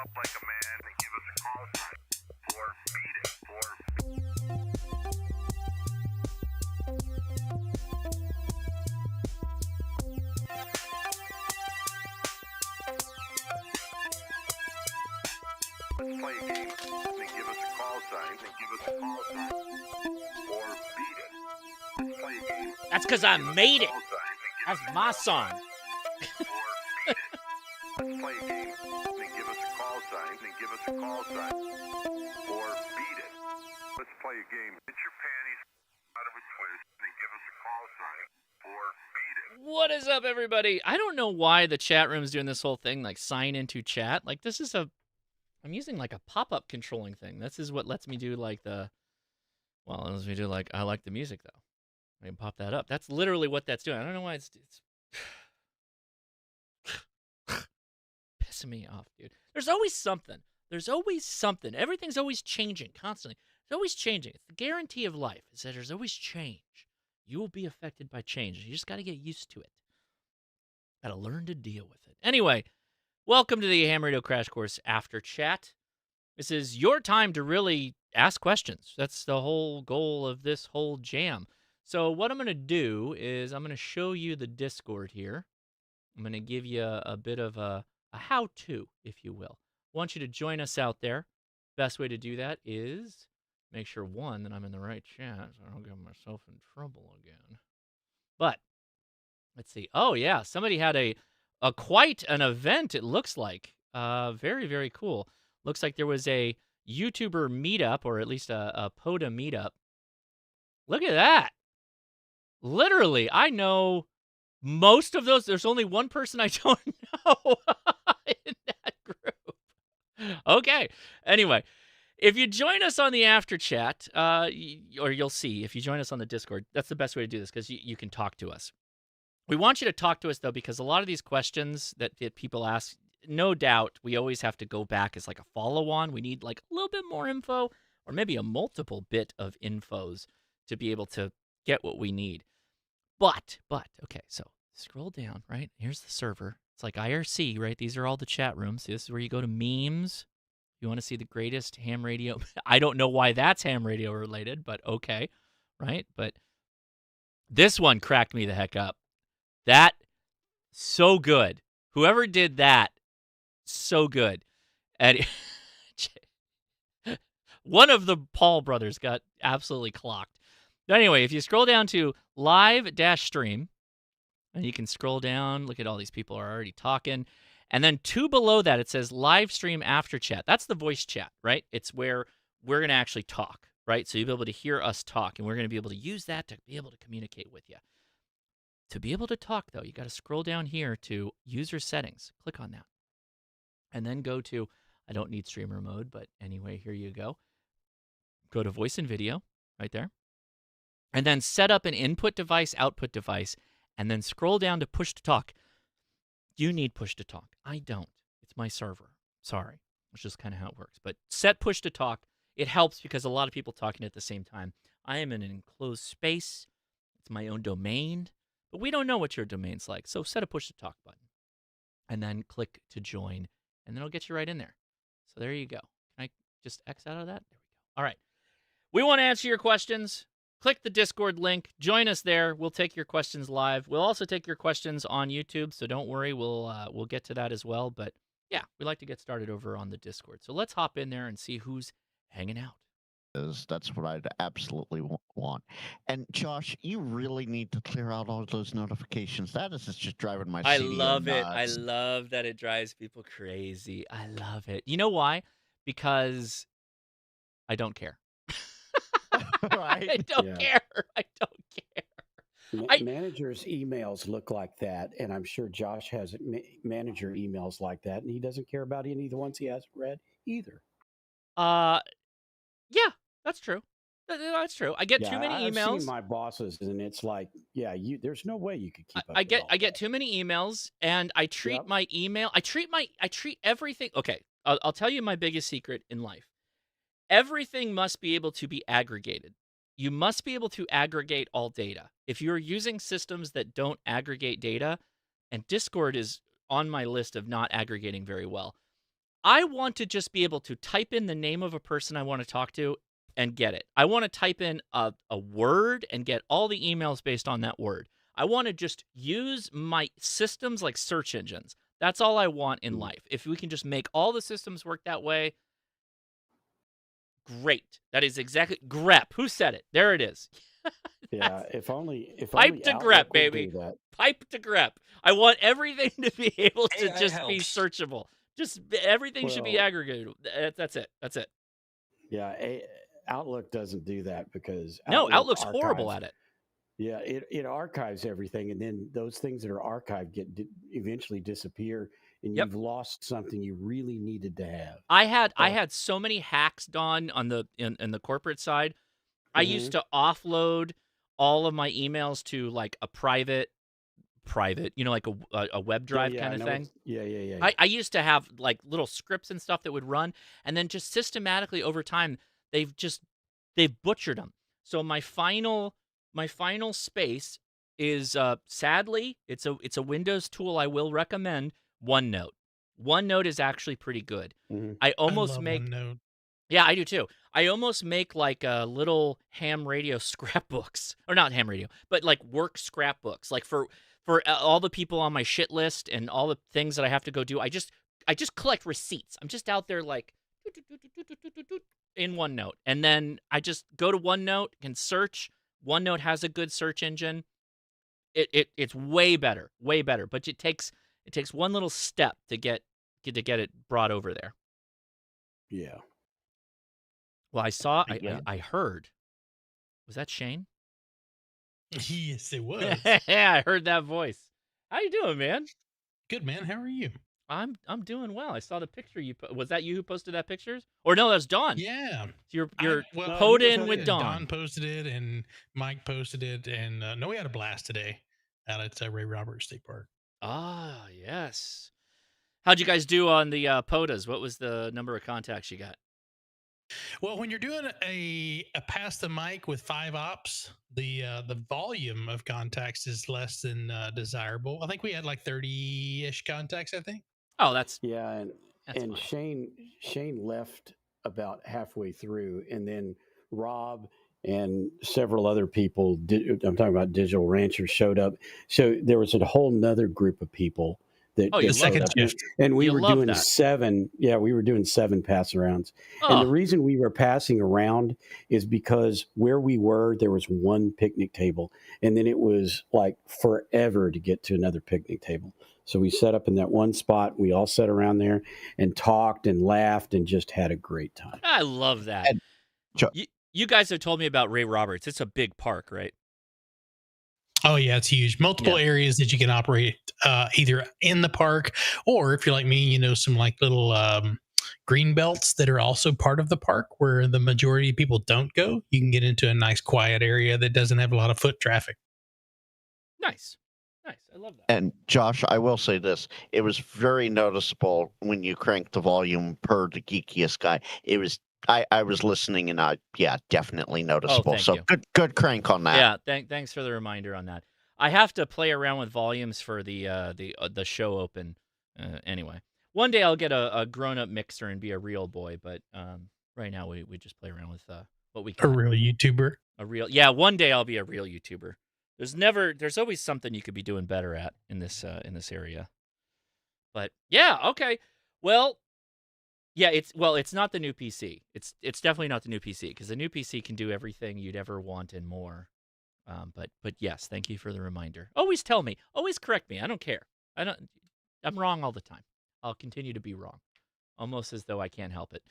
up like a man and give us a call sign. Or beat it. Let's play a game and give us a call sign. Or beat it. Let's play a game. That's because I made it. That's my song. Let's play a game and give us a call sign. Or beat it. Let's play a game. Get your panties out of a twist and give us a call sign. Or beat it. What is up, everybody? I don't know why the chat room is doing this whole thing, like sign into chat. Like this is I'm using like a pop-up controlling thing. This is what lets me do like I like the music though. I can pop that up. That's literally what that's doing. I don't know why it's pissing me off, dude. There's always something. Everything's always changing constantly. It's always changing. It's the guarantee of life is that there's always change. You will be affected by change. You just got to get used to it. Got to learn to deal with it. Anyway, welcome to the Ham Radio Crash Course After Chat. This is your time to really ask questions. That's the whole goal of this whole jam. So what I'm going to do is I'm going to show you the Discord here. I'm going to give you a bit of a how-to, if you will. I want you to join us out there. Best way to do that is make sure, one, that I'm in the right chat so I don't get myself in trouble again. But let's see. Oh, yeah, somebody had a quite an event, it looks like. Very, very cool. Looks like there was a YouTuber meetup, or at least a POTA meetup. Look at that. Literally, I know most of those. There's only one person I don't know in that group. Okay. Anyway, if you join us on the after chat, or you'll see, if you join us on the Discord, that's the best way to do this because you can talk to us. We want you to talk to us, though, because a lot of these questions that people ask, no doubt, we always have to go back as like a follow-on. We need like a little bit more info or maybe a multiple bit of infos to be able to get what we need. But, okay, so scroll down, right? Here's the server. It's like IRC, right? These are all the chat rooms. So this is where you go to memes. You want to see the greatest ham radio. I don't know why that's ham radio related, but okay, right? But this one cracked me the heck up. That, so good. Whoever did that, so good. And one of the Paul brothers got absolutely clocked. But anyway, if you scroll down to live-stream, and you can scroll down, look at all these people are already talking. And then two below that, it says live stream after chat. That's the voice chat, right? It's where we're going to actually talk, right? So you'll be able to hear us talk, and we're going to be able to use that to be able to communicate with you. To be able to talk, though, you got to scroll down here to user settings. Click on that. And then go to, I don't need streamer mode, but anyway, here you go. Go to voice and video right there. And then set up an input device, output device, and then scroll down to push to talk. You need push to talk. I don't. It's my server. Sorry. It's just kind of how it works. But set push to talk. It helps because a lot of people talking at the same time. I am in an enclosed space. It's my own domain. But we don't know what your domain's like. So set a push to talk button. And then click to join. And then it'll get you right in there. So there you go. Can I just X out of that? There we go. All right. We want to answer your questions. Click the Discord link. Join us there. We'll take your questions live. We'll also take your questions on YouTube, so don't worry. We'll get to that as well. But yeah, we like to get started over on the Discord. So let's hop in there and see who's hanging out. That's what I'd absolutely want. And Josh, you really need to clear out all those notifications. That is just driving my I CDO love it. I nuts. love that it drives people crazy. I love it. You know why? Because I don't care. Right? I don't care. I don't care. Managers' emails look like that, and I'm sure Josh has manager emails like that, and he doesn't care about any of the ones he hasn't read either. Yeah, that's true. That's true. I get too many emails. I've seen my bosses, and it's like, there's no way you could keep up. I get too many emails, and I treat my email. I treat everything. Okay, I'll tell you my biggest secret in life. Everything must be able to be aggregated. You must be able to aggregate all data. If you're using systems that don't aggregate data, and Discord is on my list of not aggregating very well, I want to just be able to type in the name of a person I want to talk to and get it. I want to type in a word and get all the emails based on that word. I want to just use my systems like search engines. That's all I want in life. If we can just make all the systems work that way, great. That is exactly grep. Who said it? There it is. Yeah, if only Pipe to Outlook grep, would baby. do that. Pipe to grep. I want everything to be able to AI just be helps. searchable. Just everything should be Well- aggregated. That's it. That's it. Yeah, Outlook doesn't do that because No, Outlook Outlook's horrible archives- at it. Yeah, it archives everything, and then those things that are archived eventually disappear, and Yep. you've lost something you really needed to have. I had so many hacks done on the in the corporate side. I used to offload all of my emails to like a private, like a web drive Yeah, kind I of know thing. Yeah. I used to have like little scripts and stuff that would run, and then just systematically over time they've butchered them. So my final space is sadly it's a Windows tool I will recommend, OneNote. OneNote is actually pretty good. Mhm. I I almost love make OneNote. Yeah, I do too. I almost make like little ham radio scrapbooks, or not ham radio, but like work scrapbooks, like for all the people on my shit list and all the things that I have to go do. I just collect receipts. I'm just out there like in OneNote, and then I just go to OneNote and search. OneNote has a good search engine. It's way better, but it takes one little step to get it brought over there. Yeah. Well, Yeah. I heard. Was that Shane? Yes, it was. Yeah, I heard that voice. How you doing, man? Good, man. How are you? I'm doing well. I saw the picture you was that you who posted that pictures? Or no, that's Dawn. Yeah. You're Well, Poda he in posted with it, Dawn. Don posted it, and Mike posted it, and no, we had a blast today out at Ray Roberts State Park. Ah, yes. How'd you guys do on the POTAs? What was the number of contacts you got? Well, when you're doing a pass the mic with 5 ops, the volume of contacts is less than desirable. I think we had like 30-ish contacts, I think. Oh, that's Yeah, That's and fine. Shane left about halfway through, and then Rob and several other people. I'm talking about Digital Ranchers showed up, so there was a whole nother group of people that Oh, you that love showed second up. shift. And we You were love doing that. 7. Yeah, we were doing 7 pass arounds. And the Oh, reason we were passing around is because where we were, there was one picnic table, and then it was like forever to get to another picnic table. So we set up in that one spot. We all sat around there and talked and laughed and just had a great time. I love that. And Chuck- You guys have told me about Ray Roberts. It's a big park, right? Oh yeah, it's huge. Multiple areas that you can operate either in the park, or if you're like me, some like little green belts that are also part of the park where the majority of people don't go. You can get into a nice quiet area that doesn't have a lot of foot traffic. Nice. I love that. And Josh, I will say this: it was very noticeable when you cranked the volume per the geekiest guy. It was I was listening, and definitely noticeable. thank So you. good crank on that. Yeah, thanks for the reminder on that. I have to play around with volumes for the show open. Anyway, one day I'll get a grown up mixer and be a real boy, but right now we just play around with what we A can. real YouTuber. One day I'll be a real YouTuber. There's always something you could be doing better at in this area. But yeah, okay. Well, yeah, it's not the new PC. It's definitely not the new PC, because the new PC can do everything you'd ever want and more. But yes, thank you for the reminder. Always tell me. Always correct me. I don't care. I'm wrong all the time. I'll continue to be wrong, almost as though I can't help it.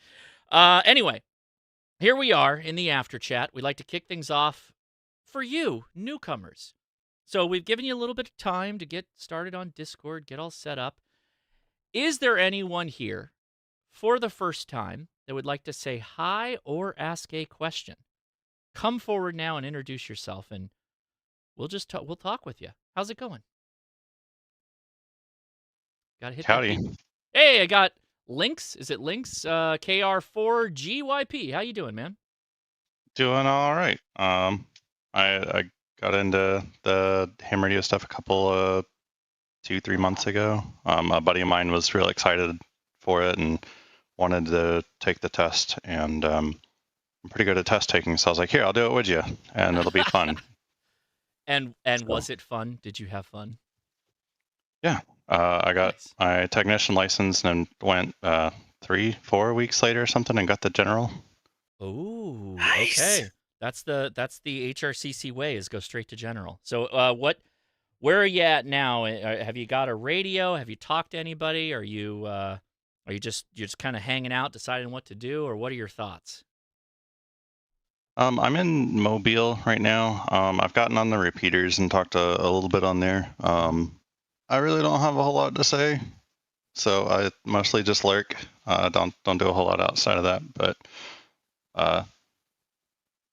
Anyway, here we are in the after chat. We'd like to kick things off for you newcomers. So we've given you a little bit of time to get started on Discord, get all set up. Is there anyone here for the first time that would like to say hi or ask a question? Come forward now and introduce yourself, and we'll talk with you. How's it going? Gotta hit Howdy. that. Hey, I got Lynx. Is it Lynx? KR4GYP. How you doing, man? Doing all right. I got into the ham radio stuff a couple 2-3 months ago. A buddy of mine was real excited for it, and wanted to take the test, and I'm pretty good at test taking, so I was like, here, I'll do it with you, and it'll be fun. And So- was it fun? Did you have fun? Yeah. I got Nice. my technician license and went 3-4 weeks later or something and got the general. Oh, Nice. okay. That's the HRCC way, is go straight to general. So where are you at now? Have you got a radio? Have you talked to anybody? Are you just kind of hanging out, deciding what to do, or what are your thoughts? I'm in Mobile right now. I've gotten on the repeaters and talked a little bit on there. I really don't have a whole lot to say, so I mostly just lurk. Don't do a whole lot outside of that, but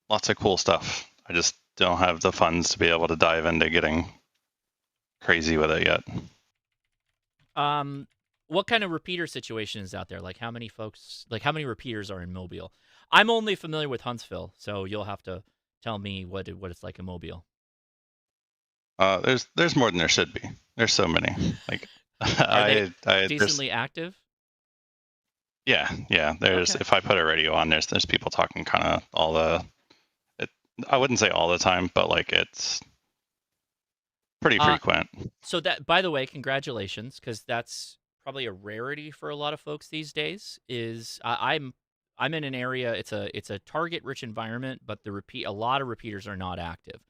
lots of cool stuff. I just don't have the funds to be able to dive into getting crazy with it yet. What kind of repeater situation is out there? Like how many repeaters are in Mobile? I'm only familiar with Huntsville, so you'll have to tell me what it's like in Mobile. There's more than there should be. There's so many. Like Are I decently active? Yeah. There's Okay. if I put a radio on, there's people talking kind of all the. I wouldn't say all the time, but like it's pretty frequent. So that, by the way, congratulations, because that's probably a rarity for a lot of folks these days. I'm in an area, it's a target rich environment, but a lot of repeaters are not active.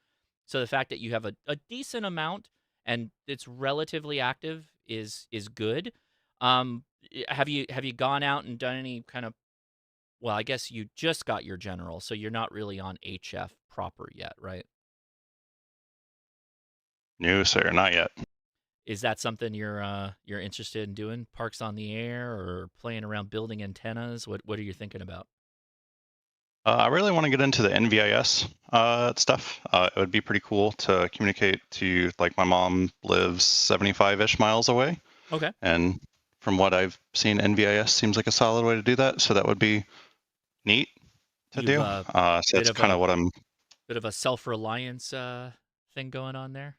So the fact that you have a decent amount and it's relatively active is good. Have you gone out and done any kind of, well, I guess you just got your general, so you're not really on HF proper yet, right? No, sir, not yet. Is that something you're interested in doing? Parks on the air or playing around building antennas? What are you thinking about? I really want to get into the NVIS stuff. It would be pretty cool to communicate to, like, my mom lives 75-ish miles away. Okay. And from what I've seen, NVIS seems like a solid way to do that. So that would be neat to do. So that's kind of what I'm. Bit of a self-reliance thing going on there.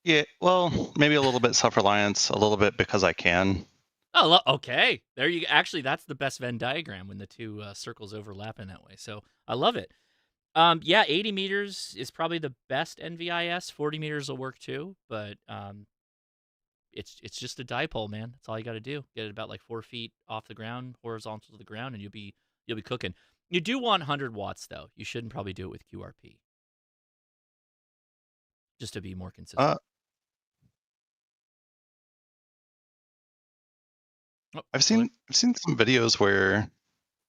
Yeah, well, maybe a little bit self-reliance, a little bit because I can. Oh, okay. There you actually, that's the best Venn diagram when the two circles overlap in that way. So I love it. Yeah, 80 meters is probably the best NVIS. 40 meters will work too, but it's just a dipole, man. That's all you got to do. Get it about like 4 feet off the ground, horizontal to the ground, and you'll be cooking. You do want 100 watts though. You shouldn't probably do it with QRP, just to be more consistent. I've seen some videos where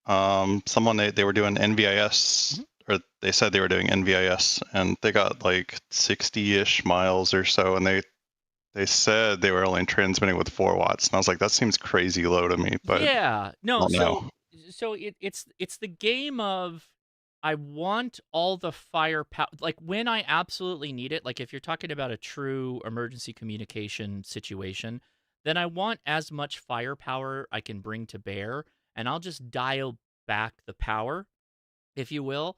someone they were doing NVIS, or they said they were doing NVIS, and they got like 60-ish miles or so, and they said they were only transmitting with 4 watts, and I was like, that seems crazy low to me. But yeah, no, no. So it's the game of, I want all the firepower, like when I absolutely need it. Like if you're talking about a true emergency communication situation, then I want as much firepower I can bring to bear, and I'll just dial back the power, if you will,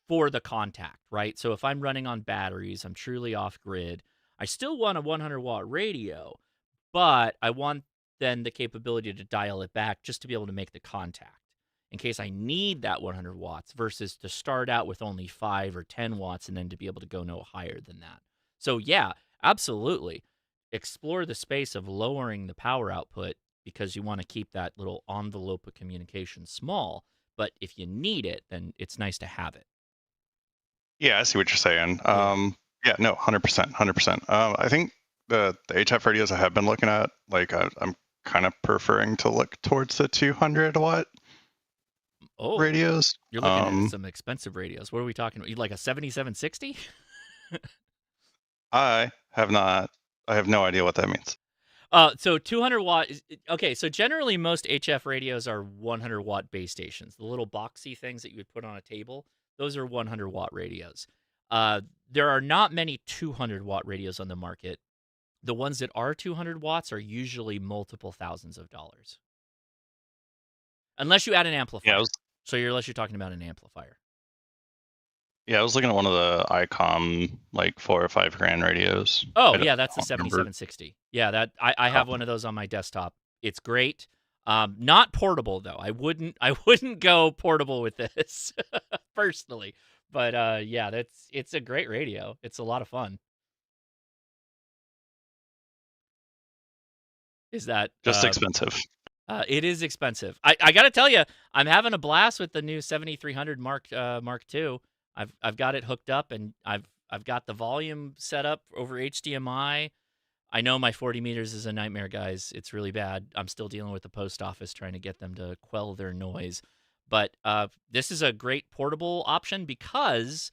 for the contact, right? So if I'm running on batteries, I'm truly off grid, I still want a 100 watt radio, but I want then the capability to dial it back just to be able to make the contact in case I need that 100 watts versus to start out with only 5 or 10 watts and then to be able to go no higher than that. So yeah, absolutely. Explore the space of lowering the power output because you want to keep that little envelope of communication small. But if you need it, then it's nice to have it. Yeah, I see what you're saying. Yeah, no, 100%, 100%. I think the HF radios I have been looking at, like I'm kind of preferring to look towards the 200 watt radios. You're looking at some expensive radios. What are we talking about? Like a 7760? I have no idea what that means. So 200 watt. Okay, so generally most HF radios are 100 watt base stations. The little boxy things that you would put on a table, those are 100 watt radios. There are not many 200 watt radios on the market. The ones that are 200 watts are usually multiple thousands of dollars. Unless you add an amplifier. Yeah, unless you're talking about an amplifier. Yeah, I was looking at one of the ICOM like $4 or $5 grand radios. Oh, yeah, that's the 7760. Yeah, that I have one of those on my desktop. It's great. Not portable though. I wouldn't go portable with this personally. But yeah, it's a great radio. It's a lot of fun. Is that Just expensive. It is expensive. I got to tell you, I'm having a blast with the new 7300 Mark II. I've got it hooked up, and I've got the volume set up over HDMI. I know my 40 meters is a nightmare, guys. It's really bad. I'm still dealing with the post office trying to get them to quell their noise. But this is a great portable option because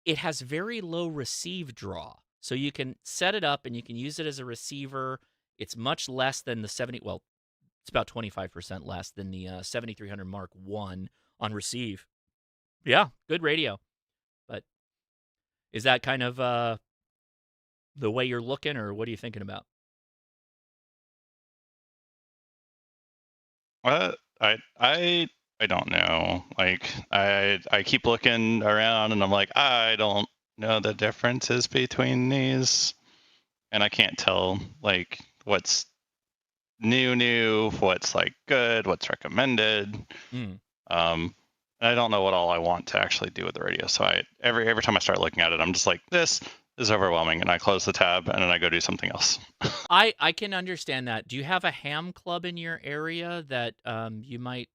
it has very low receive draw. So you can set it up and you can use it as a receiver. It's much less than the 70. Well, it's about 25% less than the 7300 Mark I on receive. Yeah, good radio. But is that kind of the way you're looking, or what are you thinking about? I don't know. Like I keep looking around and I'm like, I don't know the differences between these, and I can't tell like what's new, what's like good, what's recommended. I don't know what all I want to actually do with the radio. So every time I start looking at it, I'm just like, this is overwhelming, and I close the tab and then I go do something else. I can understand that. Do you have a ham club in your area that you might?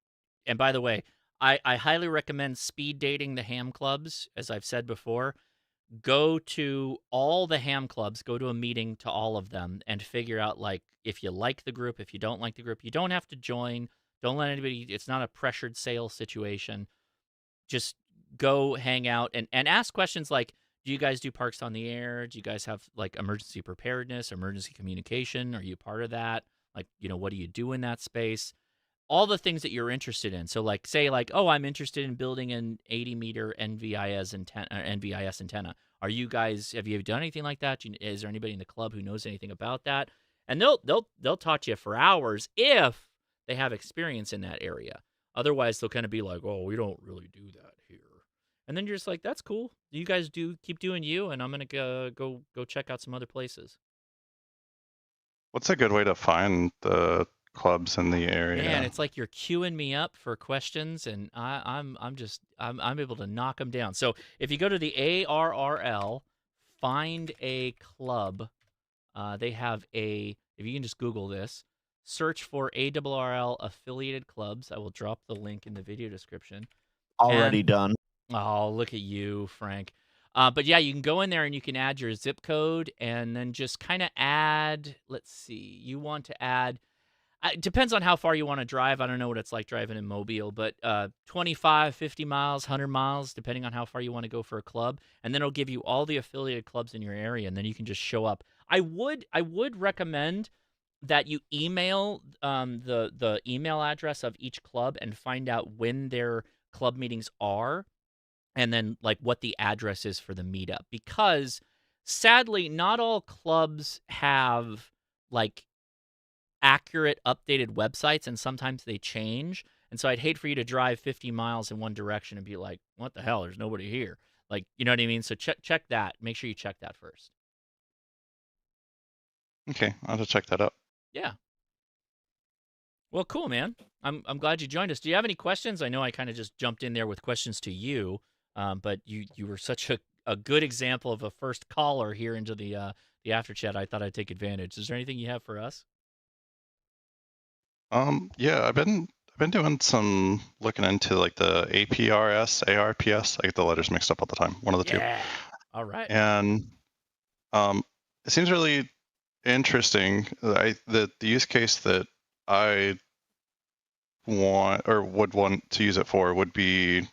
And by the way, I highly recommend speed dating the ham clubs, as I've said before. Go to all the ham clubs, go to a meeting to all of them, and figure out like if you like the group, if you don't like the group. You don't have to join. Don't let anybody. It's not a pressured sale situation. Just go hang out and ask questions like, do you guys do parks on the air? Do you guys have like emergency preparedness, emergency communication? Are you part of that? Like, what do you do in that space? All the things that you're interested in. So like, say like, oh, I'm interested in building an 80-meter NVIS antenna. Are you guys, have you done anything like that? Is there anybody in the club who knows anything about that? And they'll talk to you for hours if they have experience in that area. Otherwise, they'll kind of be like, oh, we don't really do that here. And then you're just like, that's cool. You guys keep doing you, and I'm going to go check out some other places. What's a good way to find the clubs in the area? Man, it's like you're queuing me up for questions, and I'm able to knock them down. So if you go to the ARRL, find a club. They have if you can just Google this, search for ARRL affiliated clubs. I will drop the link in the video description. Already done. Oh, look at you, Frank. But yeah, you can go in there and you can add your zip code and then just kind of add, let's see, you want to add, it depends on how far you want to drive. I don't know what it's like driving in Mobile, but 25, 50 miles, 100 miles, depending on how far you want to go for a club. And then it'll give you all the affiliated clubs in your area, and then you can just show up. I would recommend that you email the email address of each club and find out when their club meetings are, and then like what the address is for the meetup. Because sadly, not all clubs have like accurate updated websites, and sometimes they change. And so I'd hate for you to drive 50 miles in one direction and be like, what the hell, there's nobody here. Like, you know what I mean? So check that. Make sure you check that first. Okay, I'll have to check that out. Yeah. Well, cool, man. I'm glad you joined us. Do you have any questions? I know I kind of just jumped in there with questions to you, but you were such a good example of a first caller here into the after chat. I thought I'd take advantage. Is there anything you have for us? Yeah, I've been doing some looking into like the APRS, ARPS. I get the letters mixed up all the time. One of the two. All right. And it seems really interesting. The use case that I want or would want to use it for would be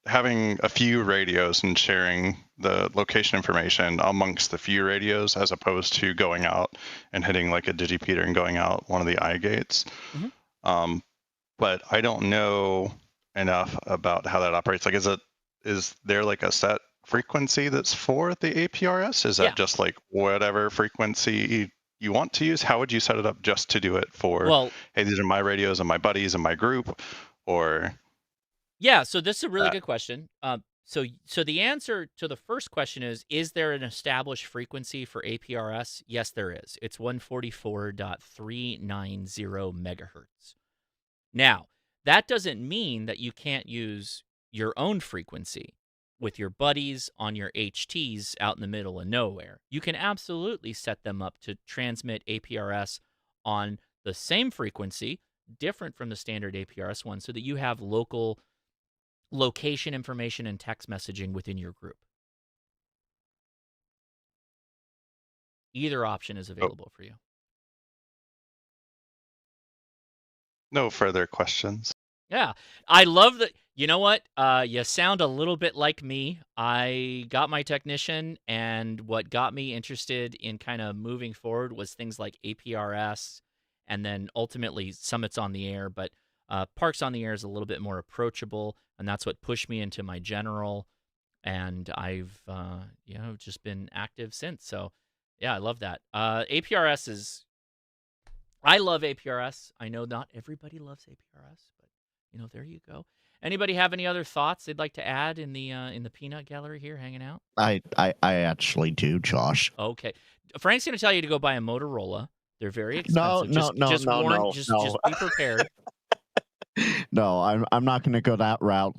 having a few radios and sharing the location information amongst the few radios, as opposed to going out and hitting like a digipeater and going out one of the eye gates. Mm-hmm. But I don't know enough about how that operates. Like, is there like a set frequency that's for the APRS? Is that just like whatever frequency you want to use? How would you set it up just to do it for, well, hey, these are my radios and my buddies and my group? Or yeah, so this is a really good question. So the answer to the first question is there an established frequency for APRS? Yes, there is. It's 144.390 megahertz. Now, that doesn't mean that you can't use your own frequency with your buddies on your HTs out in the middle of nowhere. You can absolutely set them up to transmit APRS on the same frequency, different from the standard APRS one, so that you have local location information and text messaging within your group. Either option is available for you. No further questions. Yeah, I love that. You know what? You sound a little bit like me. I got my technician, and what got me interested in kind of moving forward was things like APRS, and then ultimately Summits on the Air. But Parks on the Air is a little bit more approachable, and that's what pushed me into my general. And I've just been active since. So yeah, I love that. APRS is. I love APRS. I know not everybody loves APRS, but there you go. Anybody have any other thoughts they'd like to add in the peanut gallery here, hanging out? I actually do, Josh. Okay, Frank's going to tell you to go buy a Motorola. They're very No, expensive. no, just no, warn, no, just no. be prepared. No, I'm not going to go that route.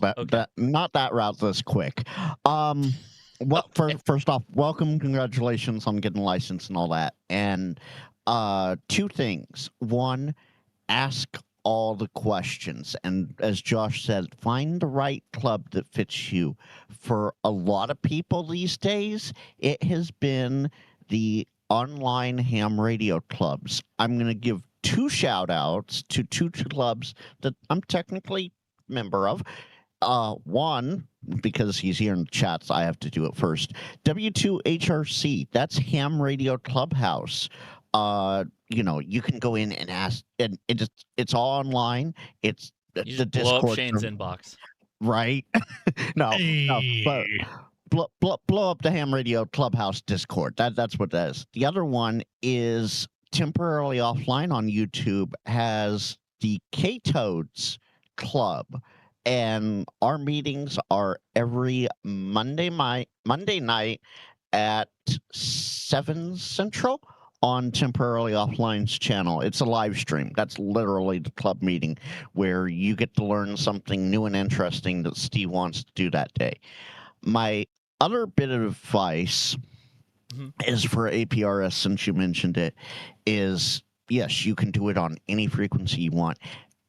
Not that route this quick. First off, welcome, congratulations on getting licensed and all that. And two things. One, ask all the questions, and as Josh said, find the right club that fits you. For a lot of people these days, it has been the online ham radio clubs. I'm going to give two shout outs to two clubs that I'm technically member of. One, because he's here in the chats, I have to do it first. W2HRC, that's Ham Radio Clubhouse. You can go in and ask, and it's all online. It's You the just blow up Discord, Shane's inbox. right? no, but blow up the Ham Radio Clubhouse Discord. That's what that is. The other one is Temporarily Offline on YouTube, has the K-Toads Club, and our meetings are every Monday night at 7 Central on Temporarily Offline's channel. It's a live stream. That's literally the club meeting where you get to learn something new and interesting that Steve wants to do that day. My other bit of advice is for APRS, since you mentioned it, is yes, you can do it on any frequency you want.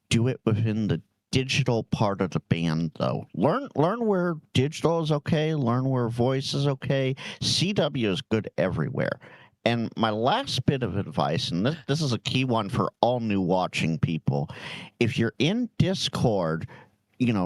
Do it within the digital part of the band, though. Learn where digital is okay. Learn where voice is okay. CW is good everywhere. And my last bit of advice, and this is a key one for all new watching people, if you're in Discord,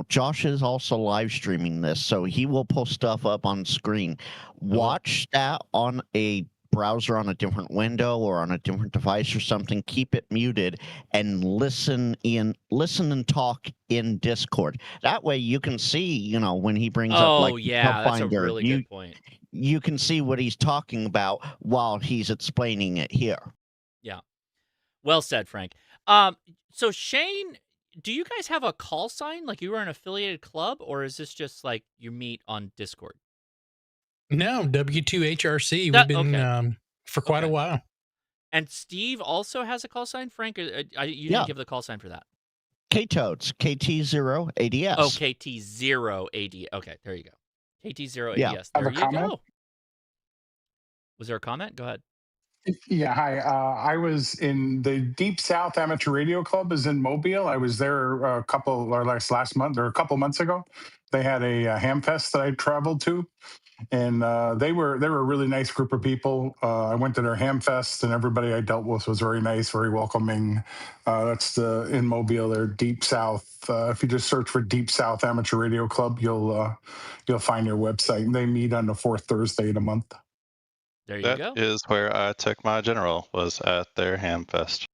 Josh is also live streaming this, so he will post stuff up on screen. Watch that on a browser on a different window or on a different device or something. Keep it muted and listen and talk in Discord. That way you can see, when he brings up like that's a really good point. You can see what he's talking about while he's explaining it here. Yeah. Well said, Frank. So Shane, do you guys have a call sign? Like you are an affiliated club, or is this just like you meet on Discord? No, W2HRC. We've been for quite a while. And Steve also has a call sign, Frank? You didn't give the call sign for that. K-Toads, KT0ADS. Oh, KT0ADS. Okay, there you go. KT0ADS. Yeah. There you go. Was there a comment? Go ahead. Yeah, hi. I was in the Deep South Amateur Radio Club is in Mobile. I was there last month or a couple months ago. They had a ham fest that I traveled to, and they were a really nice group of people. I went to their ham fest, and everybody I dealt with was very nice, very welcoming. That's in Mobile, they're Deep South. If you just search for Deep South Amateur Radio Club, you'll find their website. And they meet on the fourth Thursday of the month. There you go. That is where I took my general, was at their ham fest.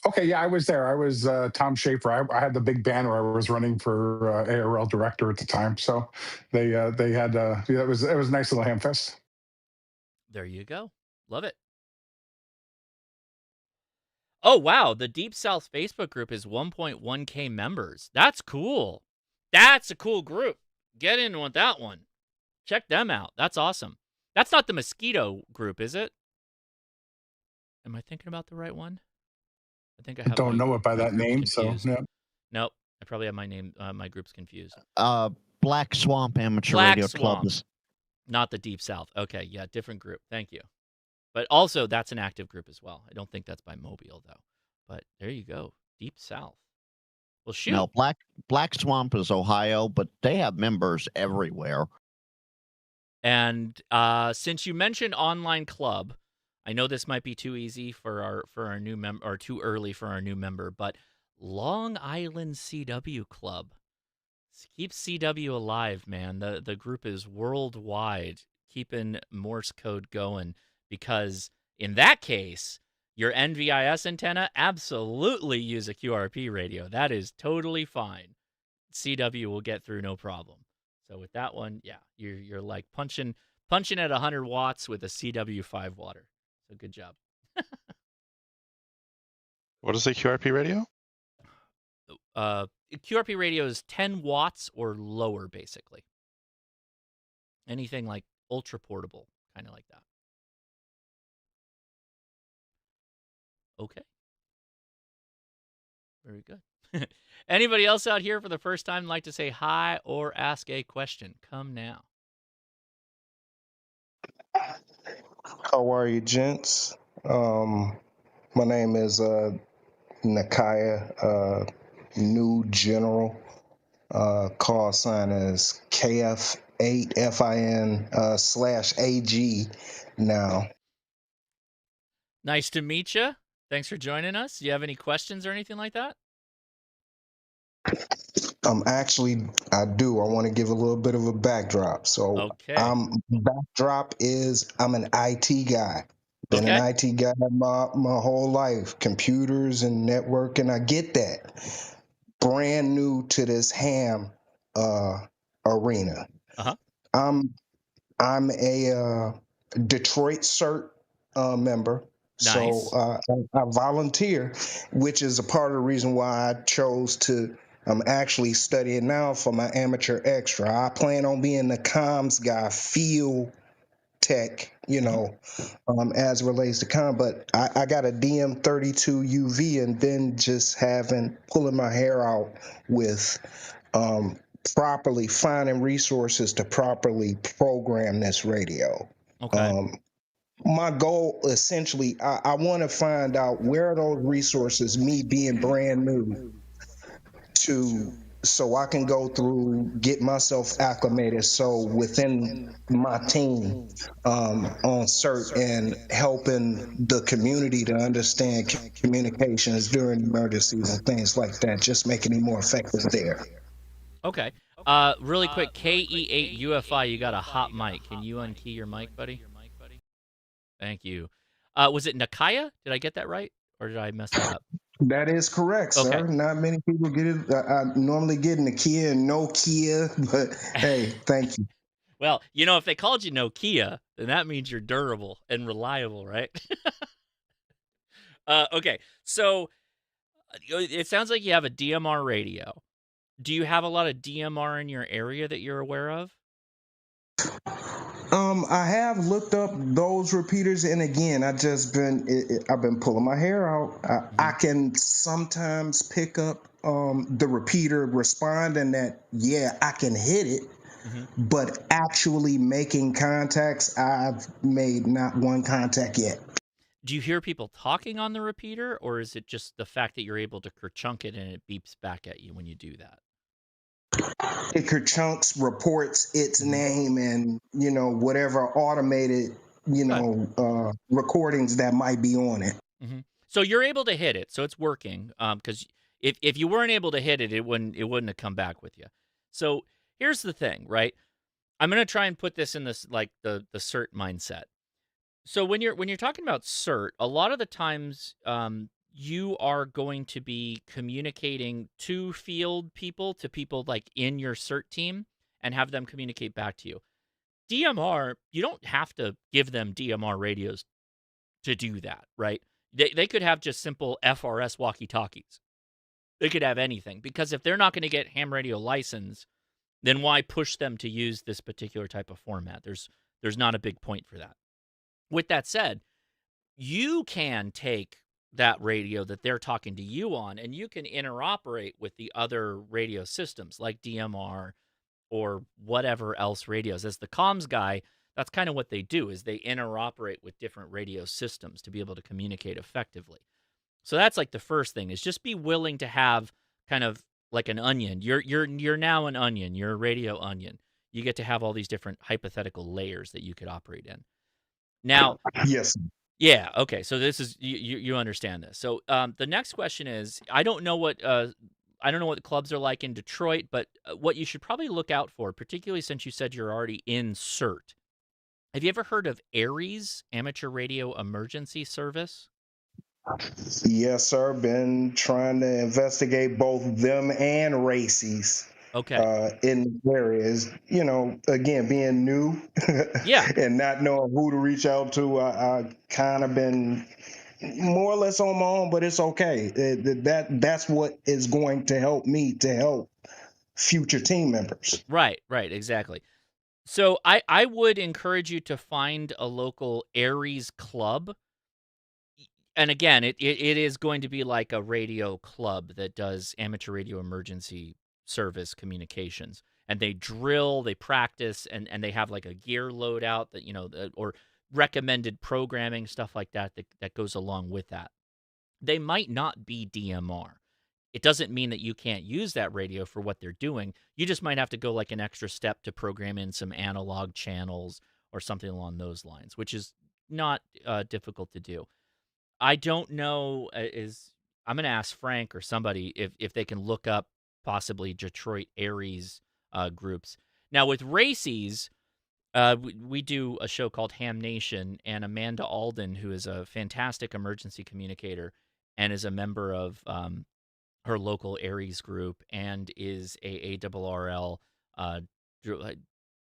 Okay, yeah, I was there. I was Tom Schaefer. I had the big banner. I was running for ARL director at the time. So they had it was a nice little ham fest. There you go. Love it. Oh wow, the Deep South Facebook group is 1.1K members. That's cool. That's a cool group. Get in with that one. Check them out. That's awesome. That's not the Mosquito group, is it? Am I thinking about the right one? I think I I have don't know it by that groups name, so confused. yeah. Nope. I probably have my groups confused. Black Swamp Amateur Black Radio Swamp. Club is Not the Deep South. Okay, yeah, different group. Thank you. But also, that's an active group as well. I don't think that's by Mobile, though. But there you go. Deep South. Well, shoot. no Black Swamp is Ohio, but they have members everywhere. And since you mentioned online club, I know this might be too easy for our new member, or too early for our new member, but Long Island CW Club. Keep CW alive, man. The group is worldwide, keeping Morse code going, because in that case, your NVIS antenna absolutely use a QRP radio. That is totally fine. CW will get through no problem. So with that one, yeah, you're like punching at 100 watts with a CW 5 watter. So good job. What is a QRP radio? QRP radio is 10 watts or lower, basically. Anything like ultra portable, kind of like that. Okay. Very good. Anybody else out here for the first time like to say hi or ask a question? Come now. How are you, gents? My name is Nakaya, new general. Call sign is KF8FIN /AG now. Nice to meet you. Thanks for joining us. Do you have any questions or anything like that? Actually, I do. I want to give a little bit of a backdrop. So, Okay. backdrop is I'm an IT guy. Been Okay. an IT guy my whole life. Computers and networking. I get that. Brand new to this ham arena. Uh-huh. I'm a Detroit CERT member. Nice. So I volunteer, which is a part of the reason why I chose to. I'm actually studying now for my amateur extra. I plan on being the comms guy, field tech, as it relates to but I got a DM32 UV and then just pulling my hair out with properly finding resources to properly program this radio. Okay. My goal, essentially, I want to find out where are those resources, me being brand new, so I can go through, get myself acclimated. So within my team on CERT and helping the community to understand communications during emergencies and things like that, just making it more effective there. Okay. Really quick, KE8UFI, you got a hot mic. Can you unkey your mic, buddy? Thank you. Was it Nakaya? Did I get that right? Or did I mess that up? That is correct, sir. Okay. Not many people get it. I normally get Nokia and Nokia, but hey, thank you. Well, if they called you Nokia, then that means you're durable and reliable, right? Okay, so it sounds like you have a DMR radio. Do you have a lot of DMR in your area that you're aware of? I have looked up those repeaters, and again, I've been pulling my hair out. I can sometimes pick up the repeater responding that, yeah, I can hit it, but actually making contacts, I've made not one contact yet. Do you hear people talking on the repeater, or is it just the fact that you're able to kerchunk it and it beeps back at you when you do that? It kerchunks, reports its name and, whatever automated, recordings that might be on it. So you're able to hit it, so it's working. Because if you weren't able to hit it, it wouldn't have come back with you. So here's the thing, right? I'm gonna try and put this in this like the CERT mindset. So when you're talking about CERT, a lot of the times you are going to be communicating to field people, to people like in your CERT team, and have them communicate back to you. DMR, you don't have to give them DMR radios to do that, right? They could have just simple FRS walkie-talkies. They could have anything, because if they're not going to get ham radio license then why push them to use this particular type of format? There's not a big point for that. With that said, you can take that radio that they're talking to you on, and you can interoperate with the other radio systems like DMR or whatever else radios. As the comms guy, that's kind of what they do, is they interoperate with different radio systems to be able to communicate effectively. So that's like the first thing, is just be willing to have kind of like an onion. You're now an onion. You're a radio onion. You get to have all these different hypothetical layers that you could operate in. Now, Yes. yeah, okay. So this is you understand this. So the next question is, I don't know what the clubs are like in Detroit, but what you should probably look out for, particularly since you said you're already in CERT. Have you ever heard of APRS, Amateur Radio Emergency Service? Yes, sir. Been trying to investigate both them and races. Okay. In areas, again, being new, Yeah. and not knowing who to reach out to, I kind of been more or less on my own, but it's okay. That's what is going to help me to help future team members. Right, exactly. So I would encourage you to find a local APRS club. And again, it is going to be like a radio club that does amateur radio emergency service communications. And they drill, they practice, and they have like a gear loadout that, or recommended programming, stuff like that goes along with that. They might not be DMR. It doesn't mean that you can't use that radio for what they're doing. You just might have to go like an extra step to program in some analog channels or something along those lines, which is not difficult to do. I don't know, I'm going to ask Frank or somebody if they can look up possibly Detroit APRS groups. Now with races, we do a show called Ham Nation, and Amanda Alden, who is a fantastic emergency communicator and is a member of her local APRS group and is a ARRL.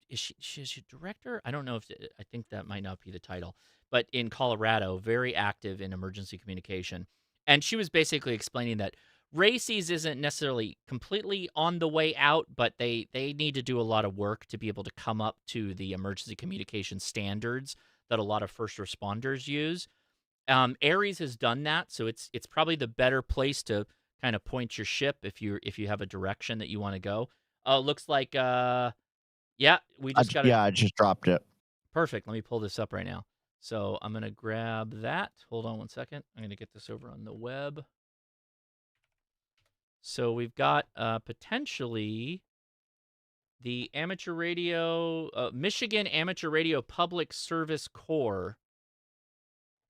Is she director? I don't know I think that might not be the title, but in Colorado, very active in emergency communication. And she was basically explaining that races isn't necessarily completely on the way out, but they need to do a lot of work to be able to come up to the emergency communication standards that a lot of first responders use. APRS has done that, so it's probably the better place to kind of point your ship if you have a direction that you want to go. Looks like yeah, we just got I just dropped it. Perfect. Let me pull this up right now. So I'm going to grab that. Hold on one second. I'm going to get this over on the web. So we've got potentially the Amateur Radio, Michigan Amateur Radio Public Service Corps.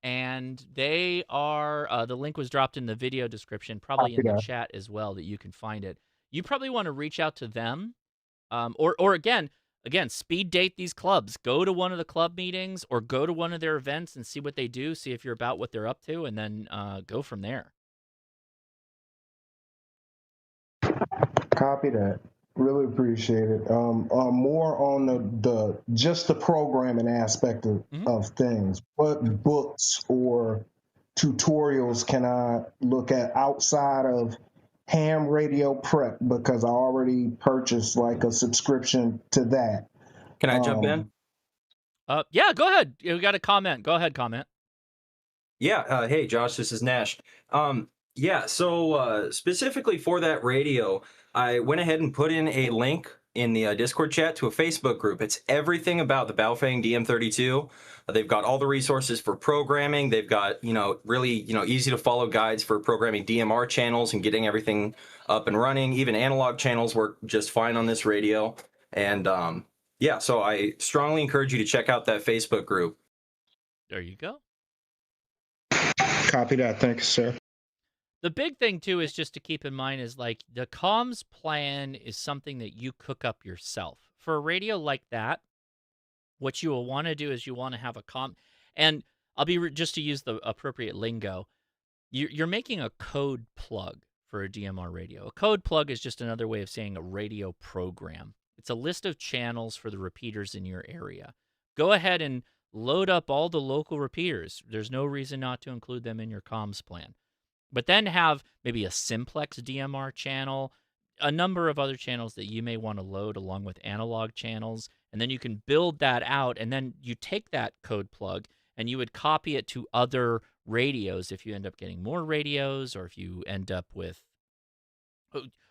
And they are, the link was dropped in the video description, probably in the chat as well, that you can find it. You probably want to reach out to them. Or again, speed date these clubs. Go to one of the club meetings or go to one of their events and see what they do, see if you're about what they're up to, and then go from there. Copy that. Really appreciate it. More on the just the programming aspect of things. What books or tutorials can I look at outside of ham radio prep, because I already purchased like a subscription to that? Can I jump in? Yeah, go ahead. You got a comment. Go ahead, comment. Yeah. Hey, Josh, this is Nash. Yeah, so specifically for that radio, I went ahead and put in a link in the Discord chat to a Facebook group. It's everything about the Baofeng DM32. They've got all the resources for programming. They've got, really, easy to follow guides for programming DMR channels and getting everything up and running. Even analog channels work just fine on this radio. And yeah, so I strongly encourage you to check out that Facebook group. There you go. Copy that. Thanks, sir. The big thing, too, is just to keep in mind is like the comms plan is something that you cook up yourself. For a radio like that, what you will want to do is you want to have a and I'll be just to use the appropriate lingo, you're making a code plug for a DMR radio. A code plug is just another way of saying a radio program. It's a list of channels for the repeaters in your area. Go ahead and load up all the local repeaters. There's no reason not to include them in your comms plan. But then have maybe a simplex DMR channel, a number of other channels that you may want to load along with analog channels, and then you can build that out, and then you take that code plug and you would copy it to other radios if you end up getting more radios, or if you end up with,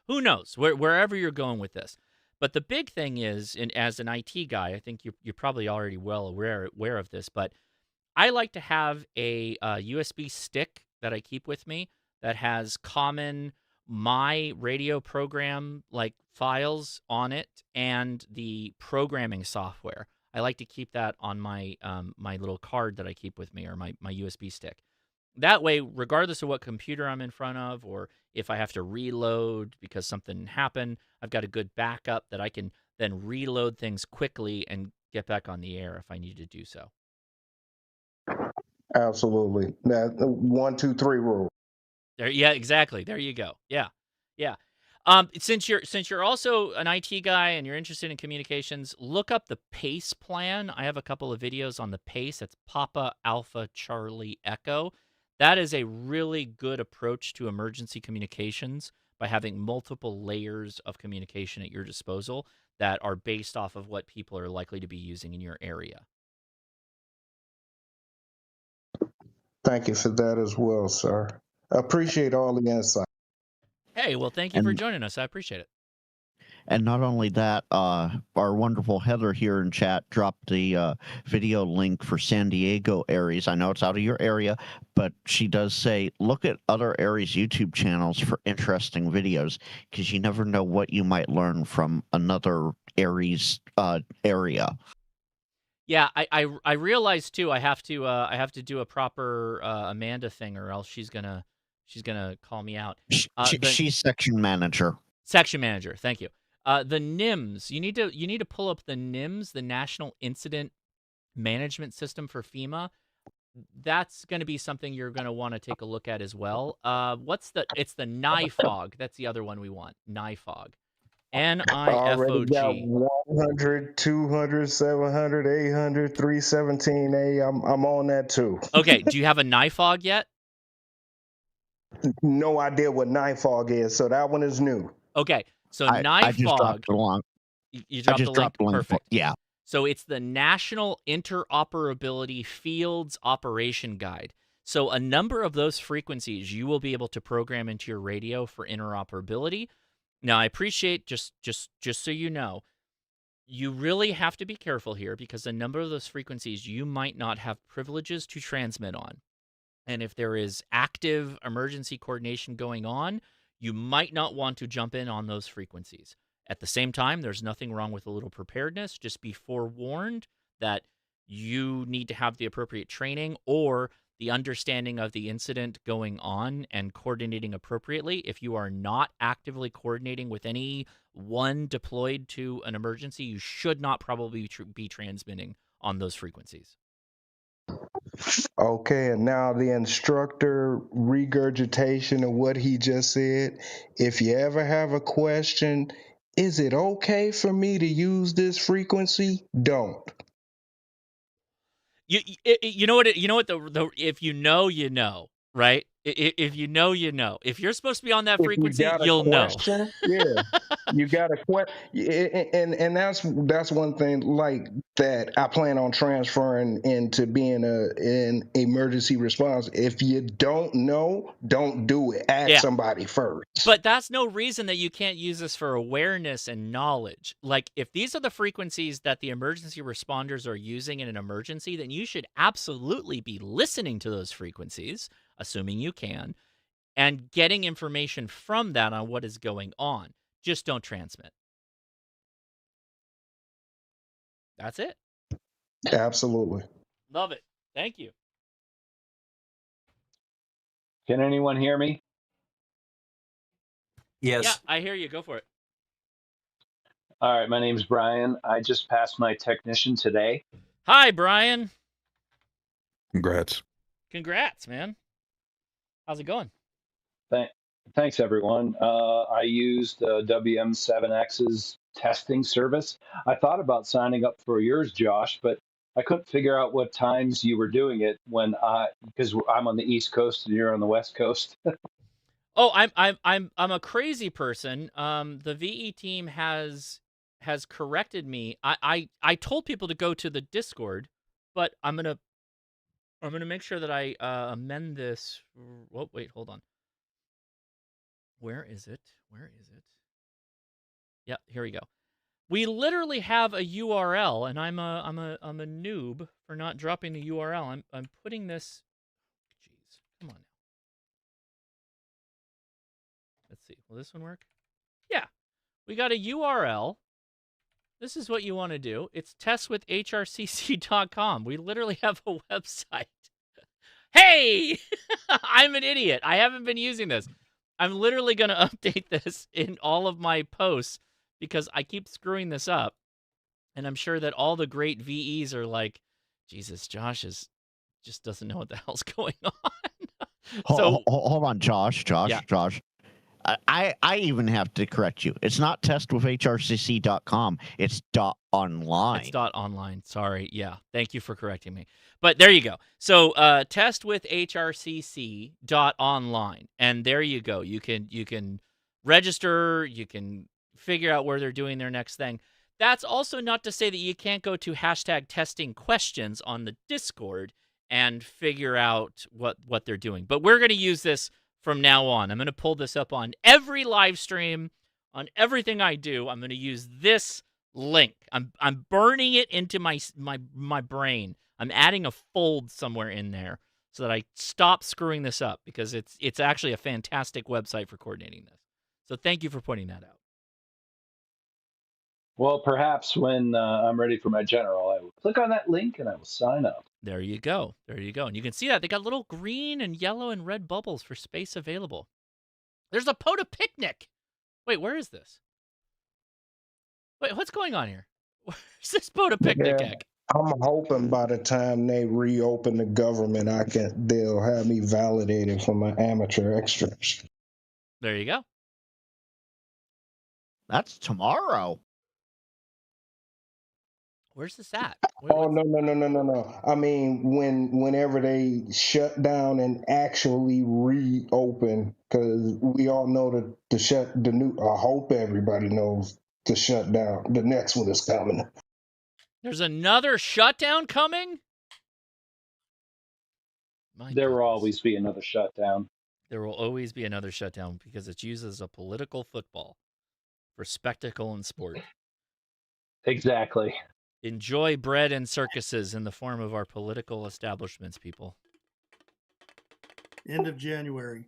who knows, wherever you're going with this. But the big thing is, and as an IT guy, I think you're probably already well aware of this, but I like to have a USB stick that I keep with me that has common my radio program like files on it and the programming software. I like to keep that on my my little card that I keep with me, or my USB stick. That way, regardless of what computer I'm in front of, or if I have to reload because something happened, I've got a good backup that I can then reload things quickly and get back on the air if I need to do so. Absolutely. That 1, 2, 3 rule. There, yeah, exactly. There you go. Yeah, yeah. Since you're also an IT guy and you're interested in communications, look up the PACE plan. I have a couple of videos on the PACE. That's Papa Alpha Charlie Echo. That is a really good approach to emergency communications by having multiple layers of communication at your disposal that are based off of what people are likely to be using in your area. Thank you for that as well, sir. Appreciate all the insight. Hey, well, thank you for And joining us. I appreciate it. and not only that, our wonderful Heather here in chat dropped the video link for San Diego Aries. I know it's out of your area, but she does say look at other Aries YouTube channels for interesting videos, because you never know what you might learn from another Aries area. Yeah, I realized too. I have to do a proper Amanda thing, or else she's gonna call me out. She's section manager. Section manager. Thank you. The NIMS. You need to pull up the NIMS, the National Incident Management System for FEMA. That's going to be something you're going to want to take a look at as well. It's the NIFOG. That's the other one we want. NIFOG. Already got NIFOG. 100, 200, 700, 800, 317A. I'm on that too. Okay. Do you have a NIFOG yet? No idea what NIFOG is, so that one is new. Okay. So I just dropped NIFOG. the link. You dropped the link? Perfect. Yeah. So it's the National Interoperability Fields Operation Guide. So a number of those frequencies you will be able to program into your radio for interoperability. Now, I appreciate, just so you know, you really have to be careful here, because a number of those frequencies you might not have privileges to transmit on. And if there is active emergency coordination going on, you might not want to jump in on those frequencies. At the same time, there's nothing wrong with a little preparedness. Just be forewarned that you need to have the appropriate training or the understanding of the incident going on and coordinating appropriately. If you are not actively coordinating with anyone deployed to an emergency, you should not probably be transmitting on those frequencies. Okay, and now the instructor regurgitation of what he just said. If you ever have a question, is it okay for me to use this frequency? Don't. You know what if you know, you know, right? If you know, you know. If you're supposed to be on that If frequency, you got a you'll know. question, yeah, you got a question, and that's one thing like that I plan on transferring into being an emergency response. If you don't know, don't do it. Ask somebody first. But that's no reason that you can't use this for awareness and knowledge. Like, if these are the frequencies that the emergency responders are using in an emergency, then you should absolutely be listening to those frequencies, assuming you can, and getting information from that on what is going on. Just don't transmit. That's it. Absolutely. Love it. Thank you. Can anyone hear me? Yes. Yeah, I hear you. Go for it. All right, my name's Brian. I just passed my technician today. Hi, Brian. Congrats. Congrats, man. How's it going? Thanks, everyone. I used WM7X's testing service. I thought about signing up for yours, Josh, but I couldn't figure out what times you were doing it because I'm on the East Coast and you're on the West Coast. Oh, I'm a crazy person. The VE team has corrected me. I told people to go to the Discord, but I'm gonna make sure that I amend this. Oh, wait, hold on. Where is it? Where is it? Yep, here we go. We literally have a URL, and I'm a noob for not dropping the URL. I'm putting this. Jeez, come on now. Let's see. Will this one work? Yeah, we got a URL. This is what you want to do. It's testwithhrcc.com. We literally have a website. Hey, I'm an idiot. I haven't been using this. I'm literally going to update this in all of my posts because I keep screwing this up. And I'm sure that all the great VEs are like, Jesus, Josh just doesn't know what the hell's going on. So hold on, Josh. Yeah. I even have to correct you. It's not testwithhrcc.com. It's .online. It's .online. Sorry. Yeah. Thank you for correcting me. But there you go. So testwithhrcc.online, and there you go. You can register. You can figure out where they're doing their next thing. That's also not to say that you can't go to #testing_questions on the Discord and figure out what they're doing. But we're going to use this from now on. I'm going to pull this up on every live stream, on everything I do. I'm going to use this link. I'm burning it into my brain. I'm adding a fold somewhere in there so that I stop screwing this up, because it's actually a fantastic website for coordinating this. So thank you for pointing that out. Well, perhaps when I'm ready for my general, I will click on that link and I will sign up. There you go. There you go. And you can see that they got little green and yellow and red bubbles for space available. There's a POTA picnic. Wait, where is this? Wait, what's going on here? Where's this POTA picnic egg? I'm hoping by the time they reopen the government, they'll have me validated for my amateur extras. There you go. That's tomorrow. Where's this at? Oh, no. I mean, whenever they shut down and actually reopen, because we all know that I hope everybody knows the shutdown. The next one is coming. There's another shutdown coming? There will always be another shutdown. There will always be another shutdown because it's used as a political football for spectacle and sport. Exactly. Enjoy bread and circuses in the form of our political establishments, people. End of January.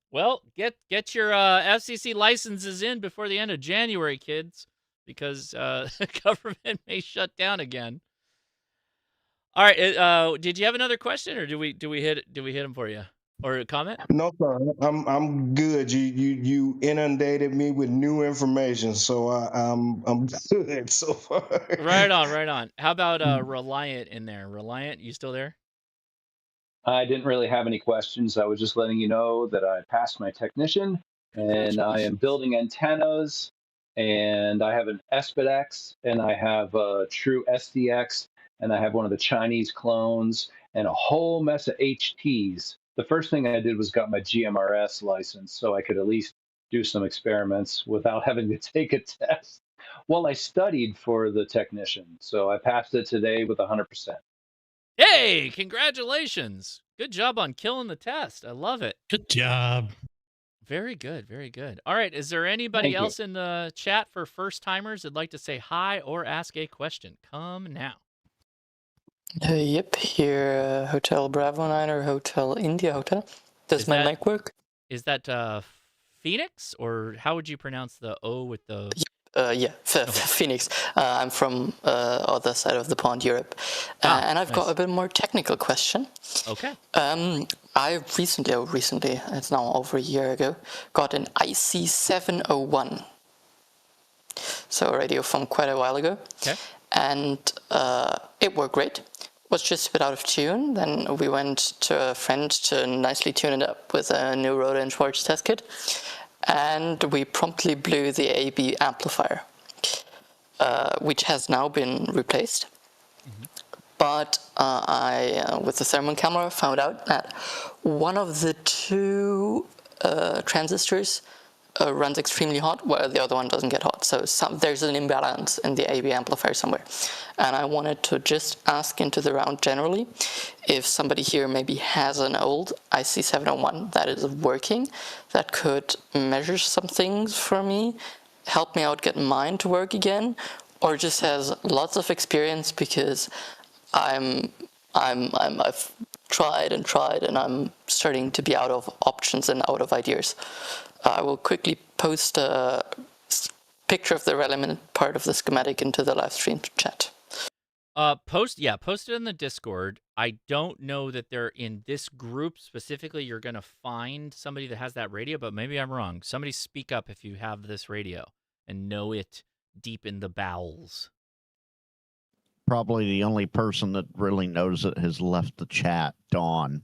Well, get your FCC licenses in before the end of January, kids, because the government may shut down again. All right, did you have another question, or do we hit them for you, or a comment? No, sir. I'm good. You inundated me with new information, so I'm good so far. Right on. How about Reliant in there? Reliant, you still there? I didn't really have any questions. I was just letting you know that I passed my technician, and I am building antennas, and I have an SPDX, and I have a true SDX, and I have one of the Chinese clones, and a whole mess of HTs. The first thing I did was got my GMRS license so I could at least do some experiments without having to take a test while I studied for the technician. So I passed it today with 100%. Hey, congratulations. Good job on killing the test. I love it. Good job. Very good, very good. All right, is there anybody else in the chat for first-timers that'd like to say hi or ask a question? Come now. Yep, here, Hotel Bravo 9 or Hotel India Hotel. Does my mic work? Is that Phoenix, or how would you pronounce the O with the... Yeah, Phoenix. I'm from other side of the pond, Europe. And I've got a bit more technical question. Okay. I recently, it's now over a year ago, got an IC701. So a radio from quite a while ago. Okay. And it worked great. Was just a bit out of tune. Then we went to a friend to nicely tune it up with a new Rotor and Schwartz test kit. And we promptly blew the AB amplifier, which has now been replaced. but I, with the thermal camera, found out that one of the two transistors runs extremely hot, while the other one doesn't get hot. So there's an imbalance in the AB amplifier somewhere. And I wanted to just ask into the round generally if somebody here maybe has an old IC701 that is working, that could measure some things for me, help me out get mine to work again, or just has lots of experience, because I've tried and I'm starting to be out of options and out of ideas. I will quickly post a picture of the relevant part of the schematic into the live stream chat. Post it in the Discord. I don't know that they're in this group specifically. You're gonna find somebody that has that radio, but maybe I'm wrong. Somebody speak up if you have this radio and know it deep in the bowels. Probably the only person that really knows it has left the chat, Dawn.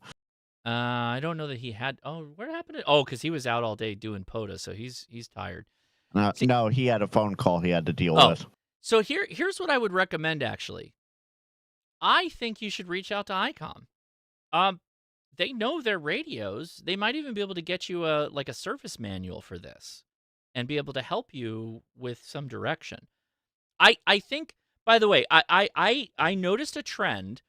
I don't know that he had. Oh, what happened? Because he was out all day doing POTA, so he's tired. No, he had a phone call he had to deal with. So here's what I would recommend. Actually, I think you should reach out to ICOM. They know their radios. They might even be able to get you a service manual for this, and be able to help you with some direction. I think. By the way, I noticed a trend.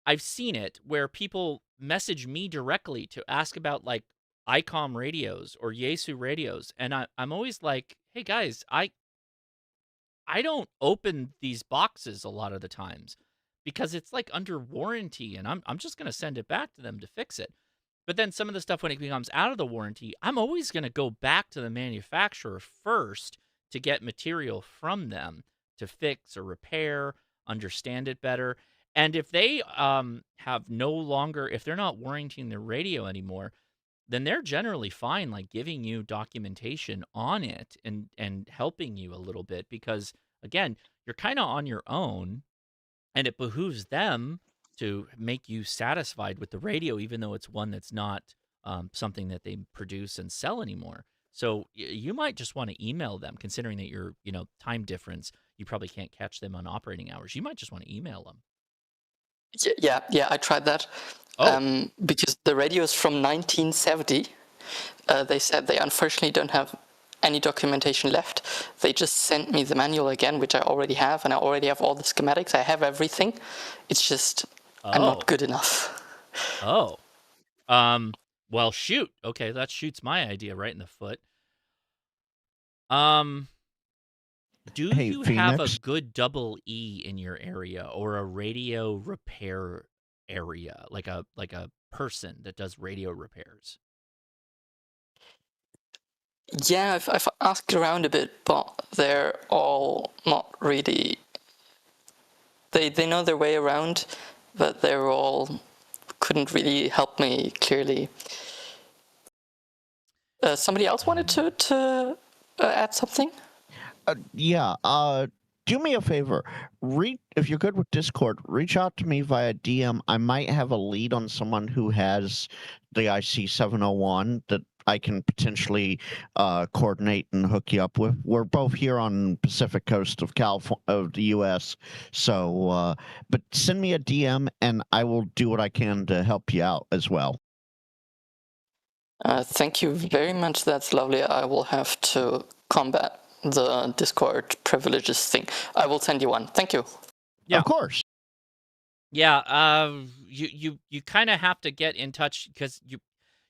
I've seen it where people message me directly to ask about like ICOM radios or Yaesu radios, and I'm always like, hey guys, I don't open these boxes a lot of the times because it's like under warranty, and I'm just gonna send it back to them to fix it. But then some of the stuff, when it becomes out of the warranty, I'm always gonna go back to the manufacturer first to get material from them to fix or repair, understand it better. And if they if they're not warranting their radio anymore, then they're generally fine, like giving you documentation on it and helping you a little bit, because again, you're kind of on your own, and it behooves them to make you satisfied with the radio, even though it's one that's not something that they produce and sell anymore. So you might just want to email them, considering that your time difference, you probably can't catch them on operating hours. You might just want to email them. Yeah, I tried that. Because the radio is from 1970. They said they unfortunately don't have any documentation left. They just sent me the manual again, which I already have, and I already have all the schematics. I have everything. It's just I'm not good enough. Well, shoot. Okay, that shoots my idea right in the foot. Do you have a good double E in your area, or a radio repair area, like a person that does radio repairs? Yeah, I've asked around a bit, but they're all not really. They know their way around, but they're all couldn't really help me clearly. Somebody else wanted to add something? Do me a favor. If you're good with Discord, reach out to me via DM. I might have a lead on someone who has the IC701 that I can potentially coordinate and hook you up with. We're both here on Pacific Coast of the U.S. So, but send me a DM and I will do what I can to help you out as well. Thank you very much. That's lovely. I will have to combat the Discord privileges thing. I will send you one. Thank you. Yeah, of course. Yeah, you kind of have to get in touch, because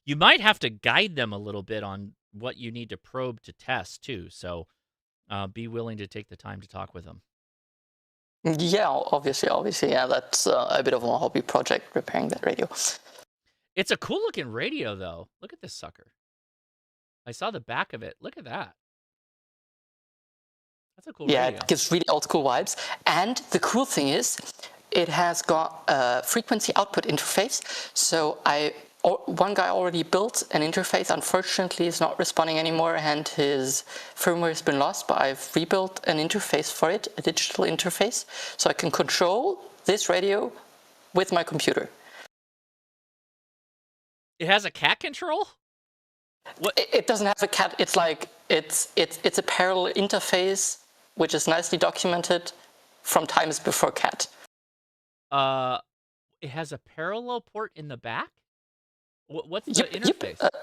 you might have to guide them a little bit on what you need to probe to test too. So be willing to take the time to talk with them. Yeah, obviously. Yeah, that's a bit of a hobby project, repairing that radio. It's a cool looking radio though. Look at this sucker. I saw the back of it. Look at that. That's a cool radio. Yeah, it gives really old school vibes. And the cool thing is, it has got a frequency output interface. So one guy already built an interface. Unfortunately, it's not responding anymore, and his firmware has been lost. But I've rebuilt an interface for it, a digital interface, so I can control this radio with my computer. It has a cat control? What? It doesn't have a cat. It's like it's a parallel interface, which is nicely documented from times before cat. it has a parallel port in the back. What's the Yep, interface? yep.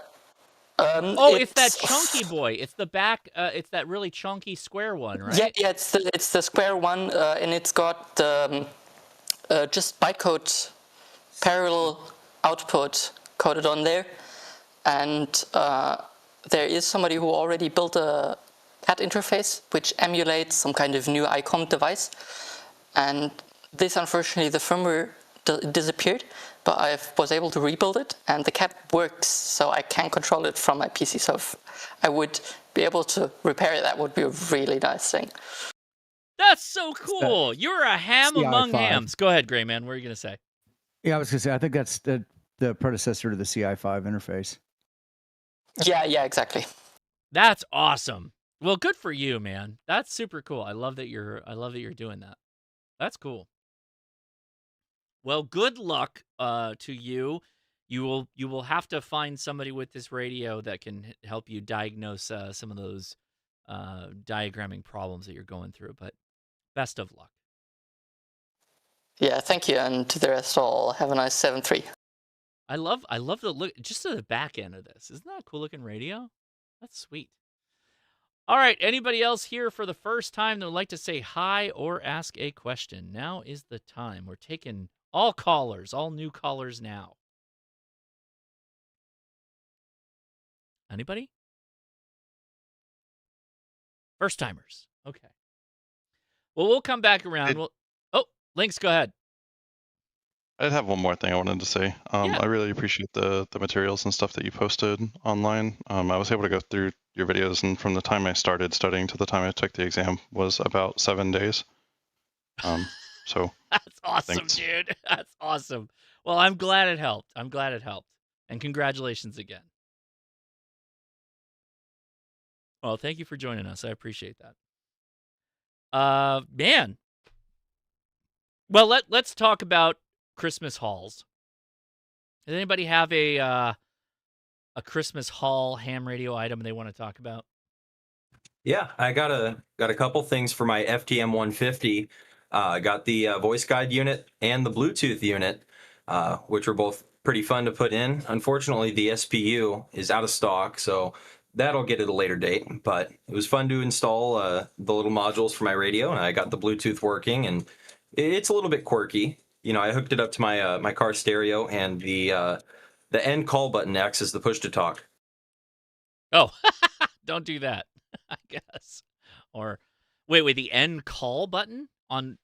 Oh, it's that chunky boy. It's the back. It's that really chunky square one, right? Yeah. It's the square one, and it's got just bytecode parallel output coded on there, and there is somebody who already built a CAT interface which emulates some kind of new ICOM device, and this, unfortunately, the firmware disappeared, but I was able to rebuild it, and the CAT works, so I can control it from my PC. So if I would be able to repair it, that would be a really nice thing. That's so cool. You're a ham among CI5. hams. Go ahead, Gray Man. What are you gonna say? Yeah, I was gonna say I think that's the predecessor to the CI5 interface. Yeah, exactly. That's awesome. Well, good for you, man. That's super cool. I love that you're doing that. That's cool. Well, good luck to you. You will have to find somebody with this radio that can help you diagnose some of those diagramming problems that you're going through. But best of luck. Yeah, thank you, and to the rest all, have a nice 7-3. I love the look just to the back end of this. Isn't that a cool looking radio? That's sweet. All right, anybody else here for the first time that would like to say hi or ask a question? Now is the time. We're taking all callers, all new callers now. Anybody? First timers. Okay. Well, we'll come back around. Lynx, go ahead. I'd have one more thing I wanted to say. Yeah. I really appreciate the materials and stuff that you posted online. I was able to go through your videos, and from the time I started studying to the time I took the exam was about 7 days. So That's awesome, thanks. dude. That's awesome. Well, I'm glad it helped. And congratulations again. Well, thank you for joining us. I appreciate that. Man. Well, let's talk about Christmas hauls. Does anybody have a Christmas haul ham radio item they want to talk about? Yeah, I got a couple things for my FTM 150. I got the voice guide unit and the Bluetooth unit, which were both pretty fun to put in. Unfortunately, the SPU is out of stock, so that'll get at a later date. But it was fun to install the little modules for my radio, and I got the Bluetooth working, and it's a little bit quirky. You know, I hooked it up to my my car stereo, and the end call button acts as the push to talk. Oh, don't do that, I guess. Or wait, the end call button on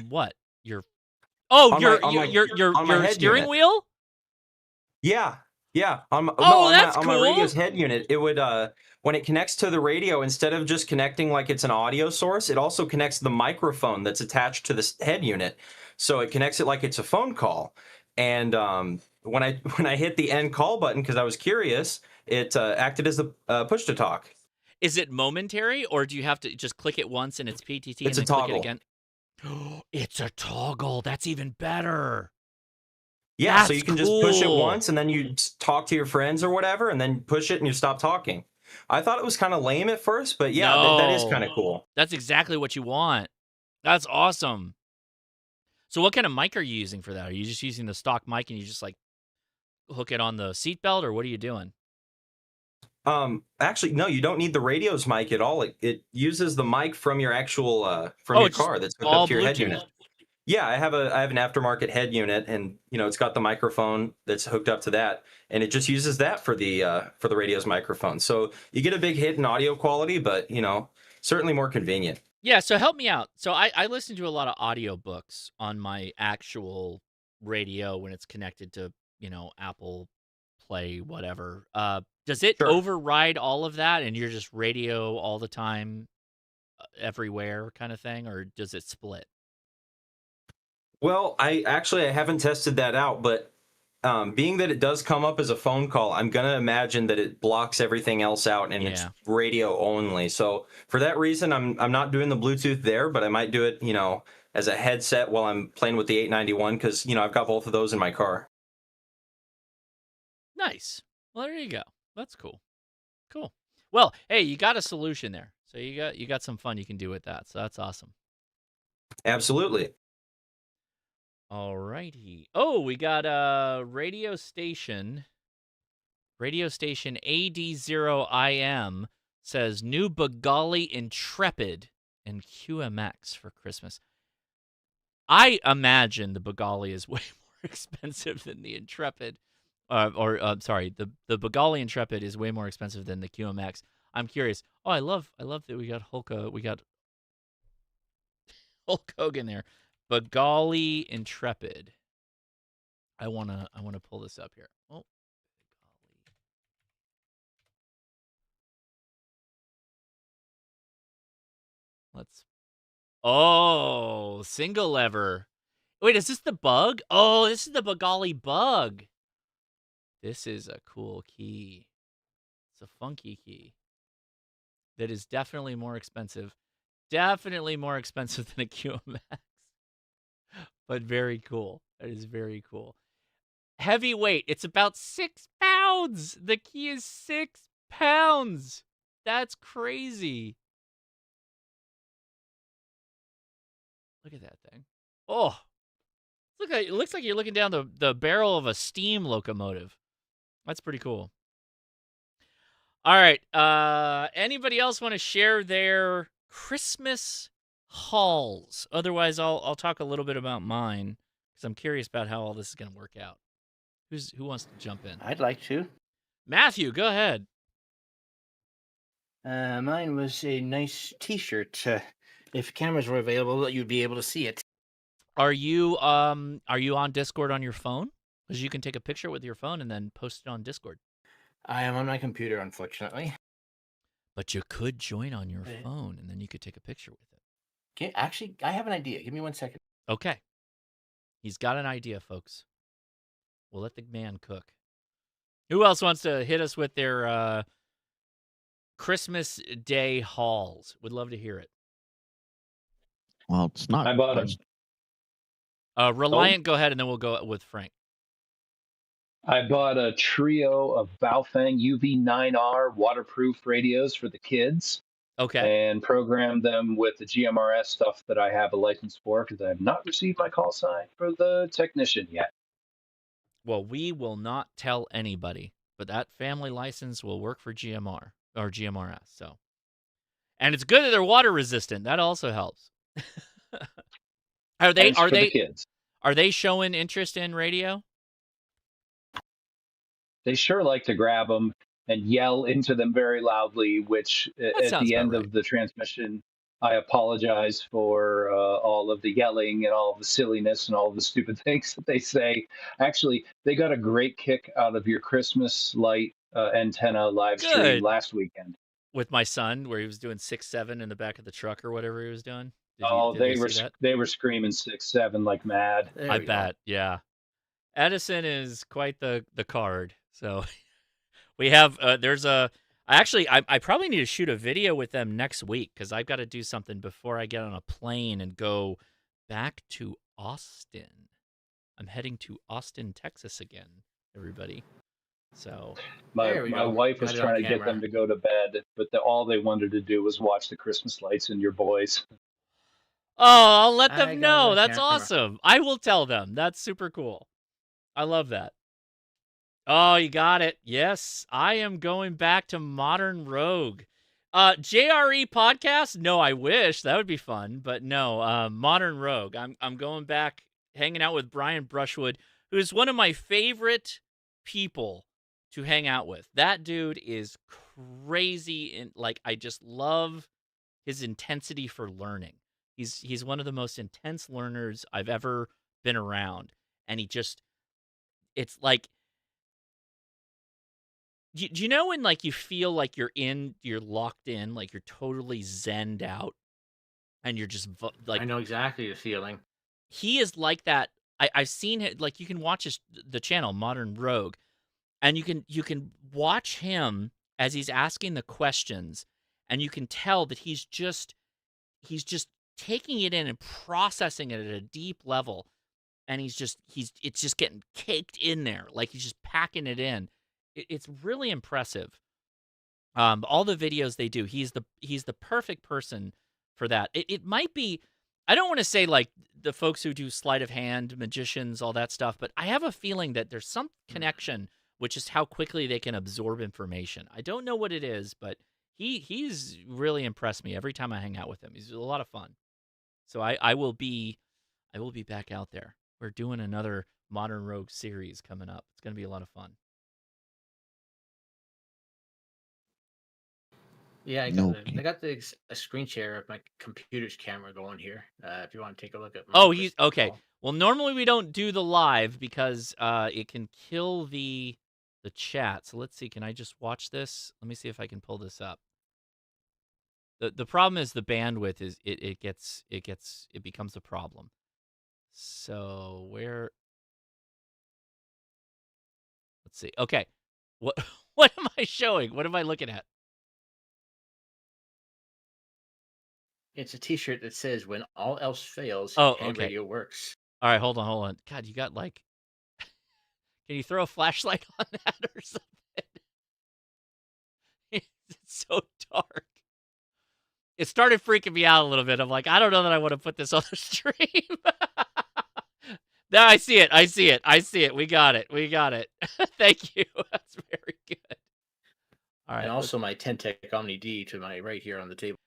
what? Your steering wheel? Yeah. On that's my cool. radio's head unit, it would when it connects to the radio, instead of just connecting like it's an audio source, it also connects the microphone that's attached to this head unit. So it connects it like it's a phone call. And when I hit the end call button, because I was curious, it acted as the push to talk. Is it momentary, or do you have to just click it once and it's PTT It's and a then click it toggle. again? It's a toggle. That's even better. Yeah, That's so you can just push it cool. once and then you talk to your friends or whatever, and then push it and you stop talking. I thought it was kind of lame at first, but yeah, that is kind of cool. That's exactly what you want. That's awesome. So what kind of mic are you using for that? Are you just using the stock mic and you just like hook it on the seatbelt, or what are you doing? Actually, no, you don't need the radio's mic at all. It uses the mic from your actual from your car that's hooked up to your head unit. Yeah, I have an aftermarket head unit, and you know it's got the microphone that's hooked up to that, and it just uses that for the radio's microphone. So you get a big hit in audio quality, but you know certainly more convenient. Yeah, so help me out. So I listen to a lot of audiobooks on my actual radio when it's connected to, you know, Apple Play, whatever. Does it override all of that and you're just radio all the time, everywhere kind of thing, or does it split? Well, I haven't tested that out, but being that it does come up as a phone call, I'm going to imagine that it blocks everything else out and it's radio only. So for that reason, I'm not doing the Bluetooth there, but I might do it, you know, as a headset while I'm playing with the 891 because, you know, I've got both of those in my car. Nice. Well, there you go. That's cool. Cool. Well, hey, you got a solution there. So you got some fun you can do with that. So that's awesome. Absolutely. All righty. Oh, we got a radio station. Radio station AD0IM says new Bengali Intrepid and QMX for Christmas. I imagine the Bengali is way more expensive than the Intrepid. Sorry, the Bengali Intrepid is way more expensive than the QMX. I'm curious. Oh, I love that we got Hulk Hogan there. Bengali Intrepid. I wanna pull this up here. Oh, let's. Oh, single lever. Wait, is this the bug? Oh, this is the Bengali bug. This is a cool key. It's a funky key. That is definitely more expensive. Definitely more expensive than a QMX. But very cool. That is very cool. Heavy weight. It's about 6 pounds. The key is 6 pounds. That's crazy. Look at that thing. Oh. It looks like you're looking down the barrel of a steam locomotive. That's pretty cool. All right. Anybody else want to share their Christmas hauls? Otherwise, I'll talk a little bit about mine because I'm curious about how all this is going to work out. Who wants to jump in? I'd like to. Matthew, go ahead. Mine was a nice T-shirt. If cameras were available, you'd be able to see it. Are you on Discord on your phone? Because you can take a picture with your phone and then post it on Discord. I am on my computer, unfortunately. But you could join on your phone and then you could take a picture with it. Actually, I have an idea. Give me 1 second. Okay. He's got an idea, folks. We'll let the man cook. Who else wants to hit us with their Christmas Day hauls? Would love to hear it. Well, it's not. I bought a Reliant, go ahead, and then we'll go with Frank. I bought a trio of Baofeng UV9R waterproof radios for the kids. Okay. And programmed them with the GMRS stuff that I have a license for because I have not received my call sign for the technician yet. Well, we will not tell anybody, but that family license will work for GMR or GMRS. So, and it's good that they're water resistant. That also helps. Are they showing interest in radio? They sure like to grab them and yell into them very loudly, which at the end of the transmission, I apologize for all of the yelling and all of the silliness and all of the stupid things that they say. Actually, they got a great kick out of your Christmas light antenna live stream last weekend. With my son, where he was doing 6-7 in the back of the truck or whatever he was doing. They were screaming 6-7 like mad. I bet, yeah. Edison is quite the card. So we have I probably need to shoot a video with them next week because I've got to do something before I get on a plane and go back to Austin. I'm heading to Austin, Texas again, everybody. So my wife was trying to get them to go to bed, but all they wanted to do was watch the Christmas lights and your boys. Oh, I'll let them know. That's awesome. I will tell them. That's super cool. I love that. Oh, you got it. Yes, I am going back to Modern Rogue. JRE podcast? No, I wish. That would be fun. But no, Modern Rogue. I'm going back, hanging out with Brian Brushwood, who is one of my favorite people to hang out with. That dude is crazy. And I just love his intensity for learning. He's one of the most intense learners I've ever been around. And it's like, do you know when you feel like you're locked in, like you're totally zenned out, and you're just I know exactly the feeling. He is like that. I've seen it. You can watch the channel Modern Rogue, and you can watch him as he's asking the questions, and you can tell that he's just taking it in and processing it at a deep level, and it's just getting caked in there, he's just packing it in. It's really impressive. All the videos they do, he's the perfect person for that. It might be I don't want to say like the folks who do sleight of hand, magicians, all that stuff, but I have a feeling that there's some connection, which is how quickly they can absorb information. I don't know what it is, but he's really impressed me every time I hang out with him. He's a lot of fun. So I will be back out there. We're doing another Modern Rogue series coming up. It's going to be a lot of fun. Yeah, I No got the a screen share of my computer's camera going here. If you want to take a look at. Oh, he's okay. Well, normally we don't do the live because it can kill the chat. So let's see. Can I just watch this? Let me see if I can pull this up. The problem is the bandwidth is it becomes a problem. So where? Let's see. Okay, what what am I showing? What am I looking at? It's a T-shirt that says "When all else fails, Oh, hand okay. radio works." All right, hold on. God, you got like, can you throw a flashlight on that or something? It's so dark. It started freaking me out a little bit. I'm like, I don't know that I want to put this on the stream. No, I see it. We got it. Thank you. That's very good. All right. And also my 10-tech Omni D to my right here on the table.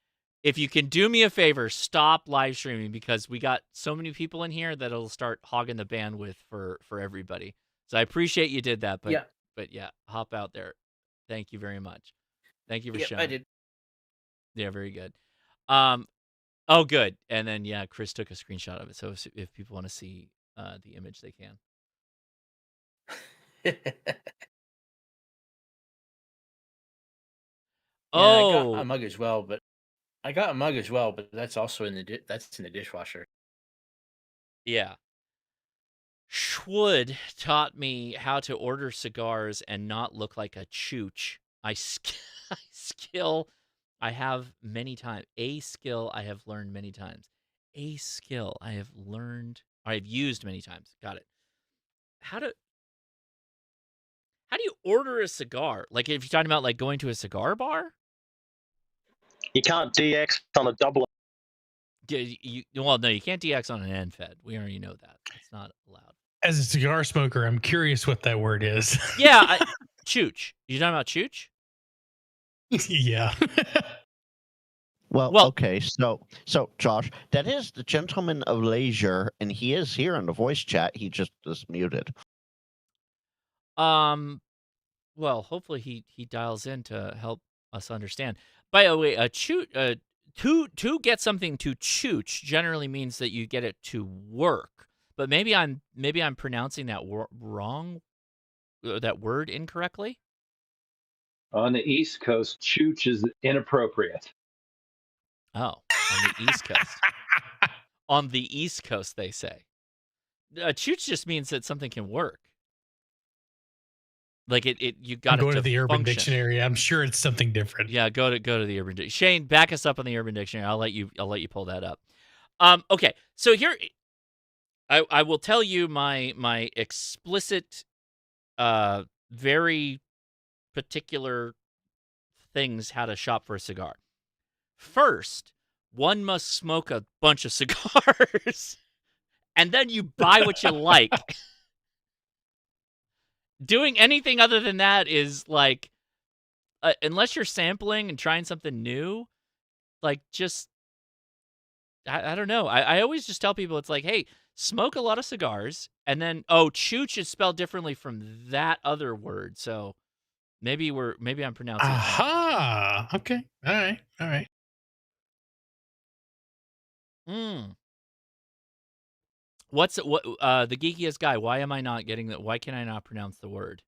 If you can do me a favor, stop live streaming because we got so many people in here that it'll start hogging the bandwidth for everybody. So I appreciate you did that, but yeah, hop out there. Thank you very much. Thank you for showing. I did. Yeah, very good. Oh, good. And then yeah, Chris took a screenshot of it. So if people want to see the image, they can. I got a mug as well, but that's also in the dishwasher. Yeah. Schwood taught me how to order cigars and not look like a chooch. Skill I have many times. A skill I have learned many times. A skill I have used many times. Got it. How do you order a cigar? Like if you're talking about like going to a cigar bar? You can't DX on a double. Well, no, you can't DX on an NFED. We already know that. It's not allowed. As a cigar smoker, I'm curious what that word is. Yeah, chooch. You talking about chooch? Yeah. Well, okay. So Josh, that is the gentleman of leisure, and he is here in the voice chat. He just is muted. Well, hopefully he dials in to help us understand. By the way, to get something to chooch generally means that you get it to work. But maybe I'm pronouncing that wrong, that word incorrectly. On the East Coast, chooch is inappropriate. Oh, on the East Coast. On the East Coast, they say. Chooch just means that something can work. Like you got to go to the Urban function. Dictionary. I'm sure it's something different. Yeah, go to the Urban Dictionary. Shane, back us up on the Urban Dictionary. I'll let you pull that up. Okay, so here I will tell you my explicit, very particular things how to shop for a cigar. First, one must smoke a bunch of cigars, and then you buy what you like. Doing anything other than that is like, unless you're sampling and trying something new, like just, I don't know. I always just tell people it's like, hey, smoke a lot of cigars, and then chooch is spelled differently from that other word. So maybe I'm pronouncing. Aha. Okay. All right. What's the geekiest guy? Why am I not getting that? Why can I not pronounce the word?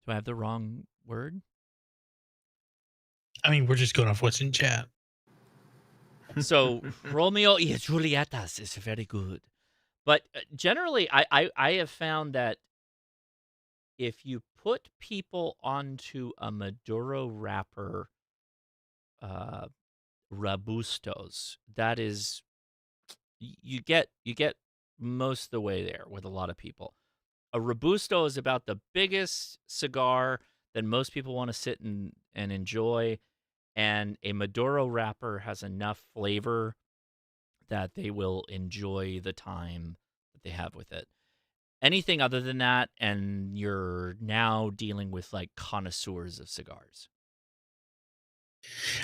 Do I have the wrong word? I mean, we're just going off what's in chat. So Romeo y Julietas is very good, but generally, I have found that if you put people onto a Maduro wrapper, Robustos, that is, you get most of the way there with a lot of people. A Robusto is about the biggest cigar that most people want to sit and enjoy. and a Maduro wrapper has enough flavor that they will enjoy the time that they have with it. Anything other than that, and you're now dealing with like connoisseurs of cigars.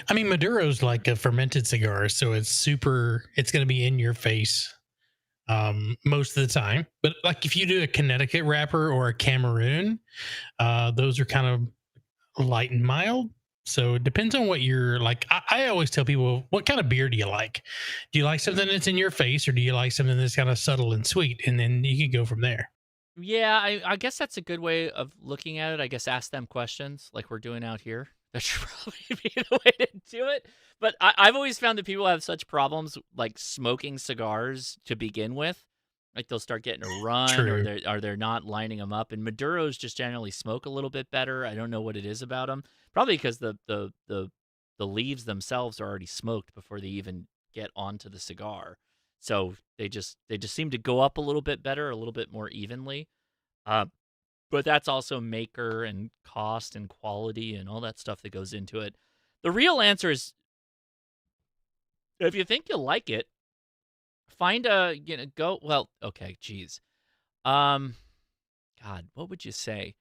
I mean, Maduro's like a fermented cigar, so it's going to be in your face most of the time. But like if you do a Connecticut wrapper or a Cameroon, those are kind of light and mild. So it depends on what you're like. I always tell people, what kind of beer do you like? Do you like something that's in your face, or do you like something that's kind of subtle and sweet? And then you can go from there. Yeah, I guess that's a good way of looking at it. I guess ask them questions like we're doing out here. That should probably be the way to do it. But I've always found that people have such problems like smoking cigars to begin with. Like they'll start getting a run, or they're not lining them up. And Maduros just generally smoke a little bit better. I don't know what it is about them. Probably because the leaves themselves are already smoked before they even get onto the cigar. So they just seem to go up a little bit better, a little bit more evenly. But that's also maker and cost and quality and all that stuff that goes into it. The real answer is, if you think you'll like it, find geez. God, what would you say?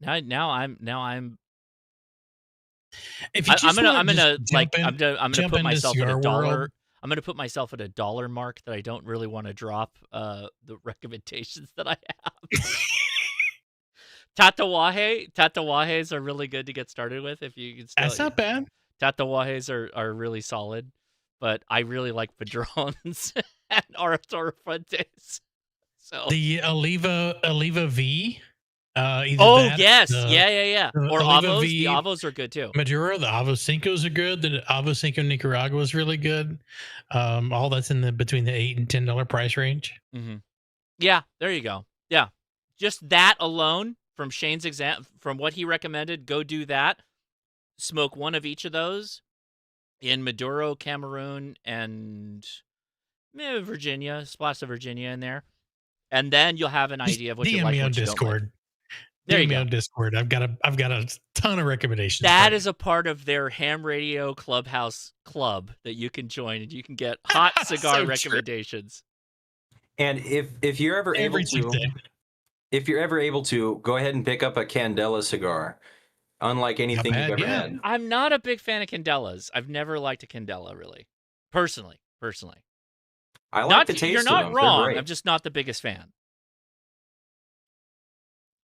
Now I'm If you I'm gonna put myself at $1. I'm going to put myself at $1 mark that I don't really want to drop the recommendations that I have. Tatawahes are really good to get started with. If you can still, that's not bad. Tatawahes are really solid, but I really like Padrones and Arturo Fuentes. So the Oliva V. Yes. Yeah. Or Avos. V, the Avos are good too. Maduro, the Avo Cincos are good. The Avo Cinco Nicaragua is really good. All that's in between the $8 and $10 price range. Mm-hmm. Yeah, there you go. Yeah, just that alone from Shane's from what he recommended, go do that. Smoke one of each of those in Maduro, Cameroon, and Virginia. Splash of Virginia in there, and then you'll have an idea of what you like. DM me on Discord. There you go. On Discord. I've got a ton of recommendations. That is a part of their ham radio clubhouse club that you can join, and you can get hot cigar recommendations. And if you're ever able to, go ahead and pick up a Candela cigar. Unlike anything you've ever had. I'm not a big fan of Candelas. I've never liked a Candela, really. Personally. I like the taste You're of not them. wrong. I'm just not the biggest fan.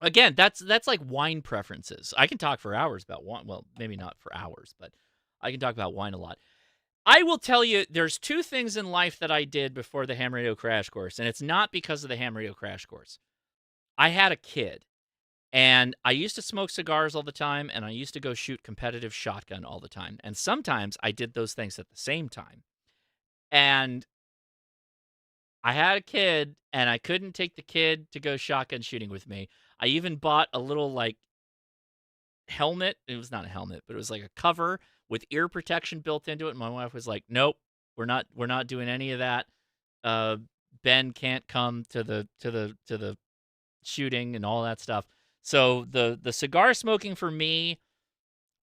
Again, that's like wine preferences. I can talk for hours about wine. Well, maybe not for hours, but I can talk about wine a lot. I will tell you, there's two things in life that I did before the Ham Radio Crash Course, and it's not because of the Ham Radio Crash Course. I had a kid, and I used to smoke cigars all the time, and I used to go shoot competitive shotgun all the time. And sometimes I did those things at the same time. And I had a kid, and I couldn't take the kid to go shotgun shooting with me. I even bought a little like helmet. It was not a helmet, but it was like a cover with ear protection built into it. And my wife was like, "Nope, we're not doing any of that. Ben can't come to the shooting and all that stuff." So the cigar smoking for me,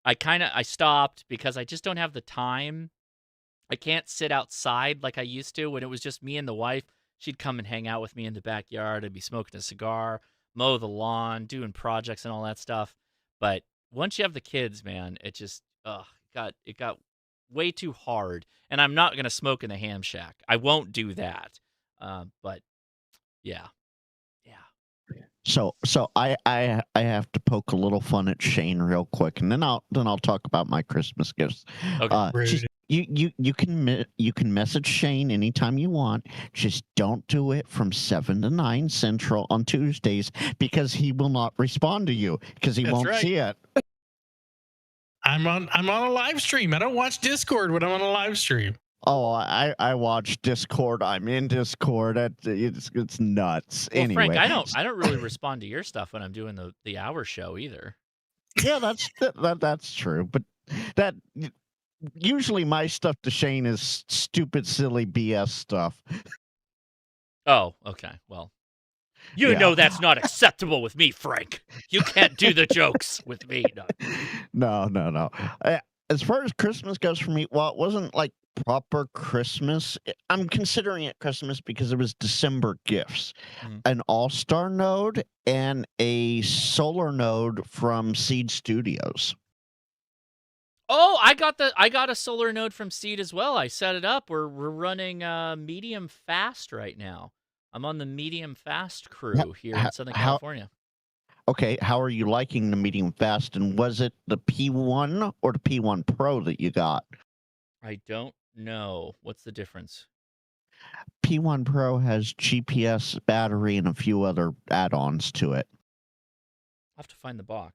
I stopped because I just don't have the time. I can't sit outside like I used to when it was just me and the wife. She'd come and hang out with me in the backyard. I'd be smoking a cigar, mow the lawn, doing projects and all that stuff. But once you have the kids, man, it just it got way too hard. And I'm not gonna smoke in the ham shack. I won't do that. But yeah. So I have to poke a little fun at Shane real quick, and then I'll talk about my Christmas gifts. Okay. You can message Shane anytime you want. Just don't do it from 7 to 9 Central on Tuesdays, because he will not respond to you because he won't see it. I'm on a live stream. I don't watch Discord when I'm on a live stream. Oh, I watch Discord. I'm in Discord. It's nuts. Well, anyway, Frank, I don't really respond to your stuff when I'm doing the hour show either. Yeah, that's true. But that usually my stuff to Shane is stupid, silly BS stuff. Oh, okay. Well, You Yeah. know that's not acceptable with me, Frank. You can't do the jokes with me. No. No. As far as Christmas goes for me, well, it wasn't like proper Christmas. I'm considering it Christmas because it was December gifts. Mhm. An All-Star node and a solar node from Seed Studios. Oh, I got a solar node from Seed as well. I set it up. We're running medium fast right now. I'm on the medium fast crew here in Southern California. Okay, how are you liking the medium fast? And was it the P1 or the P1 Pro that you got? I don't know. What's the difference? P1 Pro has GPS, battery, and a few other add-ons to it. I'll have to find the box.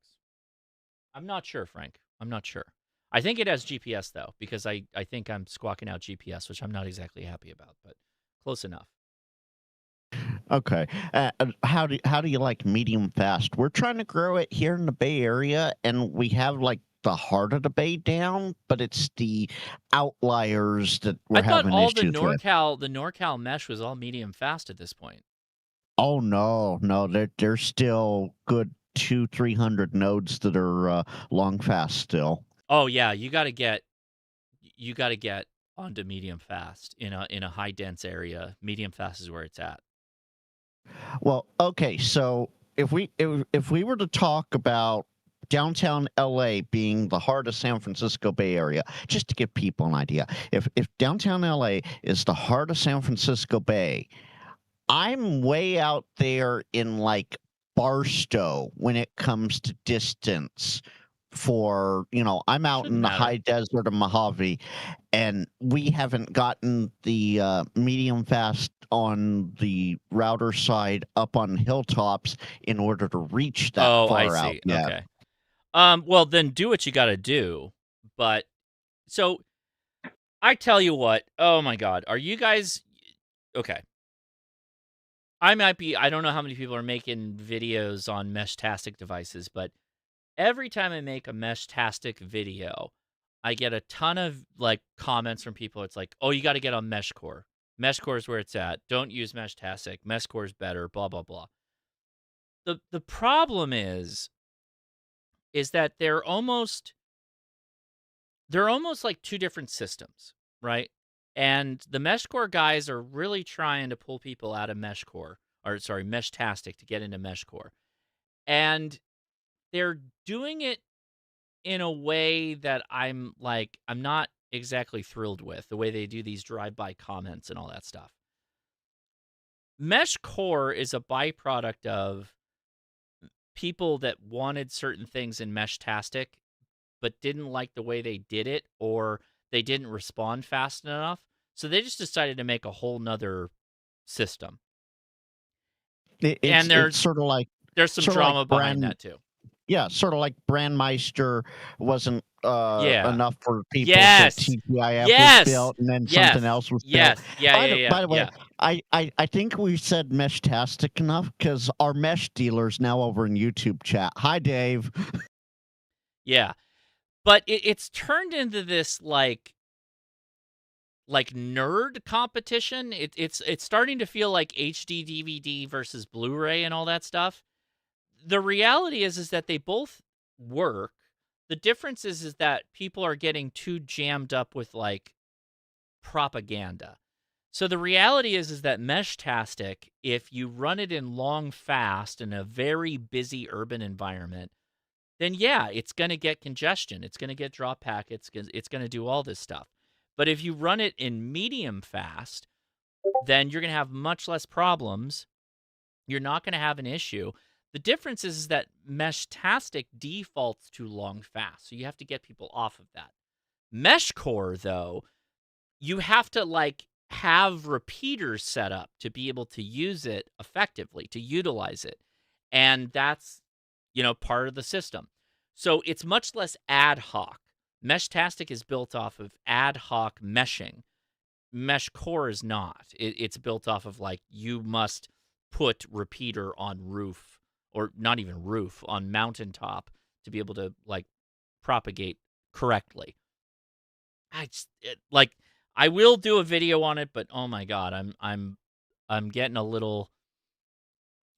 I'm not sure, Frank. I'm not sure. I think it has GPS, though, because I think I'm squawking out GPS, which I'm not exactly happy about, but close enough. Okay. How do you like medium fast? We're trying to grow it here in the Bay Area, and we have like the heart of the Bay down, but it's the outliers that we're having I thought issues with. the NorCal mesh was all medium fast at this point. Oh no, they're still good 200-300 nodes that are long fast still. Oh yeah, you got to get onto medium fast in a high dense area. Medium fast is where it's at. Well, okay, so if we were to talk about downtown LA being the heart of San Francisco Bay Area, just to give people an idea, if downtown LA is the heart of San Francisco Bay, I'm way out there in like Barstow when it comes to distance. For I'm out in the high desert of Mojave, and we haven't gotten the medium fast on the router side up on hilltops in order to reach that far out yet. Okay. Well, then do what you got to do. But so I tell you what. Oh my God, are you guys okay? I don't know how many people are making videos on Meshtastic devices, but every time I make a Meshtastic video, I get a ton of like comments from people. It's like, oh, you got to get on Meshcore. Meshcore is where it's at. Don't use Meshtastic. Meshcore is better. Blah blah blah. The problem is that they're almost like two different systems, right? And the Meshcore guys are really trying to pull people out of Meshtastic to get into Meshcore. And they're doing it in a way that I'm not exactly thrilled with, the way they do these drive-by comments and all that stuff. Meshcore is a byproduct of people that wanted certain things in Meshtastic but didn't like the way they did it, or they didn't respond fast enough. So they just decided to make a whole nother system. It's sort of like there's some drama behind that too. Yeah, sort of like Brandmeister wasn't enough for people. Yes. So TGIF Yes. was built, and then Yes. something else was Yes. built. Yeah. By the way, I think we said Meshtastic enough because our mesh dealer's now over in YouTube chat. Hi, Dave. Yeah, but it's turned into this like nerd competition. It's starting to feel like HD DVD versus Blu-ray and all that stuff. The reality is that they both work. The difference is that people are getting too jammed up with like propaganda. So the reality is that Meshtastic, if you run it in long fast in a very busy urban environment, then yeah, it's going to get congestion. It's going to get drop packets. It's going to do all this stuff. But if you run it in medium fast, then you're going to have much less problems. You're not going to have an issue. The difference is that Meshtastic defaults to long fast, so you have to get people off of that. Meshcore, though, you have to like have repeaters set up to be able to use it effectively, to utilize it, and that's part of the system. So it's much less ad hoc. Meshtastic is built off of ad hoc meshing. Meshcore is not. It's built off of like you must put repeater on roof, or not even roof, on mountaintop to be able to like propagate correctly. I will do a video on it, but oh my God, I'm getting a little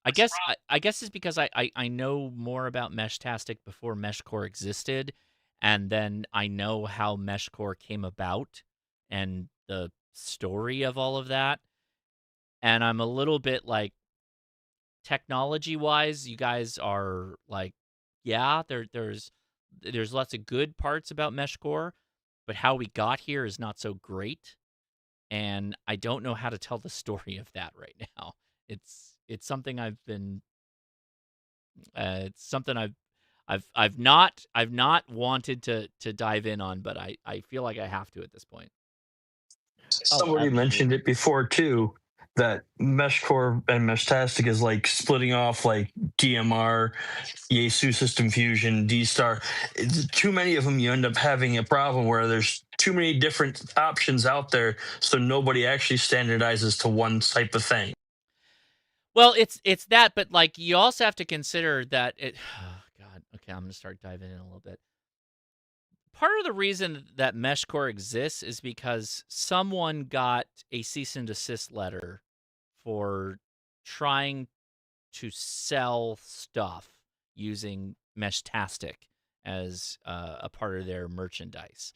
I guess it's because I know more about Meshtastic before Meshcore existed, and then I know how Meshcore came about and the story of all of that. And I'm a little bit like, technology-wise, you guys are like, yeah, there's lots of good parts about Meshcore, but how we got here is not so great, and I don't know how to tell the story of that right now. It's something I've been it's something I've not wanted to dive in on, but I feel like I have to at this point. Somebody mentioned it before too, that Meshcore and Meshtastic is like splitting off like DMR, Yaesu System Fusion, D-Star. It's too many of them, you end up having a problem where there's too many different options out there, so nobody actually standardizes to one type of thing. Well, it's that, but like you also have to consider that it. Oh God. Okay, I'm gonna start diving in a little bit. Part of the reason that Meshcore exists is because someone got a cease and desist letter for trying to sell stuff using Meshtastic as a part of their merchandise.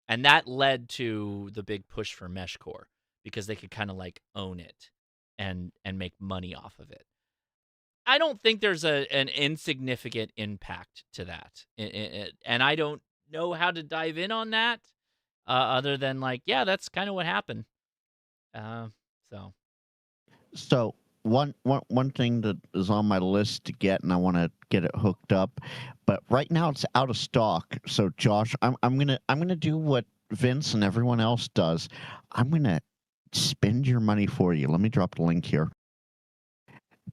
And that led to the big push for Meshcore because they could kind of like own it and make money off of it. I don't think there's an insignificant impact to that. And I don't know how to dive in on that other than like, yeah, that's kind of what happened. So one thing that is on my list to get, and I want to get it hooked up, but right now it's out of stock. So Josh, I'm gonna do what Vince and everyone else does. I'm gonna spend your money for you. Let me drop the link here.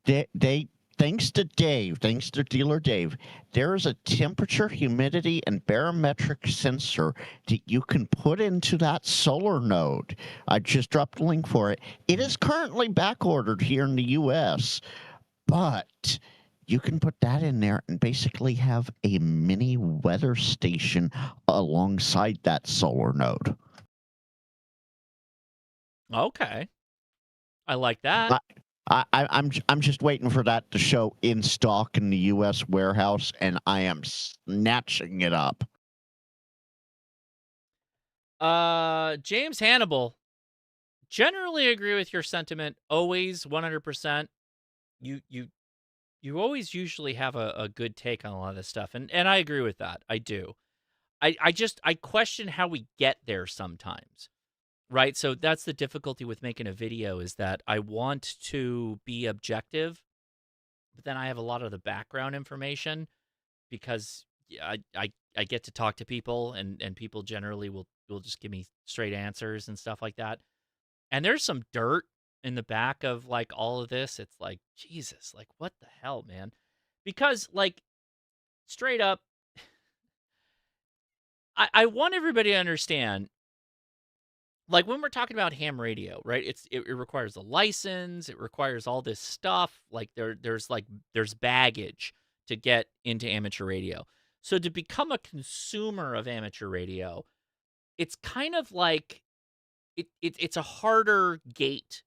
They thanks to Dave, thanks to dealer Dave, there is a temperature, humidity, and barometric sensor that you can put into that solar node. I just dropped a link for it. It is currently back ordered here in the US, but you can put that in there and basically have a mini weather station alongside that solar node. Okay. I like that. I'm just waiting for that to show in stock in the U.S. warehouse, and I am snatching it up. James Hannibal, generally agree with your sentiment. Always 100%. You always usually have a good take on a lot of this stuff, and I agree with that. I do. I question how we get there sometimes. Right, so that's the difficulty with making a video is that I want to be objective, but then I have a lot of the background information because I get to talk to people and people generally will just give me straight answers and stuff like that. And there's some dirt in the back of like all of this. It's like, Jesus, like what the hell, man? Because like straight up, I want everybody to understand. Like when we're talking about ham radio, right? It requires a license. It requires all this stuff. Like there's baggage to get into amateur radio. So to become a consumer of amateur radio, it's kind of like it's a harder gate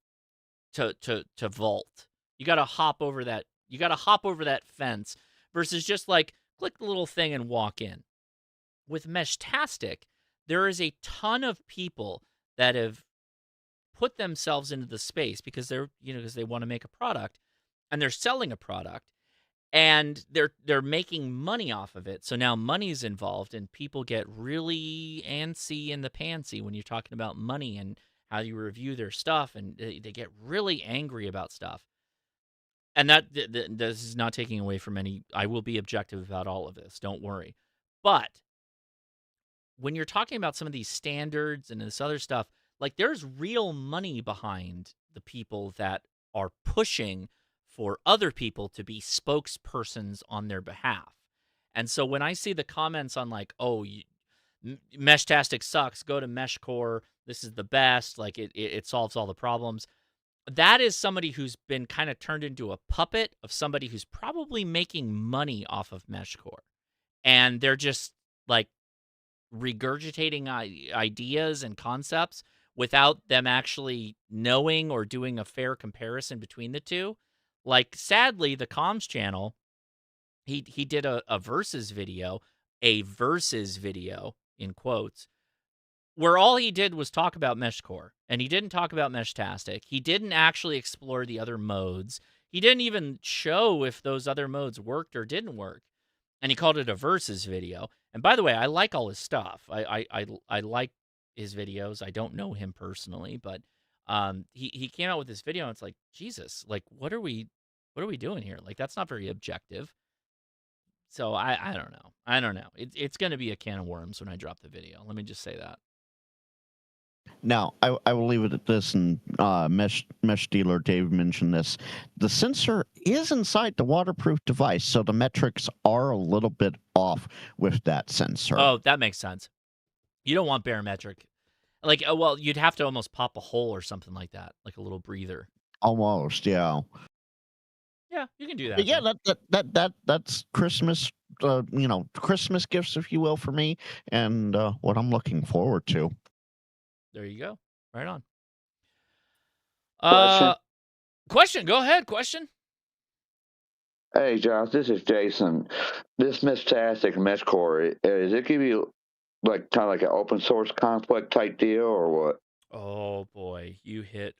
to vault. You got to hop over that. You got to hop over that fence versus just like click the little thing and walk in. With Meshtastic, there is a ton of people that have put themselves into the space because because they want to make a product and they're selling a product and they're making money off of it. So now money's involved and people get really antsy in the pantsy when you're talking about money and how you review their stuff, and they get really angry about stuff. And that this is not taking away from any. I will be objective about all of this. Don't worry. But when you're talking about some of these standards and this other stuff, like there's real money behind the people that are pushing for other people to be spokespersons on their behalf. And so when I see the comments on like, oh, Meshtastic sucks, go to Meshcore, this is the best, like it solves all the problems. That is somebody who's been kind of turned into a puppet of somebody who's probably making money off of Meshcore. And they're just like regurgitating ideas and concepts without them actually knowing or doing a fair comparison between the two. Like, sadly, the comms channel, he did a versus video in quotes, where all he did was talk about Mesh Core, and he didn't talk about Meshtastic. He didn't actually explore the other modes. He didn't even show if those other modes worked or didn't work, and he called it a versus video. And by the way, I like all his stuff. I like his videos. I don't know him personally, but he came out with this video, and it's like, Jesus, like, what are we doing here? Like, that's not very objective. So I don't know. I don't know. It's going to be a can of worms when I drop the video. Let me just say that. Now, I will leave it at this, and Mesh Dealer Dave mentioned this. The sensor is inside the waterproof device, so the metrics are a little bit off with that sensor. Oh, that makes sense. You don't want barometric. Like, well, you'd have to almost pop a hole or something like that, like a little breather. Almost, yeah. Yeah, you can do that. But yeah, that's Christmas, Christmas gifts, if you will, for me, and what I'm looking forward to. There you go. Right on. Question? Question. Go ahead. Question. Hey, Josh, this is Jason. This Meshtastic Mesh Core, is it give you like kind of like an open source conflict type deal or what? Oh boy, you hit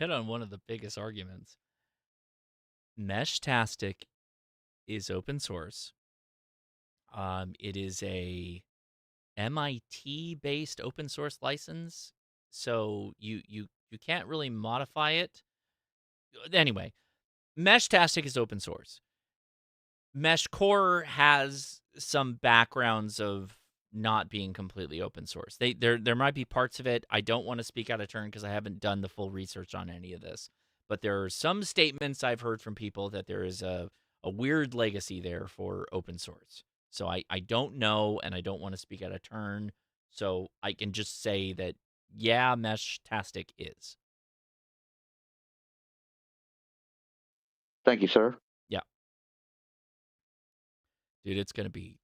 on one of the biggest arguments. Meshtastic is open source. It is a MIT-based open source license, so you can't really modify it. Anyway, Meshtastic is open source. Mesh Core has some backgrounds of not being completely open source. There might be parts of it. I don't want to speak out of turn because I haven't done the full research on any of this. But there are some statements I've heard from people that there is a weird legacy there for open source. So I don't know, and I don't want to speak out of turn. So I can just say that, yeah, Meshtastic is. Thank you, sir. Yeah. Dude, it's gonna be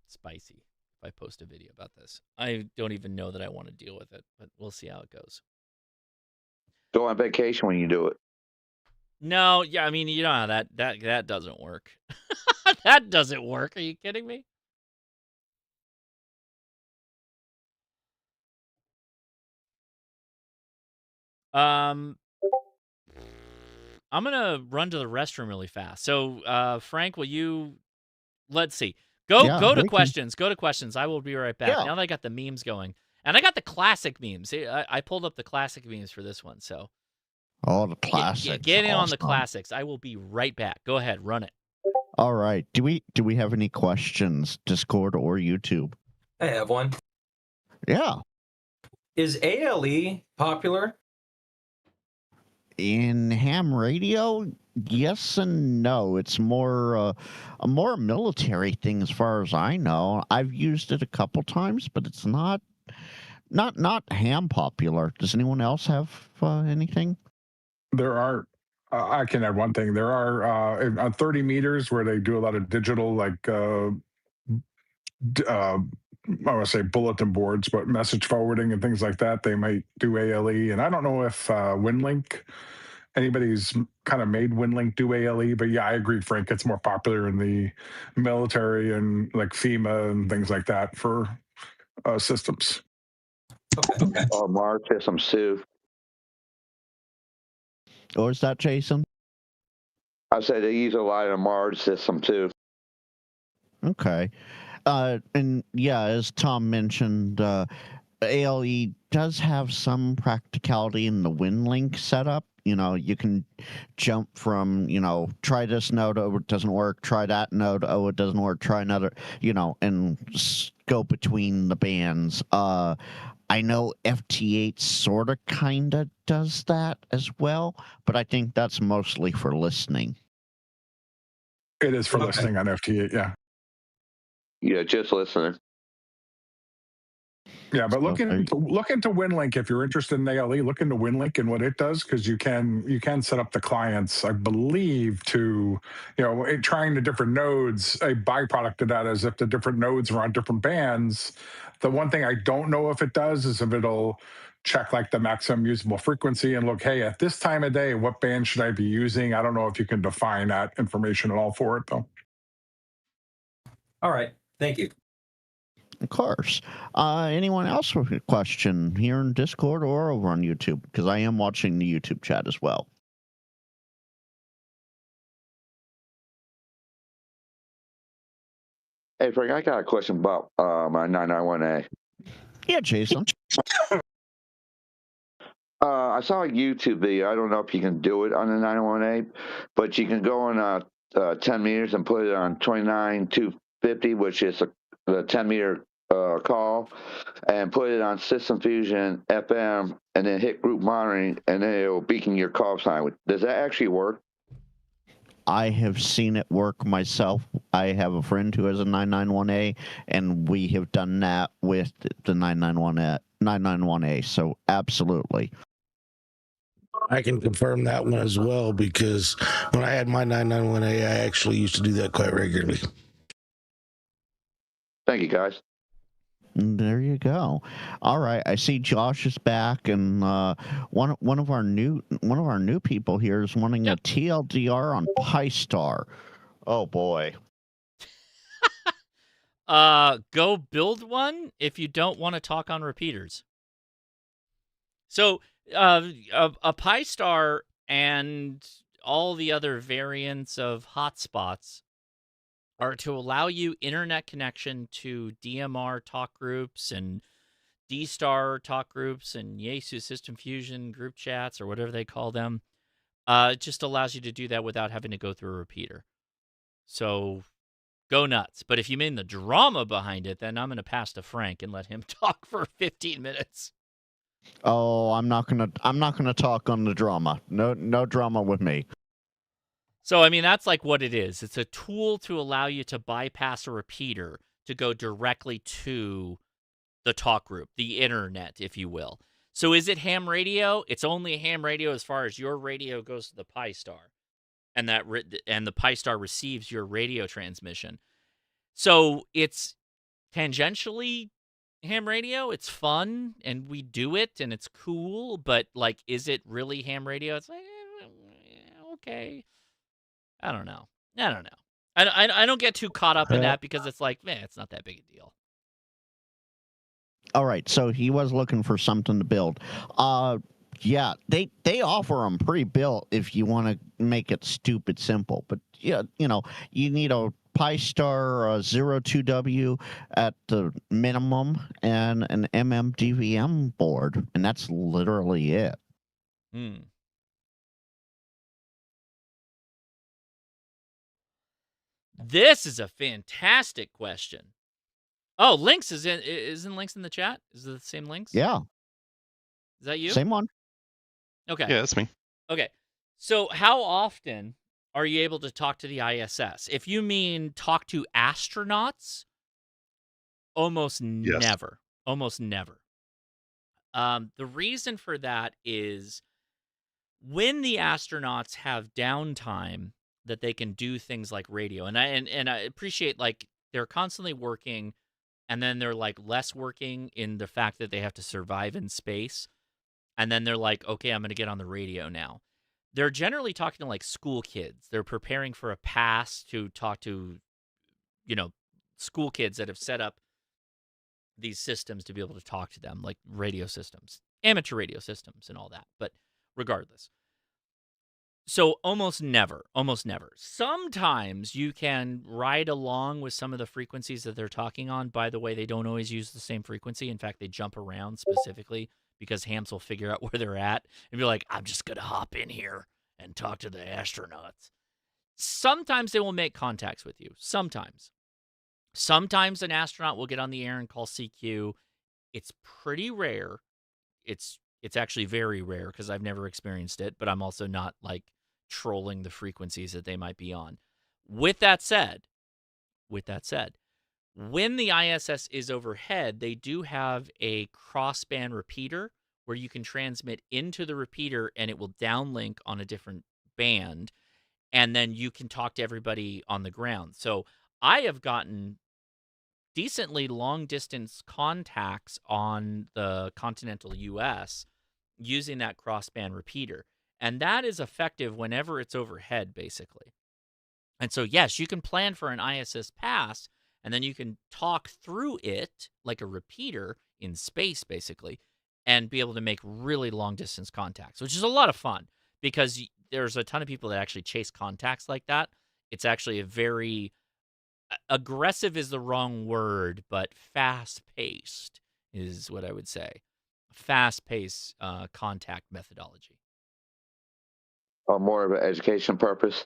spicy if I post a video about this. I don't even know that I want to deal with it, but we'll see how it goes. Go on vacation when you do it. No, yeah, I mean, you know how that doesn't work. That doesn't work. Are you kidding me? I'm gonna run to the restroom really fast. So, Frank, will you? Let's see. Go to questions. Go to questions. I will be right back. Yeah. Now that I got the memes going, and I got the classic memes. I pulled up the classic memes for this one. So, Oh, the classics. get in on the Awesome. classics. I will be right back. Go ahead, run it. All right. Do we have any questions, Discord or YouTube? I have one. Yeah. Is ALE popular? In ham radio, yes and no. It's more a more military thing as far as I know. I've used it a couple times, but it's not ham popular. Does anyone else have anything? There are, I can add one thing. There are on 30 meters where they do a lot of digital, like, I want to say bulletin boards, but message forwarding and things like that. They might do ALE. And I don't know if WinLink, anybody's kind of made WinLink do ALE, but yeah, I agree, Frank. It's more popular in the military and like FEMA and things like that for systems. Okay. Or Mars systems too. Or is that Jason? I said they use a lot of Mars system too. Okay. And yeah, as Tom mentioned, ALE does have some practicality in the WinLink setup. You can jump from, try this node, oh, it doesn't work, try that node, oh, it doesn't work, try another, and go between the bands. I know FT8 sort of kind of does that as well, but I think that's mostly for listening. It is for listening on FT8, yeah. Yeah, just listening. Yeah, but look into WinLink if you're interested in ALE. Look into WinLink and what it does, because you can set up the clients, I believe, to trying the different nodes. A byproduct of that is if the different nodes are on different bands. The one thing I don't know if it does is if it'll check like the maximum usable frequency and look, hey, at this time of day, what band should I be using? I don't know if you can define that information at all for it, though. All right. Thank you. Of course. Anyone else with a question here in Discord or over on YouTube? Because I am watching the YouTube chat as well. Hey, Frank, I got a question about my 991A. Yeah, Jason. I saw a YouTube video. I don't know if you can do it on the 918, but you can go on 10 meters and put it on 29250, which is the 10 meter call, and put it on System Fusion FM, and then hit group monitoring, and then it'll beacon your call sign. Does that actually work? I have seen it work myself. I have a friend who has a 991A, and we have done that with the 991A. So absolutely. I can confirm that one as well, because when I had my 991A, I actually used to do that quite regularly. Thank you, guys. There you go. All right, I see Josh is back, and one of our new people here is wanting a TLDR on PyStar. Oh boy. Go build one if you don't want to talk on repeaters. So a PyStar and all the other variants of hotspots are to allow you internet connection to DMR talk groups and D-Star talk groups and Yaesu System Fusion group chats or whatever they call them. It just allows you to do that without having to go through a repeater. So go nuts. But if you mean the drama behind it, then I'm going to pass to Frank and let him talk for 15 minutes. Oh, I'm not gonna talk on the drama. No drama with me. So, I mean, that's like what it is. It's a tool to allow you to bypass a repeater to go directly to the talk group, the internet, if you will. So is it ham radio? It's only ham radio as far as your radio goes to the PyStar, and the PyStar receives your radio transmission. So it's tangentially ham radio. It's fun, and we do it, and it's cool. But like, is it really ham radio? It's like, okay. I don't know. I don't get too caught up in that because it's like, man, it's not that big a deal. All right, so he was looking for something to build. Yeah, they offer them pre-built if you want to make it stupid simple. But yeah, you need a PyStar 02W at the minimum and an MMDVM board, and that's literally it. This is a fantastic question. Oh, Links isn't Links in the chat? Is it the same Links? Yeah. Is that you? Same one. Okay. Yeah, that's me. Okay. So how often are you able to talk to the ISS? If you mean talk to astronauts, almost never. Almost never. The reason for that is when the astronauts have downtime that they can do things like radio. And I appreciate, like, they're constantly working, and then they're like less working in the fact that they have to survive in space. And then they're like, okay, I'm going to get on the radio now. They're generally talking to like school kids. They're preparing for a pass to talk to, school kids that have set up these systems to be able to talk to them, like radio systems, amateur radio systems and all that. But regardless. So almost never. Sometimes you can ride along with some of the frequencies that they're talking on. By the way, they don't always use the same frequency. In fact, they jump around specifically because hams will figure out where they're at and be like, I'm just going to hop in here and talk to the astronauts. Sometimes they will make contacts with you. Sometimes an astronaut will get on the air and call CQ. It's pretty rare. It's actually very rare because I've never experienced it, but I'm also not like trolling the frequencies that they might be on. With that said, when the ISS is overhead, they do have a crossband repeater where you can transmit into the repeater and it will downlink on a different band, and then you can talk to everybody on the ground. So I have gotten decently long-distance contacts on the continental U.S. using that crossband repeater. And that is effective whenever it's overhead, basically. And so, yes, you can plan for an ISS pass, and then you can talk through it like a repeater in space, basically, and be able to make really long-distance contacts, which is a lot of fun because there's a ton of people that actually chase contacts like that. It's actually a very aggressive is the wrong word, but fast-paced is what I would say. Fast-paced contact methodology. More of an education purpose.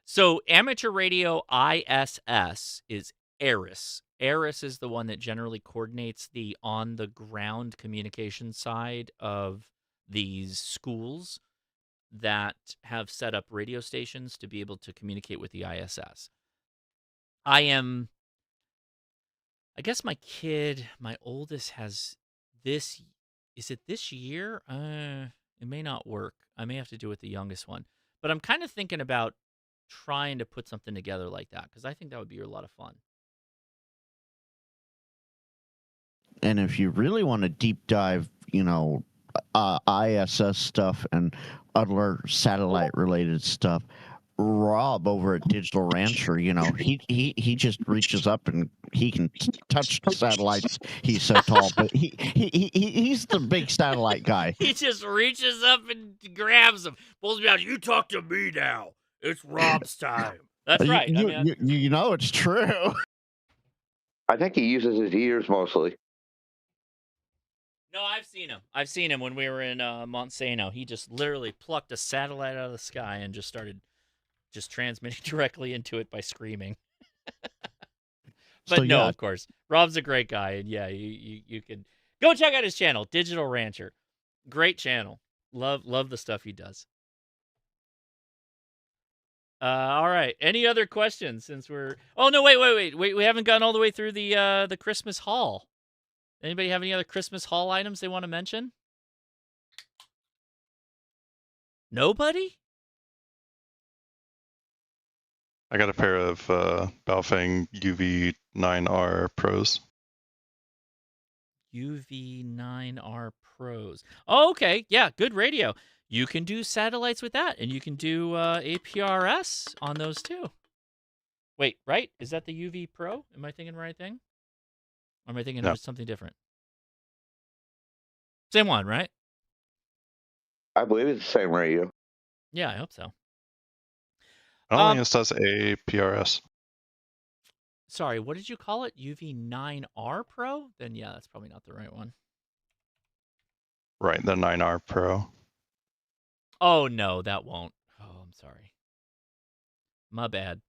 So amateur radio ISS is APRS. APRS is the one that generally coordinates the on-the-ground communication side of these schools that have set up radio stations to be able to communicate with the ISS. I guess my oldest has this. Is it this year? It may not work. I may have to do it with the youngest one. But I'm kind of thinking about trying to put something together like that because I think that would be a lot of fun. And if you really want to deep dive, ISS stuff and other satellite related stuff, Rob over at Digital Rancher, he just reaches up and he can touch the satellites. He's so tall, but he's the big satellite guy. He just reaches up and grabs them, pulls me out. You talk to me now. It's Rob's time. That's right. It's true. I think he uses his ears mostly. No, I've seen him. I've seen him when we were in Monsanto. He just literally plucked a satellite out of the sky and just started transmitting directly into it by screaming. But of course, Rob's a great guy, and yeah, you can go check out his channel, Digital Rancher. Great channel. Love the stuff he does. All right. Any other questions? Since we're wait. We haven't gotten all the way through the Christmas haul. Anybody have any other Christmas haul items they want to mention? Nobody? I got a pair of Baofeng UV9R Pros. UV9R Pros. Oh, okay. Yeah, good radio. You can do satellites with that, and you can do APRS on those too. Wait, right? Is that the UV Pro? Am I thinking the right thing? Or am I thinking of something different? Same one, right? I believe it's the same radio. Yeah, I hope so. I don't think it does APRS. Sorry, what did you call it? UV9R Pro? Then yeah, that's probably not the right one. Right, the 9R Pro. Oh, no, that won't. Oh, I'm sorry. My bad.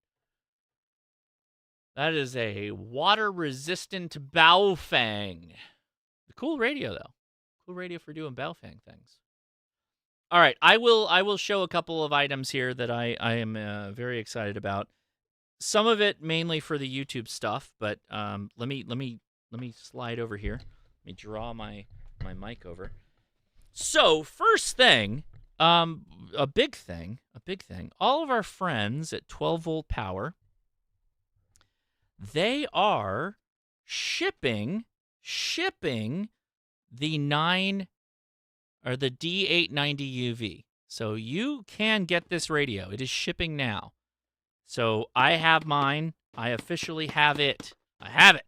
That is a water-resistant Baofeng. Cool radio, though. Cool radio for doing Baofeng things. All right, I will show a couple of items here that I am very excited about. Some of it mainly for the YouTube stuff, but let me slide over here. Let me draw my mic over. So first thing, a big thing. All of our friends at 12 Volt Power, they are shipping the the D890 UV. So you can get this radio. It is shipping now. So I have mine. I officially have it. I have it.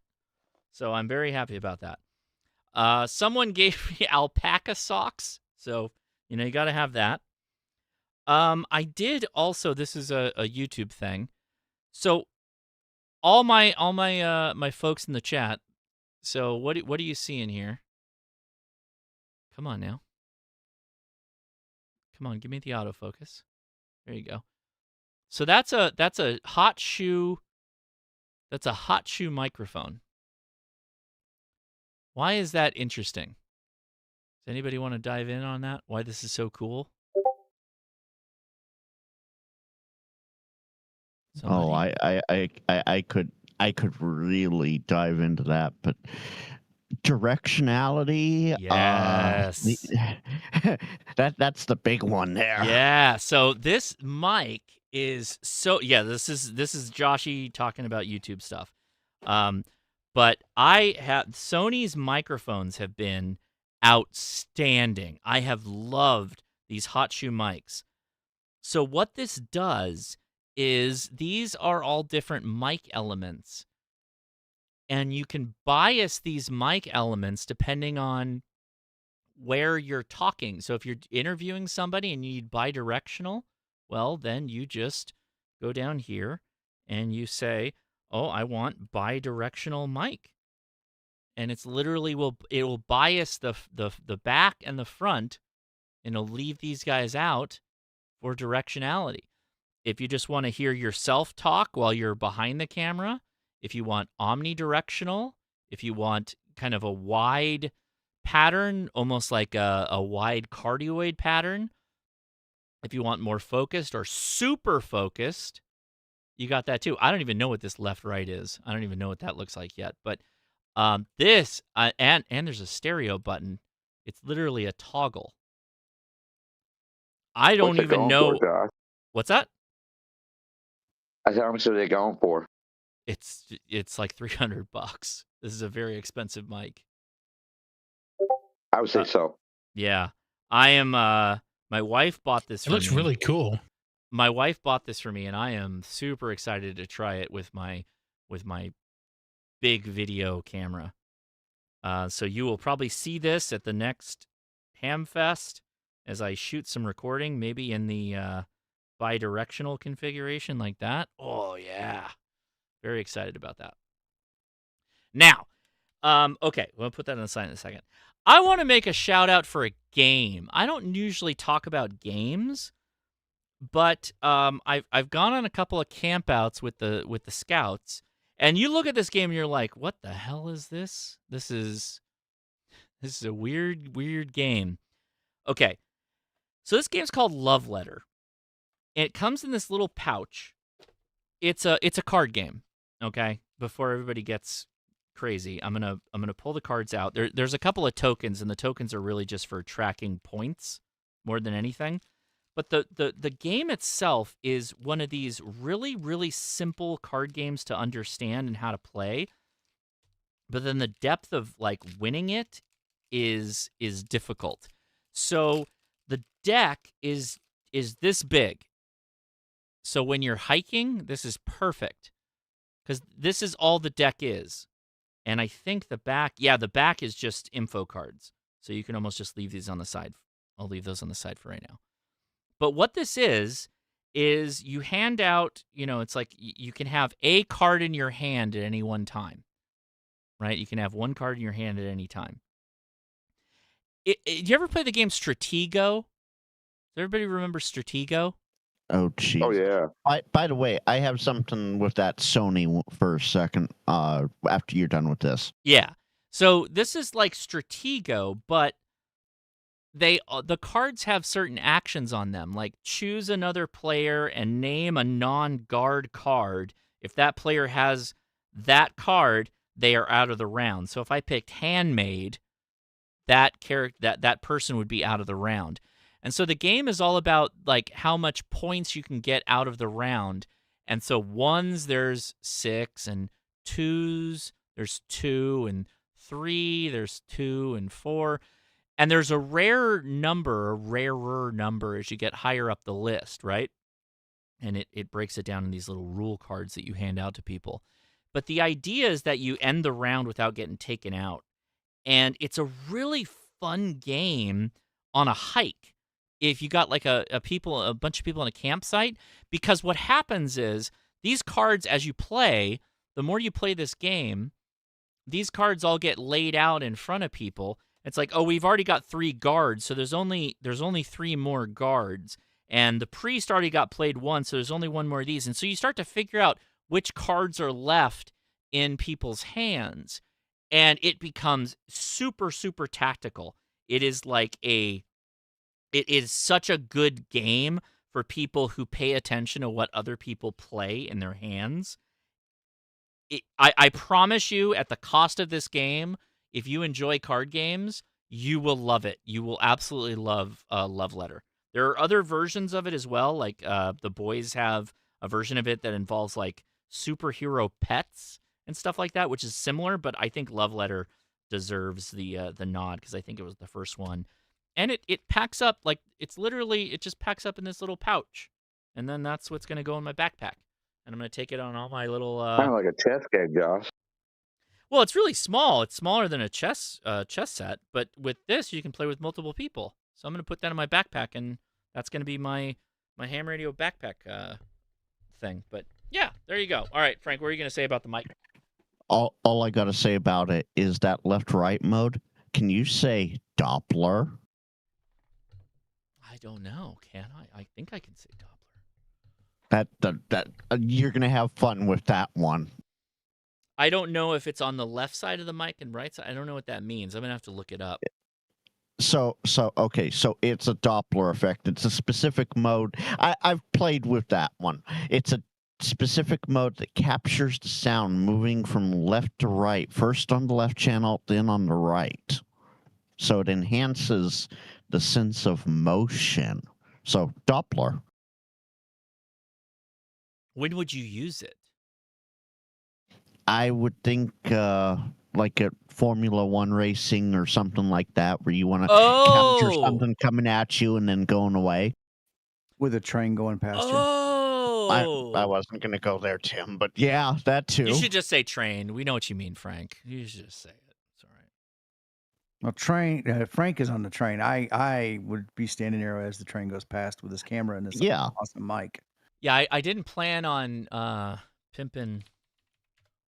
So I'm very happy about that. Someone gave me alpaca socks. So, you got to have that. I did also, this is a YouTube thing. So all my folks in the chat. So what do you see in here? Come on now. Come on, give me the autofocus. There you go. So that's a hot shoe. That's a hot shoe microphone. Why is that interesting? Does anybody want to dive in on that? Why this is so cool? Somebody? I could really dive into that, but directionality. Yes. That's the big one there. Yeah. So this mic is so this is Joshy talking about YouTube stuff. But Sony's microphones have been outstanding. I have loved these hot shoe mics. So what this does is these are all different mic elements, and you can bias these mic elements depending on where you're talking. So if you're interviewing somebody and you need bidirectional, well, then you just go down here and you say, oh, I want bidirectional mic. And it's literally it will bias the back and the front, and it'll leave these guys out for directionality. If you just want to hear yourself talk while you're behind the camera, if you want omnidirectional, if you want kind of a wide pattern, almost like a wide cardioid pattern, if you want more focused or super focused, you got that too. I don't even know what this left-right is. I don't even know what that looks like yet. But this, and there's a stereo button. It's literally a toggle. I don't even know. What's that? I said, how much are they going for? It's like $300. This is a very expensive mic. I would say so. Yeah. I am my wife bought this for me. It looks really cool. My wife bought this for me, and I am super excited to try it with my big video camera. So you will probably see this at the next Hamfest as I shoot some recording, maybe in the bidirectional configuration like that. Oh, yeah. Very excited about that. Now, okay, we'll put that on the side in a second. I want to make a shout out for a game. I don't usually talk about games, but I've gone on a couple of campouts with the scouts, and you look at this game and you're like, what the hell is this? This is a weird game. Okay, so this game's called Love Letter. It comes in this little pouch. It's a card game. Okay, before everybody gets crazy, I'm gonna pull the cards out. There's a couple of tokens, and the tokens are really just for tracking points more than anything. But the game itself is one of these really simple card games to understand and how to play. But then the depth of like winning it is difficult. So the deck is this big. So when you're hiking, this is perfect because this is all the deck is. And I think the back is just info cards. So you can almost just leave these on the side. I'll leave those on the side for right now. But what this is you hand out, it's like you can have a card in your hand at any one time, right? You can have one card in your hand at any time. Do you ever play the game Stratego? Does everybody remember Stratego? Oh, geez. Oh, yeah. By the way, I have something with that Sony for a second after you're done with this. Yeah. So this is like Stratego, but the cards have certain actions on them, like choose another player and name a non-guard card. If that player has that card, they are out of the round. So if I picked Handmade, that person would be out of the round. And so the game is all about like how much points you can get out of the round. And so ones, there's 6, and twos, there's 2, and 3, there's 2 and 4. And there's a rarer number as you get higher up the list, right? And it breaks it down in these little rule cards that you hand out to people. But the idea is that you end the round without getting taken out. And it's a really fun game on a hike. If you got like a bunch of people in a campsite, because what happens is these cards, as you play, the more you play this game, these cards all get laid out in front of people. It's like, oh, we've already got 3 guards, so there's only 3 more guards, and the priest already got played once, so there's only 1 more of these, and so you start to figure out which cards are left in people's hands, and it becomes super tactical. It is such a good game for people who pay attention to what other people play in their hands. I promise you, at the cost of this game, if you enjoy card games, you will love it. You will absolutely love Love Letter. There are other versions of it as well. Like the boys have a version of it that involves like superhero pets and stuff like that, which is similar. But I think Love Letter deserves the nod because I think it was the first one, and it packs up like it just packs up in this little pouch, and then that's what's gonna go in my backpack, and I'm gonna take it on all my little. Kind of like a chess gag, Josh. Well, it's really small. It's smaller than a chess set, but with this, you can play with multiple people. So I'm going to put that in my backpack, and that's going to be my ham radio backpack thing. But yeah, there you go. All right, Frank, what are you going to say about the mic? All I got to say about it is that left-right mode. Can you say Doppler? I don't know. Can I? I think I can say Doppler. That you're going to have fun with that one. I don't know if it's on the left side of the mic and right side. I don't know what that means. I'm going to have to look it up. So okay, so it's a Doppler effect. It's a specific mode. I've played with that one. It's a specific mode that captures the sound moving from left to right, first on the left channel, then on the right. So it enhances the sense of motion. So Doppler. When would you use it? I would think like at Formula One racing or something like that, where you want to capture something coming at you and then going away. With a train going past you. I wasn't going to go there, Tim, but yeah, that too. You should just say train. We know what you mean, Frank. You should just say it. It's all right. Well, train. Frank is on the train. I would be standing there as the train goes past with his camera and his awesome mic. Yeah, I didn't plan on pimping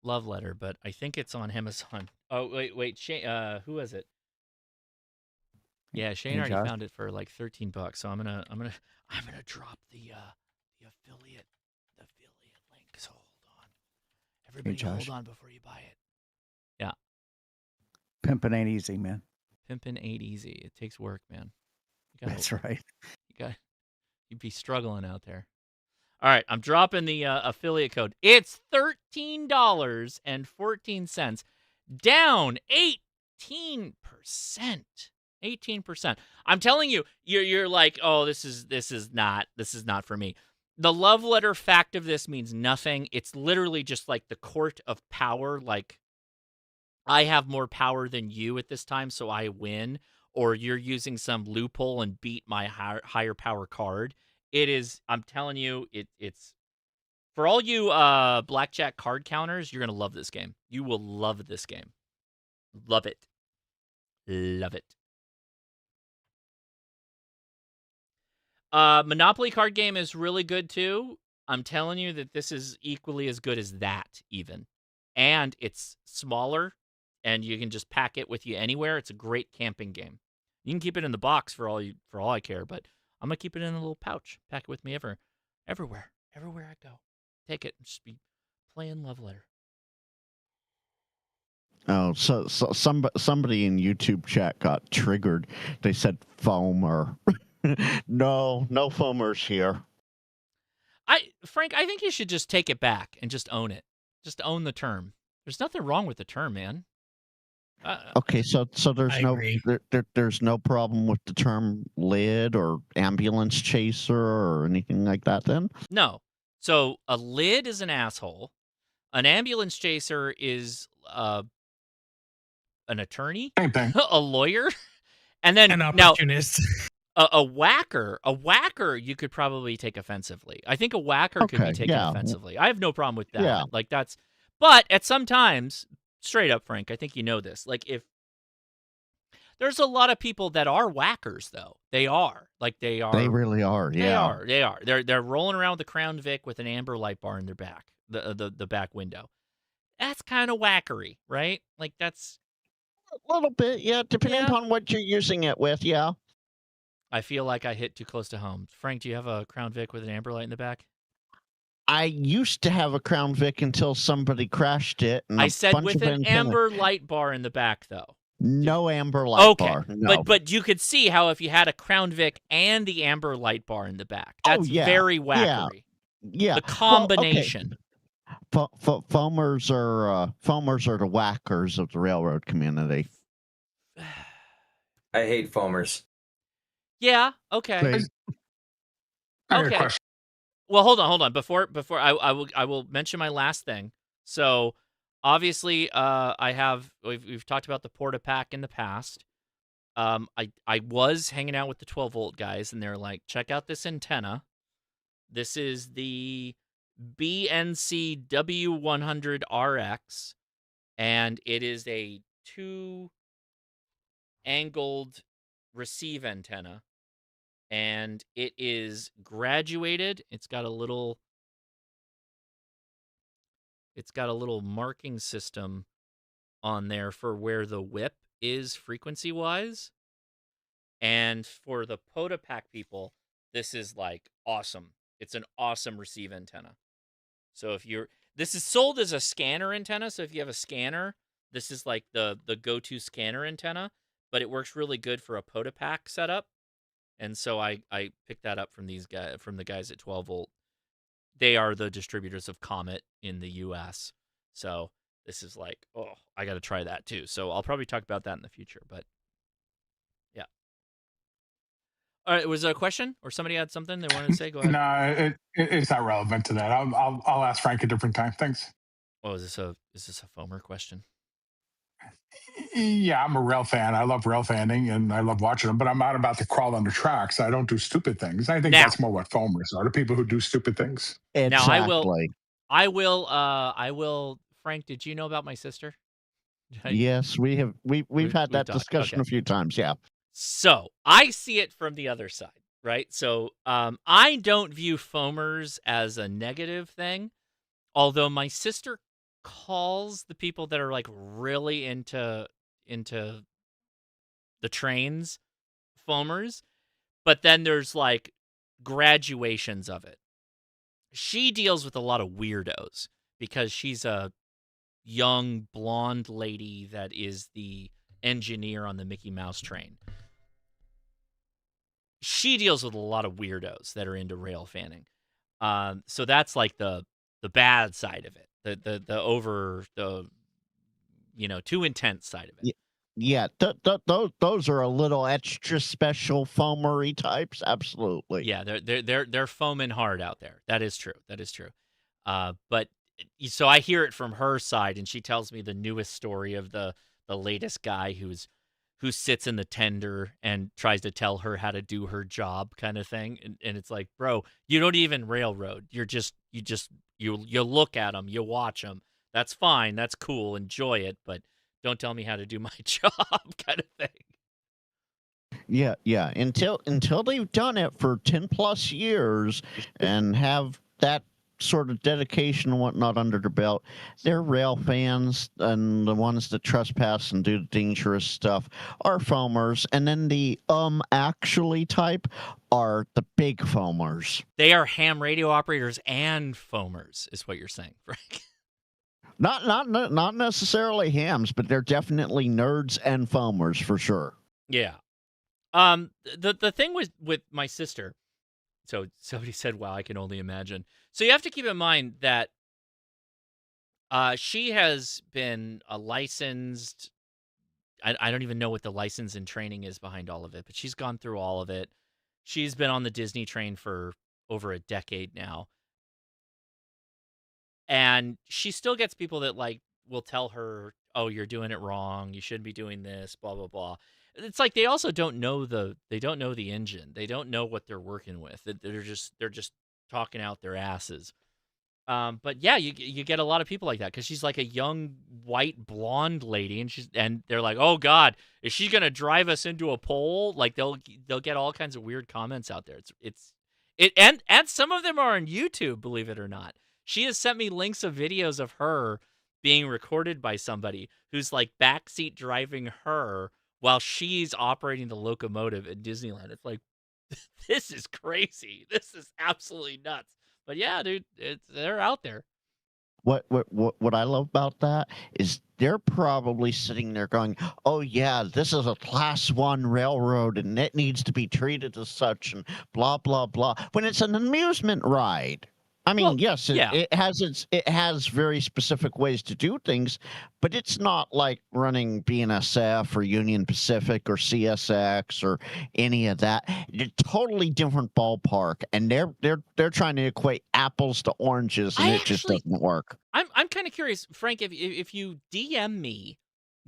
Love Letter, but I think it's on Amazon. Oh wait, Shane. Who is it? Yeah, Shane already found it for like $13. So I'm gonna drop the affiliate link. So hold on, everybody, hold on before you buy it. Yeah, pimping ain't easy, man. Pimping ain't easy. It takes work, man. That's right. You'd be struggling out there. All right, I'm dropping the affiliate code. It's $13.14, down 18%. 18%. I'm telling you, you're like, oh, this is not for me. The Love Letter fact of this means nothing. It's literally just like the court of power. Like, I have more power than you at this time, so I win. Or you're using some loophole and beat my higher power card. It is, I'm telling you, it's for all you blackjack card counters, you're going to love this game. You will love this game. Love it. Love it. Monopoly card game is really good too. I'm telling you that this is equally as good as that even. And it's smaller and you can just pack it with you anywhere. It's a great camping game. You can keep it in the box for all I care, but I'm going to keep it in a little pouch. Pack it with me everywhere I go. Take it and just be playing Love Letter. Oh, so somebody in YouTube chat got triggered. They said foamer. No foamers here. Frank, I think you should just take it back and just own it. Just own the term. There's nothing wrong with the term, man. Okay, so there's no problem with the term lid or ambulance chaser or anything like that then? No. So a lid is an asshole. An ambulance chaser is an attorney, a lawyer, and then an opportunist. Now, a whacker you could probably take offensively. I think a whacker could be taken offensively. I have no problem with that. Yeah. Like but at some times, straight up, Frank, I think you know this. Like if there's a lot of people that are whackers, though. They are. They really are. Yeah. They are. They're rolling around with a Crown Vic with an amber light bar in their back, the back window. That's kind of whackery, right? Like that's a little bit, yeah. Depending upon what you're using it with, yeah. I feel like I hit too close to home. Frank, do you have a Crown Vic with an amber light in the back? I used to have a Crown Vic until somebody crashed it. And I said with an amber light bar in the back, though. No amber light bar. No. But you could see how if you had a Crown Vic and the amber light bar in the back, that's very whackery. Yeah. The combination. Well, okay. Foamers are the whackers of the railroad community. I hate foamers. Yeah. Okay. Okay. Well, hold on. Before I will mention my last thing. So, obviously, we've talked about the Porta Pack in the past. I was hanging out with the 12-volt guys, and they're like, check out this antenna. This is the BNC W100RX, and it is a 2-angled receive antenna, and it is graduated. It's got a little marking system on there for where the whip is frequency-wise. And for the POTA Pack people, this is like awesome. It's an awesome receive antenna. So this is sold as a scanner antenna. So if you have a scanner, this is like the go-to scanner antenna, but it works really good for a POTA Pack setup. And so I picked that up from the guys at 12-volt. They are the distributors of Comet in the US. So this is like, oh, I got to try that too. So I'll probably talk about that in the future, but yeah. All right, was there a question or somebody had something they wanted to say? Go ahead. No, it's not relevant to that. I'll ask Frank a different time. Thanks. Oh, is this a foamer question? Yeah, I'm a rail fan. I love rail fanning and I love watching them, but I'm not about to crawl on the tracks. I don't do stupid things. I think that's more what foamers are, the people who do stupid things. Now I will. Frank, did you know about my sister? Yes, we've had that discussion a few times. Yeah. So I see it from the other side, right? So I don't view foamers as a negative thing, although my sister calls the people that are like really into the trains foamers, but then there's like graduations of it. She deals with a lot of weirdos because she's a young blonde lady that is the engineer on the Mickey Mouse train. She deals with a lot of weirdos that are into rail fanning. So that's like the bad side of it. The too intense side of it. Yeah, those are a little extra special foamery types. Absolutely. Yeah, they're foaming hard out there. That is true. But so I hear it from her side, and she tells me the newest story of the latest guy who sits in the tender and tries to tell her how to do her job, kind of thing. And it's like, bro, you don't even railroad. You look at them, you watch them. That's fine. That's cool. Enjoy it, but don't tell me how to do my job, kind of thing. Yeah. Until they've done it for 10 plus years and have that sort of dedication and whatnot under their belt, they're rail fans, and the ones that trespass and do dangerous stuff are foamers. And then the actually type are the big foamers. They are ham radio operators and foamers, is what you're saying, Frank. Not necessarily hams, but they're definitely nerds and foamers for sure. Yeah. The thing with my sister, so somebody said, wow, I can only imagine. So you have to keep in mind that she has been a licensed, I don't even know what the license and training is behind all of it, but she's gone through all of it. She's been on the Disney train for over a decade now. And she still gets people that like will tell her, oh, you're doing it wrong. You shouldn't be doing this, blah, blah, blah. It's like they also don't know the engine. They don't know what they're working with. They're just talking out their asses. But yeah, you get a lot of people like that because she's like a young white blonde lady, and they're like, oh God, is she gonna drive us into a pole? Like they'll get all kinds of weird comments out there. And some of them are on YouTube, believe it or not. She has sent me links of videos of her being recorded by somebody who's like backseat driving her while she's operating the locomotive at Disneyland. It's like, this is crazy. This is absolutely nuts. But yeah, dude, they're out there. What I love about that is they're probably sitting there going, oh yeah, this is a class 1 railroad and it needs to be treated as such and blah, blah, blah. When it's an amusement ride. I mean, Well, yes, yeah. it has very specific ways to do things, but it's not like running BNSF or Union Pacific or CSX or any of that. It's totally different ballpark, and they're trying to equate apples to oranges, and it just doesn't work. I'm kind of curious, Frank, if you DM me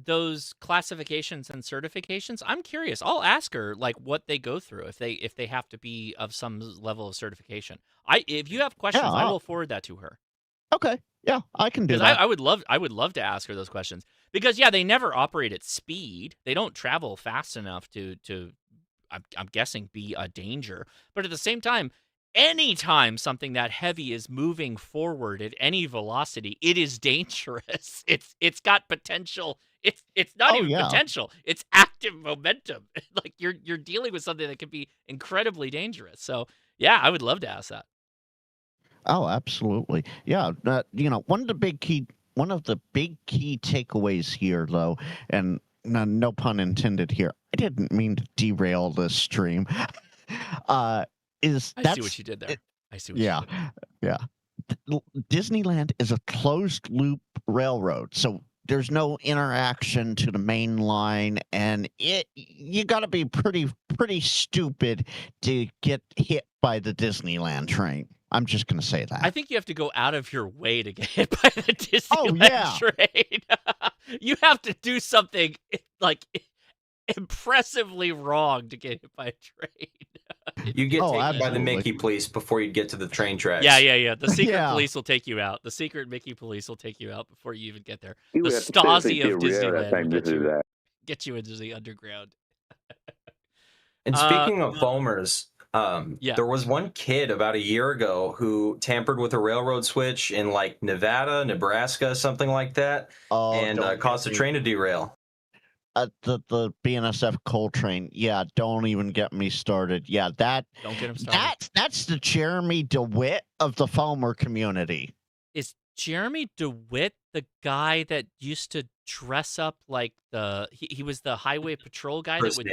those classifications and certifications, I'm curious. I'll ask her like what they go through if they have to be of some level of certification. If you have questions, I will forward that to her. Okay, yeah, I can do Because that. I would love to ask her those questions because yeah, they never operate at speed. They don't travel fast enough to I'm guessing be a danger. But at the same time, anytime something that heavy is moving forward at any velocity, it is dangerous. It's got potential. It's not even potential. It's active momentum. Like you're dealing with something that can be incredibly dangerous. So yeah, I would love to ask that. Oh, absolutely. Yeah, one of the big key takeaways here, though, and no pun intended here. I didn't mean to derail this stream. I see what you did there. I see what you did. Yeah. Disneyland is a closed loop railroad, so there's no interaction to the main line, and you got to be pretty stupid to get hit by the Disneyland train. I'm just going to say that. I think you have to go out of your way to get hit by the Disneyland train. You have to do something like impressively wrong to get hit by a train. You get taken by the Mickey police before you get to the train tracks. Yeah. The secret police will take you out. The secret Mickey police will take you out before you even get there. The Stasi of Disneyland will get you into the underground. And speaking of foamers, there was one kid about a year ago who tampered with a railroad switch in like Nevada, Nebraska, something like that, and caused a train to derail. The BNSF coal train. Yeah, don't even get me started. Yeah, don't get him started. That's the Jeremy DeWitt of the foamer community. Is Jeremy DeWitt the guy that used to dress up like he was the highway patrol guy that would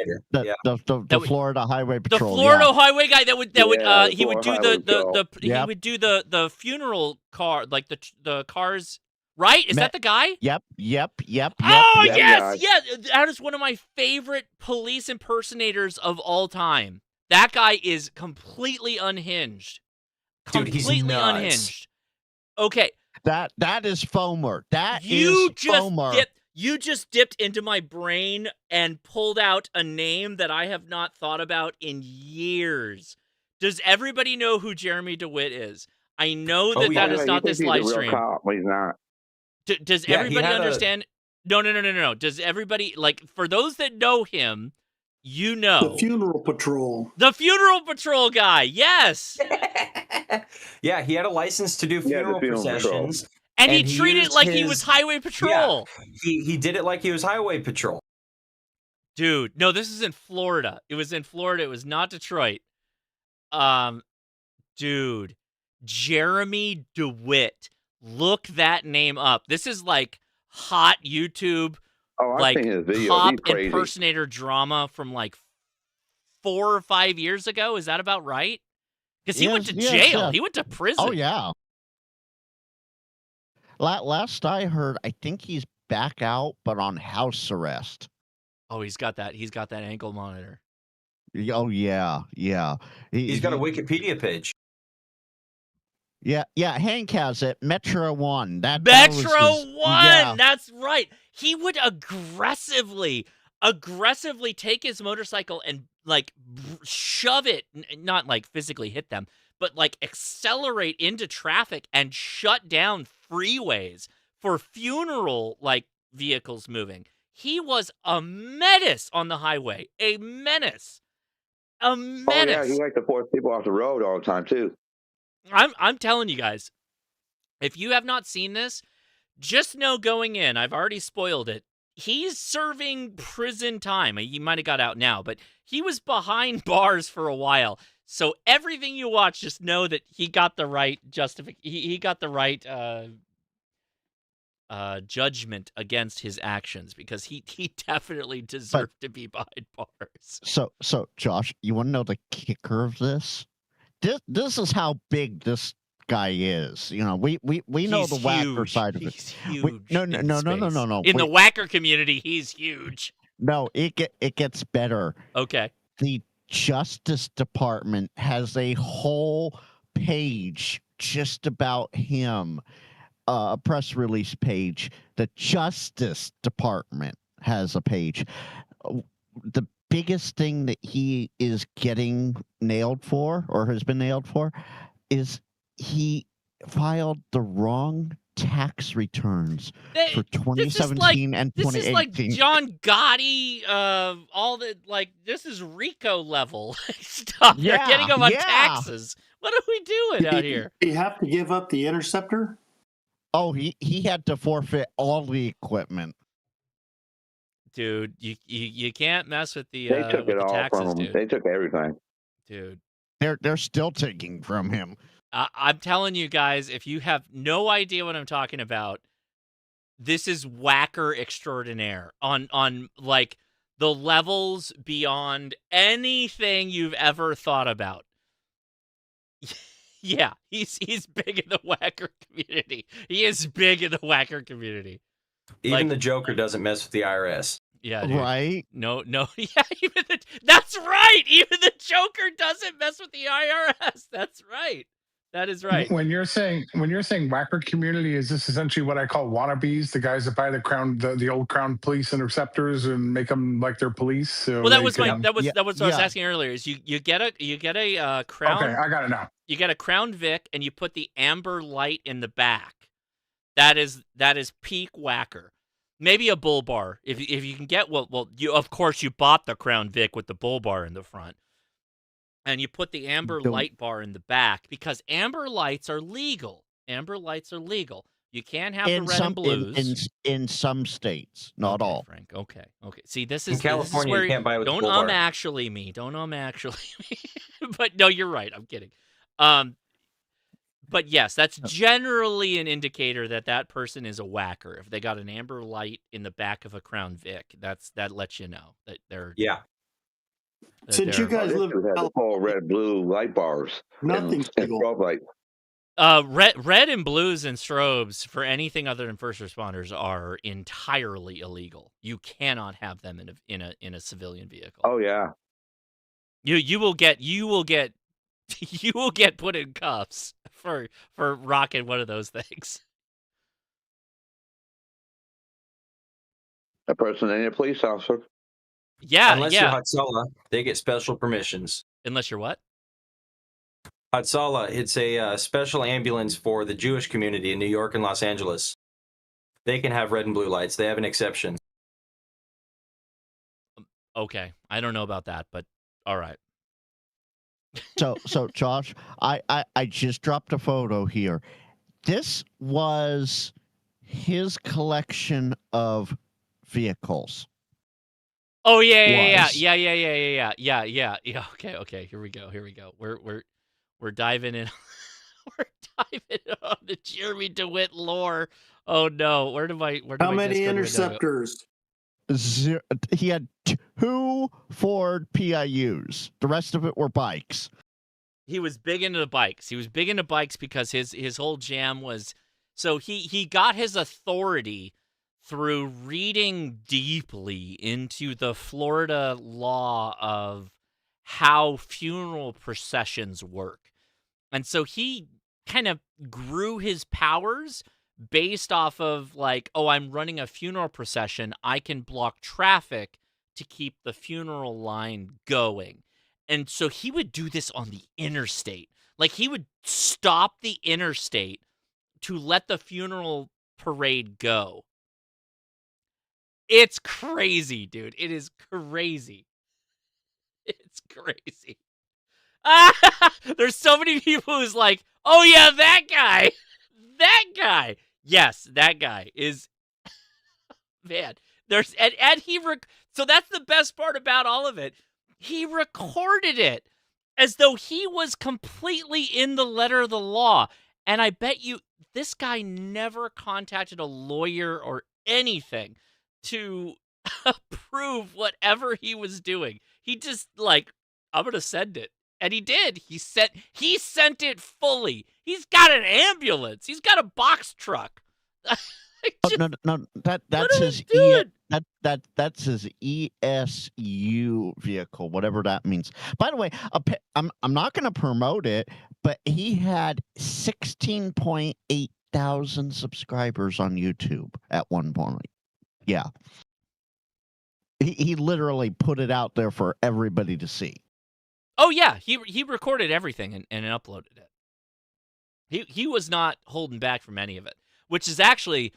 the Florida Highway Patrol. The Florida Highway guy that would he would do he would do the funeral car, like the cars. Right? Is that the guy? Yep. Oh, yes. That is one of my favorite police impersonators of all time. That guy is completely unhinged. Completely unhinged. Okay. That is foamer. Foamer. You just dipped into my brain and pulled out a name that I have not thought about in years. Does everybody know who Jeremy DeWitt is? I know that is not this live stream. He's not. Does everybody understand? No. Does everybody, like, for those that know him, you know. The Funeral Patrol. The Funeral Patrol guy, yes. Yeah, he had a license to do funeral processions. And he treated it like he was Highway Patrol. Yeah, he did it like he was Highway Patrol. Dude, no, this is in Florida. It was in Florida. It was not Detroit. Dude, Jeremy DeWitt. Look that name up. This is like hot YouTube, like cop impersonator drama from like 4 or 5 years ago. Is that about right? Because he went to jail. Yeah. He went to prison. Oh yeah. Last I heard, I think he's back out, but on house arrest. Oh, he's got that ankle monitor. Oh yeah. He's got a Wikipedia page. Yeah, Hank has it. Metro One. Metro One. That's right. He would aggressively take his motorcycle and like shove it, not like physically hit them, but like accelerate into traffic and shut down freeways for funeral like vehicles moving. He was a menace on the highway. A menace. Oh yeah, he liked to force people off the road all the time too. I'm telling you guys, if you have not seen this, just know going in, I've already spoiled it. He's serving prison time. He might have got out now, but he was behind bars for a while. So everything you watch, just know that he got the right he got the right judgment against his actions because he definitely deserved to be behind bars. So Josh, you want to know the kicker of this? This is how big this guy is. You know, we know He's the whacker huge. side of it. He's huge. No. In We- the whacker community, he's huge. No, it gets better. Okay. The Justice Department has a whole page just about him, a press release page. The Justice Department has a page. The biggest thing that he is getting nailed for, or has been nailed for, is he filed the wrong tax returns for 2017 and 2018. This is like John Gotti, this is RICO level stuff. They're getting him on taxes. What are we doing out here? Did he have to give up the interceptor? Oh, he had to forfeit all the equipment. Dude, you can't mess with the They took with it the all taxes, from him. dude. They took everything. Dude. They're still taking from him. I'm telling you guys, if you have no idea what I'm talking about, this is whacker extraordinaire on like the levels beyond anything you've ever thought about. Yeah, he's big in the whacker community. He is big in the whacker community. Even the Joker doesn't mess with the IRS. Yeah, dude. Right? No. Yeah, that's right. Even the Joker doesn't mess with the IRS. That's right. That is right. When you're saying whacker community, is this essentially what I call wannabes? The guys that buy the crown, the old crown police interceptors and make them like their police. So well, that was what I was asking earlier. Is you get a crown? Okay, I got it now. You get a Crown Vic and you put the amber light in the back. That is peak whacker. Maybe a bull bar if you can get you of course you bought the Crown Vic with the bull bar in the front. And you put the amber light bar in the back because amber lights are legal. Amber lights are legal. You can't have the red and blues. In some states, not all. Frank. Okay. See, this is in California. Where You can't buy it with don't the bull bar. actually me. Don't actually me. But no, you're right. I'm kidding. But yes, that's generally an indicator that person is a whacker. If they got an amber light in the back of a Crown Vic, that lets you know that they're Since you guys live in all red, blue light bars. Nothing's and strobe light. Red and blues and strobes for anything other than first responders are entirely illegal. You cannot have them in a civilian vehicle. Oh yeah. You will get put in cuffs for rocking one of those things. A person ain't a police officer. Yeah, unless you're Hatsala, they get special permissions. Unless you're what? Hatsala, it's a special ambulance for the Jewish community in New York and Los Angeles. They can have red and blue lights. They have an exception. Okay, I don't know about that, but all right. So Josh, I just dropped a photo here. This was his collection of vehicles. Oh yeah. Okay. Here we go. We're diving in. We're diving on the Jeremy DeWitt lore. Oh no, How many interceptors? He had 2 Ford PIUs. The rest of it were bikes. He was big into the bikes. He was big into bikes because his whole jam was so he got his authority through reading deeply into the Florida law of how funeral processions work. And so he kind of grew his powers based off of like, oh, I'm running a funeral procession. I can block traffic to keep the funeral line going. And so he would do this on the interstate. Like he would stop the interstate to let the funeral parade go. It's crazy, dude. It is crazy. It's crazy. There's so many people who's like, oh yeah, that guy. That guy. Yes, that guy is man. There's and he so that's the best part about all of it. He recorded it as though he was completely in the letter of the law. And I bet you this guy never contacted a lawyer or anything to approve whatever he was doing. He just like, I'm going to send it. And he did. He sent it fully. He's got an ambulance. He's got a box truck. No. That's his that's his ESU vehicle, whatever that means. By the way, I'm not going to promote it, but he had 16.8 thousand subscribers on YouTube at one point. Yeah. He literally put it out there for everybody to see. Oh yeah, he recorded everything and uploaded it. He was not holding back from any of it, which is actually,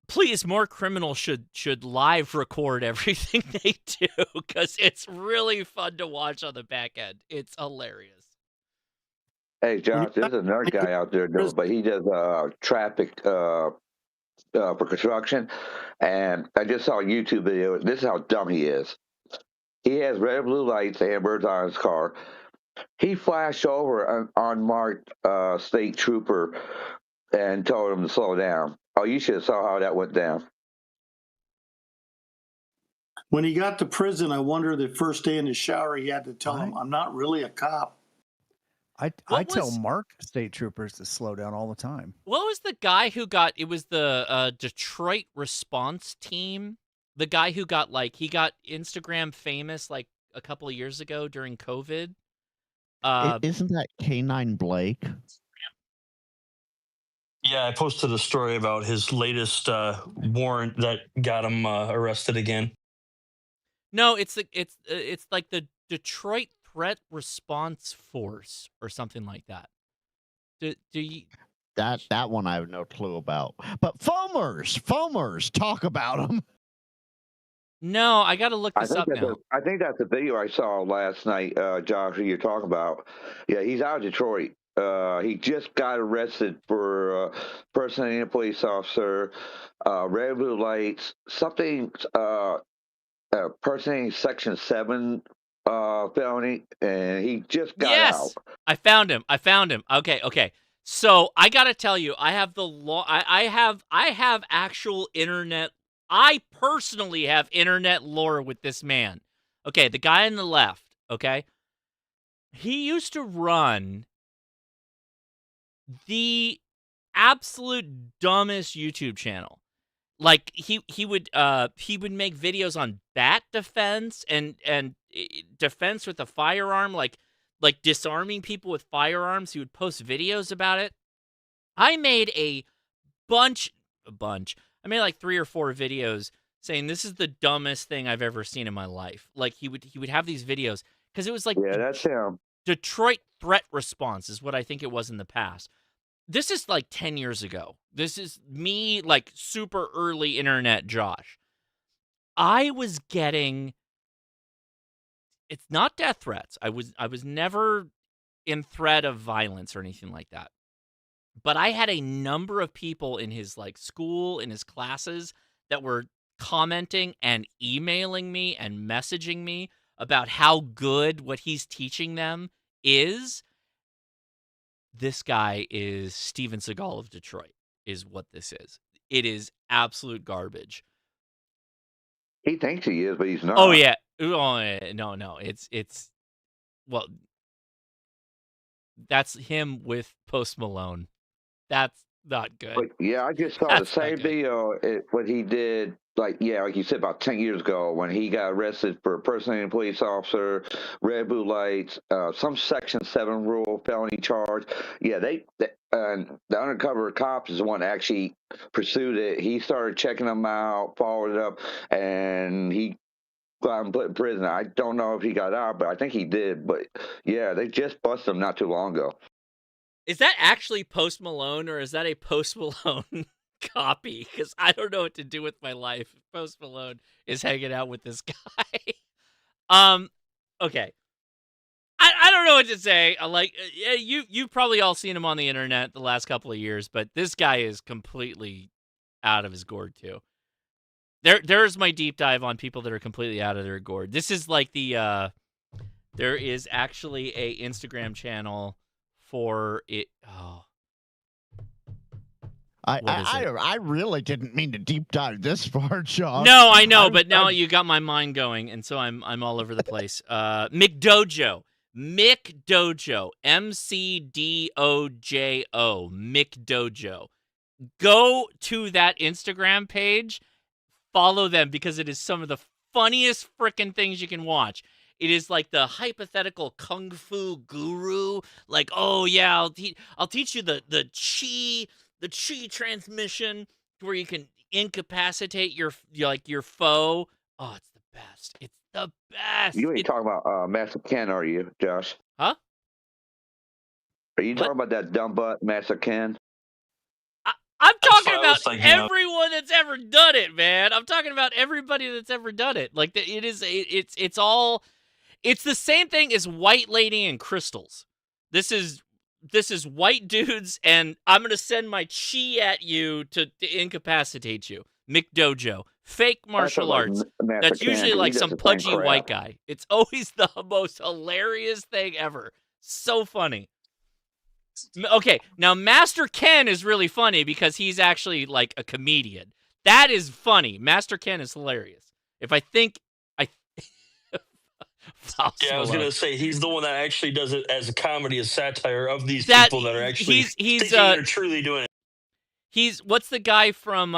please, more criminals should live record everything they do, because it's really fun to watch on the back end. It's hilarious. Hey, Josh, there's another guy out there, though, but he does traffic for construction. And I just saw a YouTube video. This is how dumb he is. He has red and blue lights, amber on his car. He flashed over an unmarked state trooper and told him to slow down. Oh, you should have saw how that went down. When he got to prison, I wonder the first day in the shower, he had to tell him, I'm not really a cop. I tell Mark state troopers to slow down all the time. What was the guy who got, it was the Detroit response team, the guy who got, like, he got Instagram famous like a couple of years ago during COVID. Isn't that K9 Blake? Yeah, I posted a story about his latest warrant that got him arrested again. No, it's like the Detroit Threat Response Force or something like that. Do you? That one I have no clue about. But foamers, talk about them. No, I got to look this up now. I think that's the video I saw last night, Josh, who you're talking about. Yeah, he's out of Detroit. He just got arrested for impersonating a police officer, red and blue lights, something, impersonating Section 7 felony, and he just got out. I found him. Okay. So I gotta tell you, I have I have actual internet. I personally have internet lore with this man. Okay, the guy on the left. Okay, he used to run the absolute dumbest YouTube channel. Like he would make videos on bat defense and defense with a firearm, like disarming people with firearms. He would post videos about it. I made a bunch. I made like 3 or 4 videos saying this is the dumbest thing I've ever seen in my life. Like he would have these videos because it was like, yeah, that's him. Detroit Threat Response is what I think it was in the past. This is like 10 years ago. This is me, like super early internet Josh. I was getting, it's not death threats. I was never in threat of violence or anything like that. But I had a number of people in his like school, in his classes, that were commenting and emailing me and messaging me about how good what he's teaching them is. This guy is Steven Seagal of Detroit, is what this is. It is absolute garbage. He thinks he is, but he's not. Oh yeah. No. It's well, that's him with Post Malone. That's not good. But yeah, I just saw the same video what he did, like you said, about 10 years ago when he got arrested for impersonating a police officer, red blue lights, some Section 7 rule felony charge. Yeah, the undercover cop is the one that actually pursued it. He started checking them out, followed it up, and he got him put in prison. I don't know if he got out, but I think he did. But yeah, they just busted him not too long ago. Is that actually Post Malone, or is that a Post Malone copy? Because I don't know what to do with my life if Post Malone is hanging out with this guy. Okay. I don't know what to say. You've probably all seen him on the internet the last couple of years, but this guy is completely out of his gourd too. There's my deep dive on people that are completely out of their gourd. This is like the there is actually a Instagram channel for it. Oh. I really didn't mean to deep dive this far, John. No, I know, but now you got my mind going, and so I'm all over the place. McDojo. Mick Dojo, MCDOJO, Mick Dojo. Go to that Instagram page, follow them, because it is some of the funniest freaking things you can watch. It is like the hypothetical kung fu guru, like, oh yeah, I'll teach you the chi transmission where you can incapacitate your foe. Oh, it's the best. It's the best. You ain't talking about Master Ken, are you, Josh? Huh? Are you talking about that dumb butt Master Ken? I'm talking about everyone that's ever done it, man. I'm talking about everybody that's ever done it. Like it's the same thing as White Lady and Crystals. This is white dudes, and I'm gonna send my chi at you to incapacitate you. Mick Dojo, fake martial arts. That's usually like some pudgy white guy. It's always the most hilarious thing ever. So funny. Okay, now Master Ken is really funny because he's actually like a comedian. That is funny. Master Ken is hilarious. Yeah, I was gonna say he's the one that actually does it as a comedy, as satire of these people that are actually thinking they're truly doing it. What's the guy from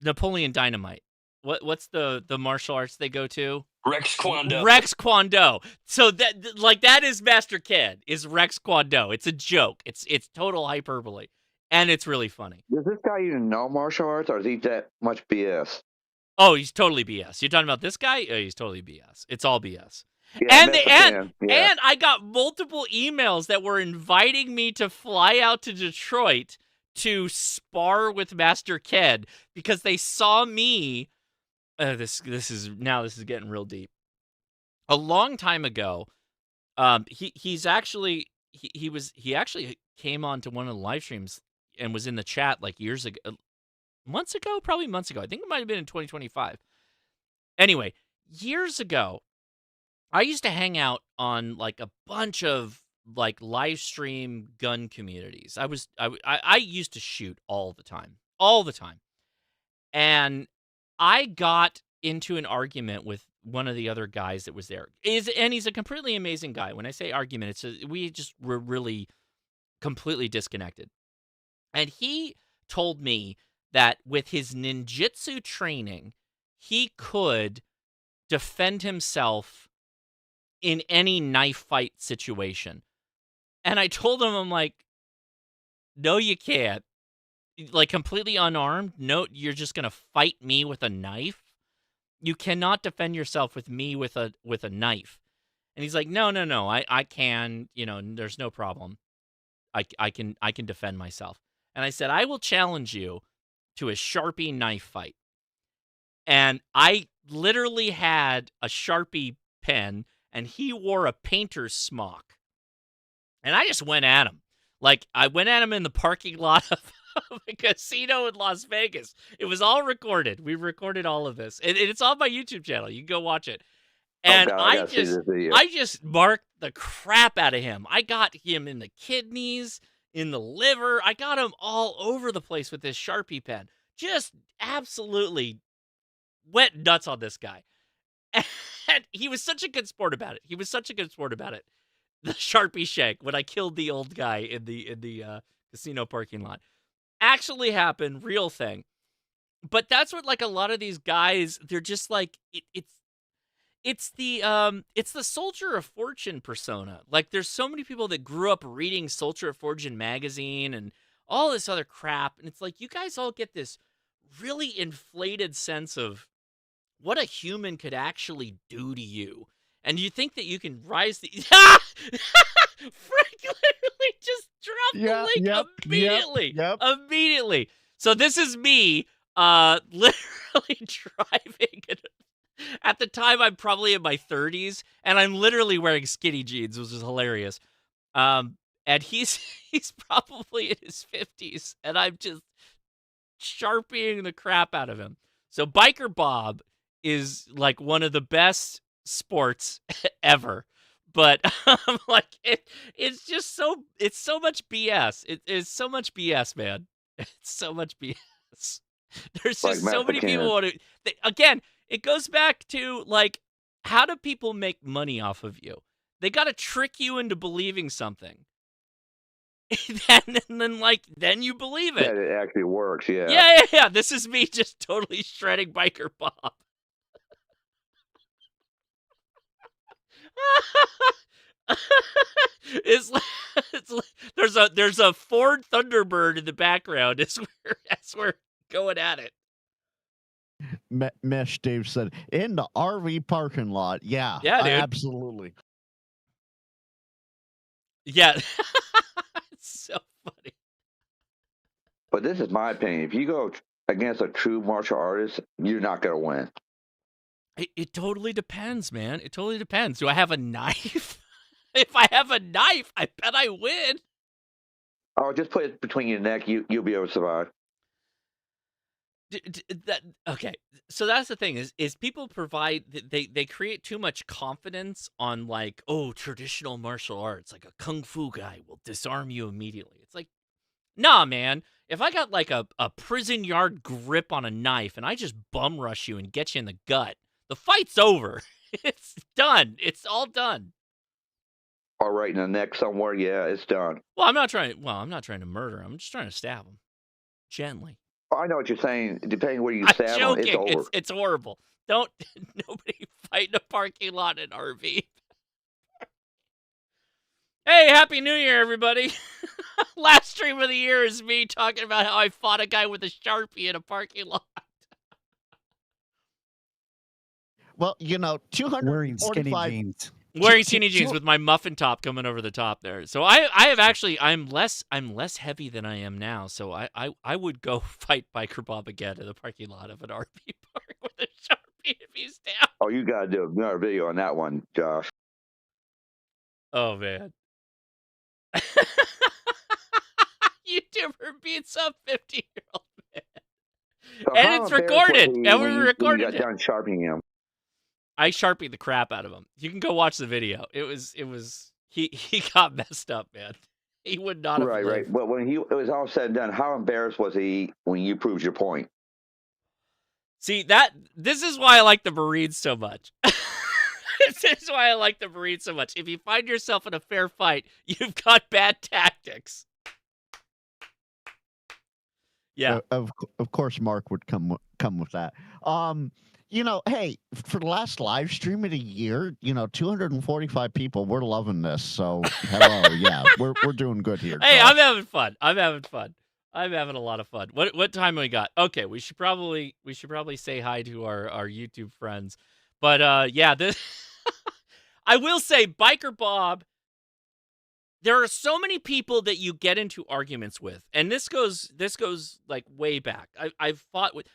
Napoleon Dynamite? What's the martial arts they go to? Rex Kwon Do. Rex Kwon Do. So that is Master Ken, is Rex Kwon Do. It's a joke. It's total hyperbole, and it's really funny. Does this guy even know martial arts, or is he that much BS? Oh, he's totally BS. You're talking about this guy? Oh, he's totally BS. It's all BS. Yeah, and I got multiple emails that were inviting me to fly out to Detroit to spar with Master Ken because they saw me. This is getting real deep. A long time ago, he actually came on to one of the live streams and was in the chat like months ago. I think it might have been in 2025. Anyway, years ago, I used to hang out on like a bunch of like live stream gun communities. I used to shoot all the time, and I got into an argument with one of the other guys that was there. And he's a completely amazing guy. When I say argument, we just were really completely disconnected. And he told me that with his ninjutsu training, he could defend himself in any knife fight situation. And I told him, I'm like, no, you can't. Like, completely unarmed? No, you're just going to fight me with a knife? You cannot defend yourself with me with a knife. And he's like, no, I can, there's no problem. I can defend myself. And I said, I will challenge you to a Sharpie knife fight. And I literally had a Sharpie pen, and he wore a painter's smock. And I just went at him. Like, I went at him in the parking lot of a casino in Las Vegas. It was all recorded. We recorded all of this. And it's on my YouTube channel. You can go watch it. And I just marked the crap out of him. I got him in the kidneys, in the liver. I got him all over the place with this Sharpie pen. Just absolutely went nuts on this guy. And he was such a good sport about it. The Sharpie shank when I killed the old guy in the casino parking lot. Actually happened, real thing. But that's what like a lot of these guys, they're just like it's the Soldier of Fortune persona. Like there's so many people that grew up reading Soldier of Fortune magazine and all this other crap, and it's like you guys all get this really inflated sense of what a human could actually do to you. And you think that you can rise the Frank literally just dropped the link immediately. Immediately. So this is me literally driving. At the time, I'm probably in my 30s, and I'm literally wearing skinny jeans, which is hilarious. And he's probably in his 50s, and I'm just Sharpieing the crap out of him. So Biker Bob is like one of the best sports ever. But like it's so much BS. It is so much BS, man. It's so much BS. There's just so many people want to. Again, it goes back to like how do people make money off of you? They got to trick you into believing something. and then you believe it. That it actually works, yeah. Yeah. This is me just totally shredding Biker Bob. it's like there's a Ford Thunderbird in the background as we're going at it. Mesh Dave said in the RV parking lot. Yeah, dude. Absolutely. Yeah, it's so funny. But this is my opinion. If you go against a true martial artist, you're not going to win. It totally depends, man. It totally depends. Do I have a knife? If I have a knife, I bet I win. Oh, just put it between your neck. You'll be able to survive. Okay, so that's the thing is people provide they create too much confidence on like, oh, traditional martial arts, like a kung fu guy will disarm you immediately. It's like, nah, man. If I got like a prison yard grip on a knife and I just bum rush you and get you in the gut, the fight's over. It's done. It's all done. Or right in the neck somewhere, yeah, it's done. Well, I'm not trying to murder him. I'm just trying to stab him gently. I know what you're saying. Depending where you I'm stab joking. them, it's over. It's horrible. Don't nobody fight in a parking lot in RV. Hey, Happy New Year, everybody. Last stream of the year is me talking about how I fought a guy with a Sharpie in a parking lot. Well, 245 wearing skinny jeans. Wearing skinny jeans with my muffin top coming over the top there. So I'm less heavy than I am now. So I would go fight Biker Bob again in the parking lot of an RV park with a Sharpie if he's down. Oh, you got to do another video on that one, Josh. Oh, man. YouTuber beats up 50-year-old man. So and it's recorded. And we recorded it. You got done sharpening him. I Sharpied the crap out of him. You can go watch the video. It was he got messed up, man. He would not have lived. Right. But when it was all said and done, how embarrassed was he when you proved your point? See, this is why I like the Marines so much. This is why I like the Marines so much. If you find yourself in a fair fight, you've got bad tactics. Yeah. Of course, Mark would come with that. Hey, for the last live stream of the year, 245 people. We're loving this. So, hello, yeah, we're doing good here. Hey, Josh. I'm having fun. I'm having a lot of fun. What time we got? Okay, we should probably say hi to our YouTube friends. But yeah, this I will say, Biker Bob. There are so many people that you get into arguments with, and this goes like way back. I've fought with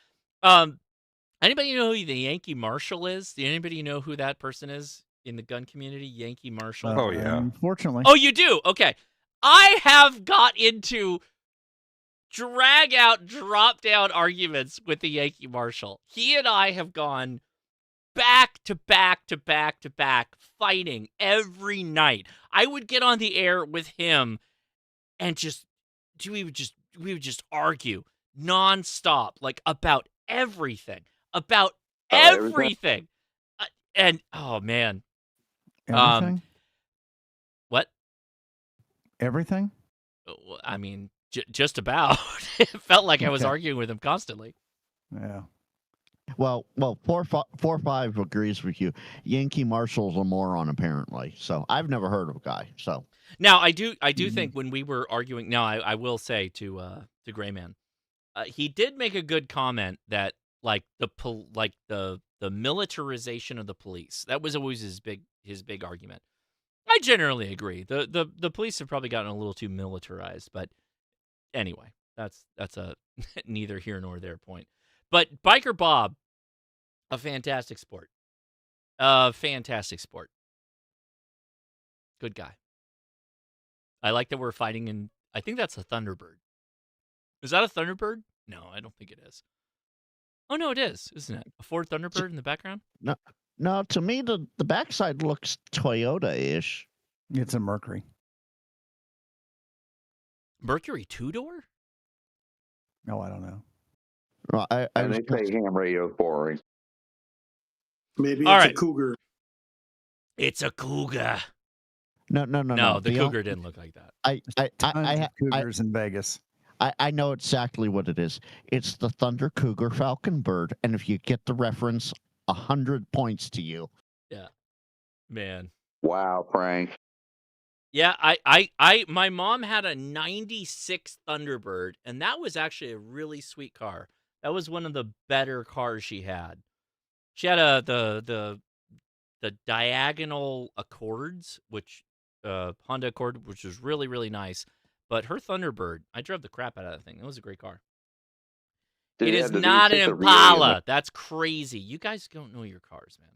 anybody know who the Yankee Marshal is? Do anybody know who that person is in the gun community? Yankee Marshal. Oh yeah. Unfortunately. Oh, you do? Okay. I have got into drag out, drop down arguments with the Yankee Marshal. He and I have gone back to back to back to back, fighting every night. I would get on the air with him and we would just argue nonstop, like about everything. About everything. And oh man. Everything? What? Everything? I mean, just about. It felt like I was arguing with him constantly. Yeah. Well, 4-5 agrees with you. Yankee Marshall's a moron, apparently. So I've never heard of a guy. So now I do think when we were arguing. Now I will say to Gray Man, he did make a good comment that like the militarization of the police, that was always his big argument. I generally agree. The police have probably gotten a little too militarized, but anyway, that's a neither here nor there point. But Biker Bob, a fantastic sport. Fantastic sport. Good guy. I like that we're fighting in, I think that's a Thunderbird. Is that a Thunderbird? No, I don't think it is. Oh, no, it is, isn't it? A Ford Thunderbird in the background? No, to me, the backside looks Toyota-ish. It's a Mercury. Mercury two-door? No, I don't know. Well, they say ham radio is boring. Maybe All it's right. a Cougar. It's a cougar. No. No, the cougar didn't look like that. Tons of cougars in Vegas. I know exactly what it is. It's the Thunder Cougar Falcon Bird, and if you get the reference, 100 points to you. Yeah, man. Wow, Frank. Yeah, my mom had a 96 Thunderbird, and that was actually a really sweet car. That was one of the better cars she had. She had the diagonal Accords, which Honda Accord, which was really, really nice. But her Thunderbird, I drove the crap out of that thing. It was a great car. Did It it is have the not an V6 or V8 in Impala. it? That's crazy. You guys don't know your cars, man.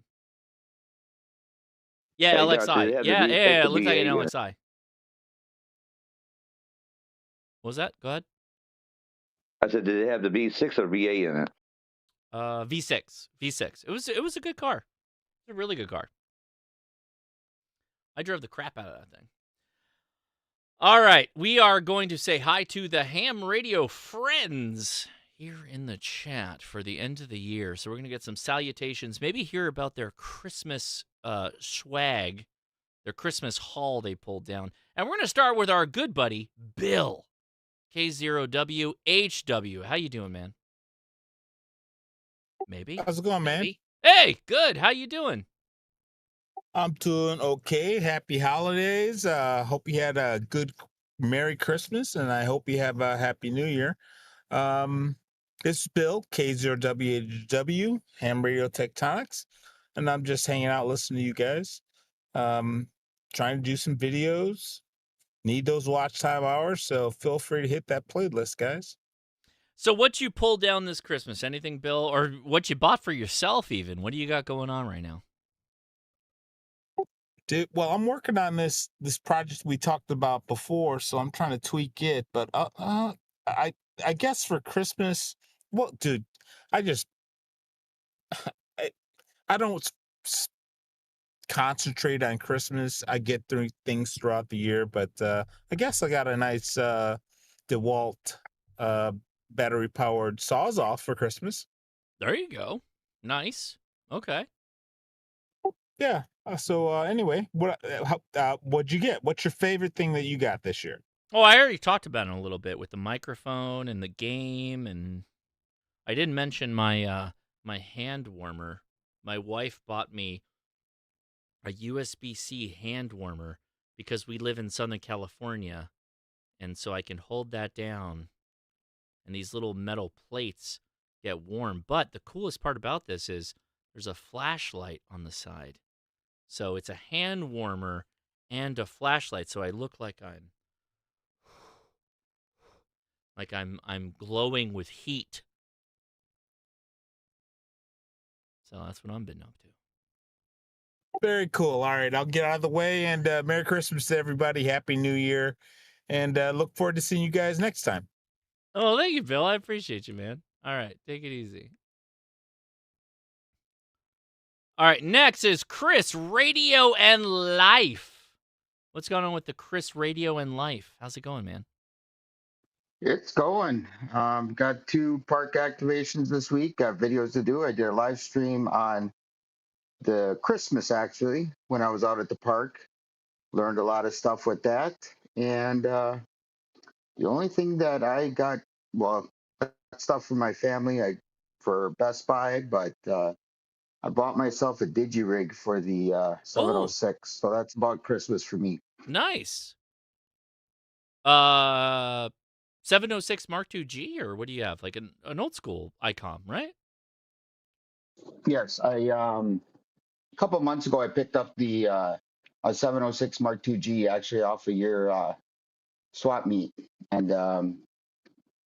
Yeah, Hey, Doc, LXI. did it have the Yeah, V6 yeah, or it looks like an V8 in it? LXI. What was that? Go ahead. I said, did it have the V6 or V8 in it? V6. It was a good car. It's a really good car. I drove the crap out of that thing. All right, we are going to say hi to the ham radio friends here in the chat for the end of the year. So we're going to get some salutations, maybe hear about their Christmas swag, their Christmas haul they pulled down. And we're going to start with our good buddy, Bill, K0WHW. How you doing, man? Maybe. How's it going, man? Maybe. Hey, good. How you doing? I'm doing okay. Happy holidays. Hope you had a good Merry Christmas, and I hope you have a Happy New Year. This is Bill, K0WHW, Ham Radio Tectonics, and I'm just hanging out listening to you guys. Trying to do some videos. Need those watch time hours, so feel free to hit that playlist, guys. So what you pulled down this Christmas? Anything, Bill? Or what you bought for yourself even? What do you got going on right now? Well, I'm working on this project we talked about before, so I'm trying to tweak it. But I guess for Christmas, well, dude, I don't concentrate on Christmas. I get through things throughout the year, but I guess I got a nice DeWalt battery powered Sawzall for Christmas. There you go. Nice. Okay. Yeah. So anyway, what'd you get? What's your favorite thing that you got this year? Oh, I already talked about it a little bit with the microphone and the game, and I didn't mention my my hand warmer. My wife bought me a USB-C hand warmer because we live in Southern California, and so I can hold that down, and these little metal plates get warm. But the coolest part about this is there's a flashlight on the side. So it's a hand warmer and a flashlight, so I look like I'm glowing with heat. So that's what I've been up to. Very cool. All right, I'll get out of the way, and Merry Christmas to everybody. Happy New Year, and look forward to seeing you guys next time. Oh, thank you, Bill. I appreciate you, man. All right, take it easy. All right, next is Chris, Radio and Life. What's going on with the Chris Radio and Life? How's it going, man? It's going. Got 2 park activations this week. Got videos to do. I did a live stream on the Christmas, actually, when I was out at the park. Learned a lot of stuff with that. And the only thing that I got, well, stuff for my family for Best Buy, but I bought myself a digi-rig for the 706. So that's about Christmas for me. Nice. 706 Mark II G, or what do you have? Like an old school ICOM, right? Yes, a couple of months ago I picked up the a 706 Mark II G actually off of your swap meet, and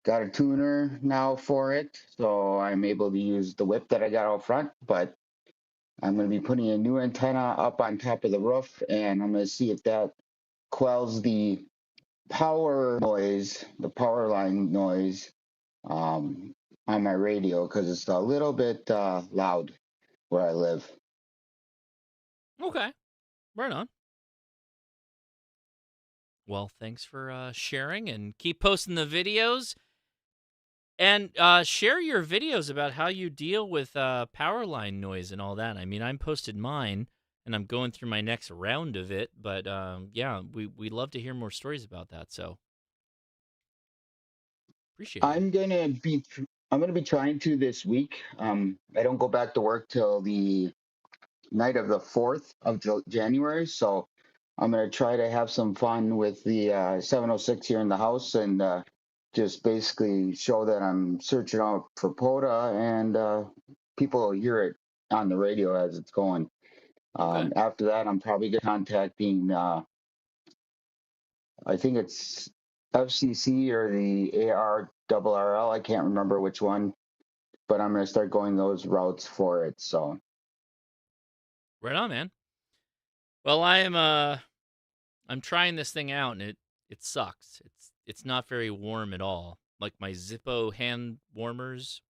got a tuner now for it, so I'm able to use the whip that I got out front. But I'm going to be putting a new antenna up on top of the roof, and I'm going to see if that quells the power noise, the power line noise on my radio, because it's a little bit loud where I live. Okay. Right on. Well, thanks for sharing, and keep posting the videos. And share your videos about how you deal with power line noise and all that. I mean, I posted mine, and I'm going through my next round of it. But yeah, we'd love to hear more stories about that. So appreciate it. I'm gonna be trying to this week. I don't go back to work till the night of the 4th of January, so I'm gonna try to have some fun with the 706 here in the house and just basically show that I'm searching out for POTA and people will hear it on the radio as it's going. Okay. After that, I'm probably contacting, I think it's FCC or the ARRL. I can't remember which one, but I'm going to start going those routes for it. So, Right on, man. Well, I'm trying this thing out, and it sucks. It's not very warm at all. Like my Zippo hand warmers,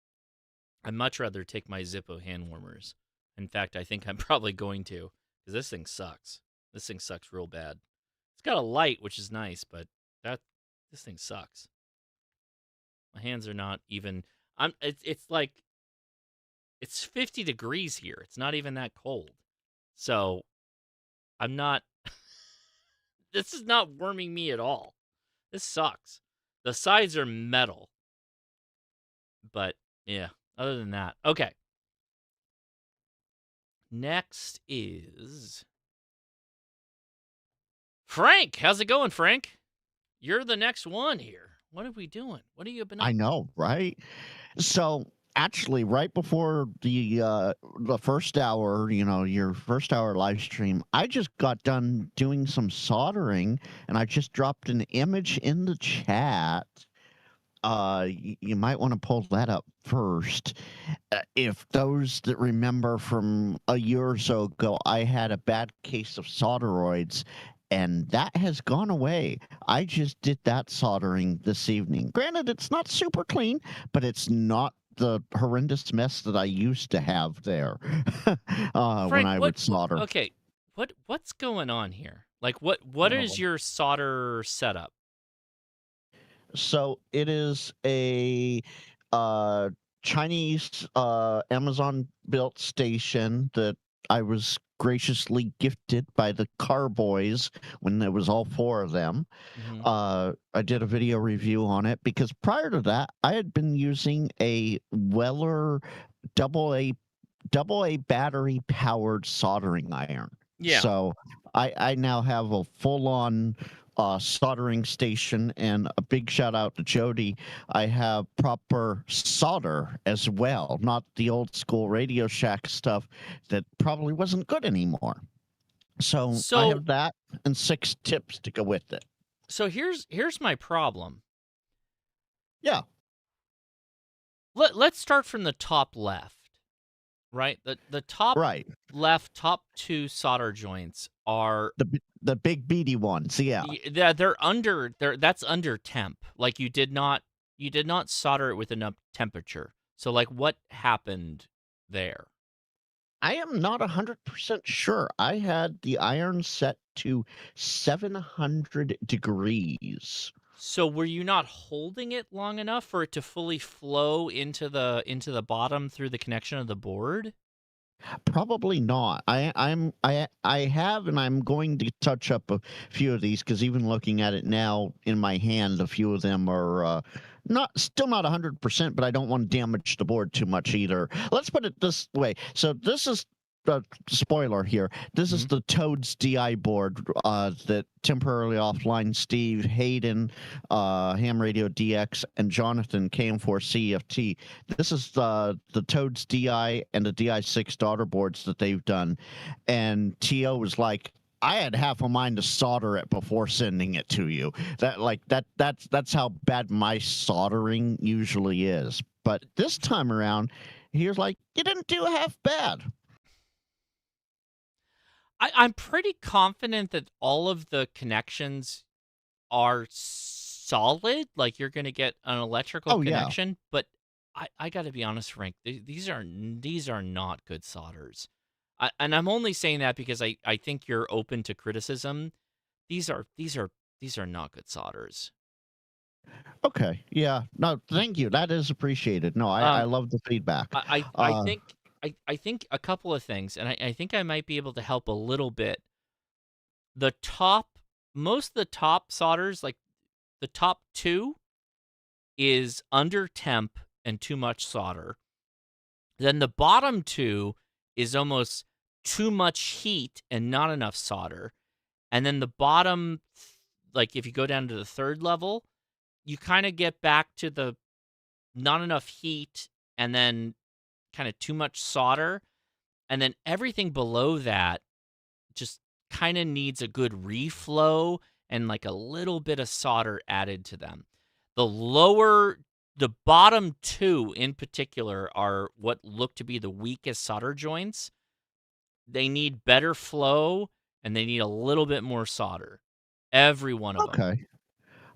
I'd much rather take my Zippo hand warmers. In fact, I think I'm probably going to, because this thing sucks. This thing sucks real bad. It's got a light, which is nice, but this thing sucks. My hands are not even. It's like it's 50 degrees here. It's not even that cold. So I'm not. This is not warming me at all. This sucks. The sides are metal. But yeah, other than that. Okay. Next is Frank. How's it going, Frank? You're the next one here. What are we doing? What have you been up I know, right? So actually, right before the first hour, your first hour live stream, I just got done doing some soldering, and I just dropped an image in the chat. You might want to pull that up first. If those that remember from a year or so ago, I had a bad case of solderoids, and that has gone away. I just did that soldering this evening. Granted, it's not super clean, but it's not the horrendous mess that I used to have there when I would solder. Okay, what's going on here? Like, what is your solder setup? So it is a Chinese Amazon built station that I was graciously gifted by the Carboys when there was all four of them. I did a video review on it because prior to that, I had been using a Weller AA battery powered soldering iron. Yeah. So I now have a full on soldering station, and a big shout out to Jody. I have proper solder as well, not the old school Radio Shack stuff that probably wasn't good anymore. So I have that and 6 tips to go with it. So here's my problem. Yeah. Let's start from the top left. Right? The top left, top 2 solder joints are the big beady ones. Yeah. That's under temp. Like you did not solder it with enough temperature. So like what happened there? I am not 100% sure. I had the iron set to 700 degrees. So were you not holding it long enough for it to fully flow into the bottom through the connection of the board? Probably not. I have, and I'm going to touch up a few of these because even looking at it now in my hand, a few of them are still not 100%, but I don't want to damage the board too much either. Let's put it this way. So this is spoiler here. This is the Toads DI board that temporarily offline Steve, Hayden, Ham Radio DX, and Jonathan came for CFT. This is the Toads DI and the DI6 daughter boards that they've done. And TO was like, I had half a mind to solder it before sending it to you. That's how bad my soldering usually is. But this time around, he was like, you didn't do half bad. I'm pretty confident that all of the connections are solid. Like you're going to get an electrical connection, but I got to be honest, Frank. These are not good solders, and I'm only saying that because I think you're open to criticism. These are not good solders. Okay. Yeah. No, thank you. That is appreciated. No, I love the feedback. I think I think a couple of things, and I think I might be able to help a little bit. Most of the top solders, like the top 2, is under temp and too much solder. Then the bottom 2 is almost too much heat and not enough solder. And then the bottom, like if you go down to the 3rd level, you kind of get back to the not enough heat and then kind of too much solder. And then everything below that just kind of needs a good reflow and like a little bit of solder added to them. The bottom 2 in particular are what look to be the weakest solder joints. They need better flow and they need a little bit more solder. Every one of them.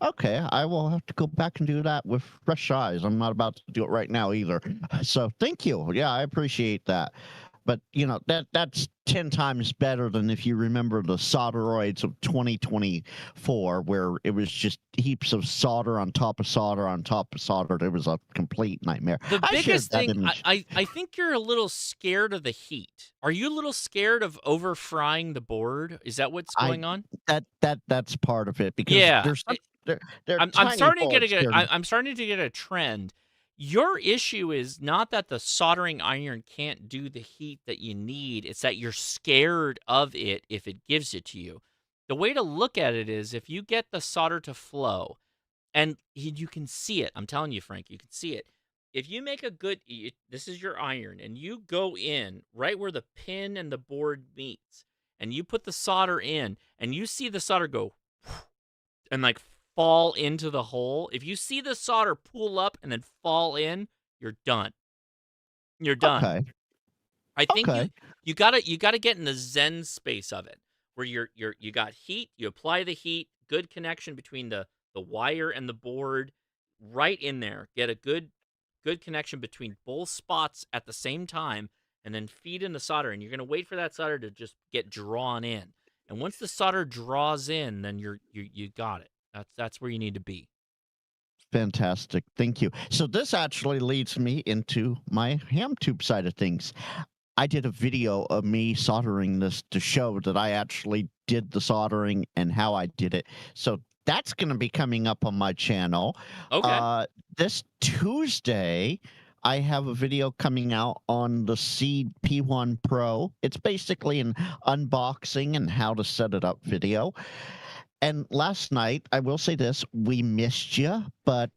Okay, I will have to go back and do that with fresh eyes. I'm not about to do it right now either. So thank you. Yeah, I appreciate that. But that's 10 times better than if you remember the solderoids of 2024, where it was just heaps of solder on top of solder on top of solder. It was a complete nightmare. The biggest thing, I think you're a little scared of the heat. Are you a little scared of over frying the board? Is that what's going on? That's part of it, because there's I'm starting to get a trend. Your issue is not that the soldering iron can't do the heat that you need. It's that you're scared of it if it gives it to you. The way to look at it is if you get the solder to flow, and you can see it. I'm telling you, Frank, you can see it. If you make this is your iron, and you go in right where the pin and the board meets, and you put the solder in, and you see the solder go and like fall into the hole. If you see the solder pull up and then fall in, you're done. You're done. Okay. I think you gotta get in the Zen space of it, where you got heat, you apply the heat, good connection between the wire and the board, right in there. Get a good connection between both spots at the same time, and then feed in the solder. And you're gonna wait for that solder to just get drawn in. And once the solder draws in, then you got it. That's where you need to be. Fantastic. Thank you. So this actually leads me into my ham tube side of things. I did a video of me soldering this to show that I actually did the soldering and how I did it. So that's going to be coming up on my channel. Okay. This Tuesday, I have a video coming out on the Seed P1 Pro. It's basically an unboxing and how to set it up video. And last night, I will say this, we missed you, but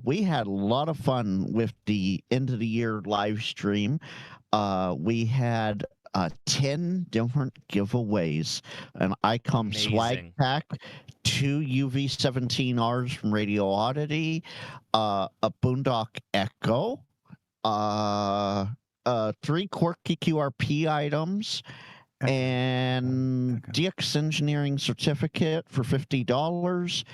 we had a lot of fun with the end of the year live stream. We had 10 different giveaways, an ICOM swag pack, 2 UV17Rs from Radio Oddity, a Boondock Echo, 3 quirky QRP items, and DX Engineering certificate for $50,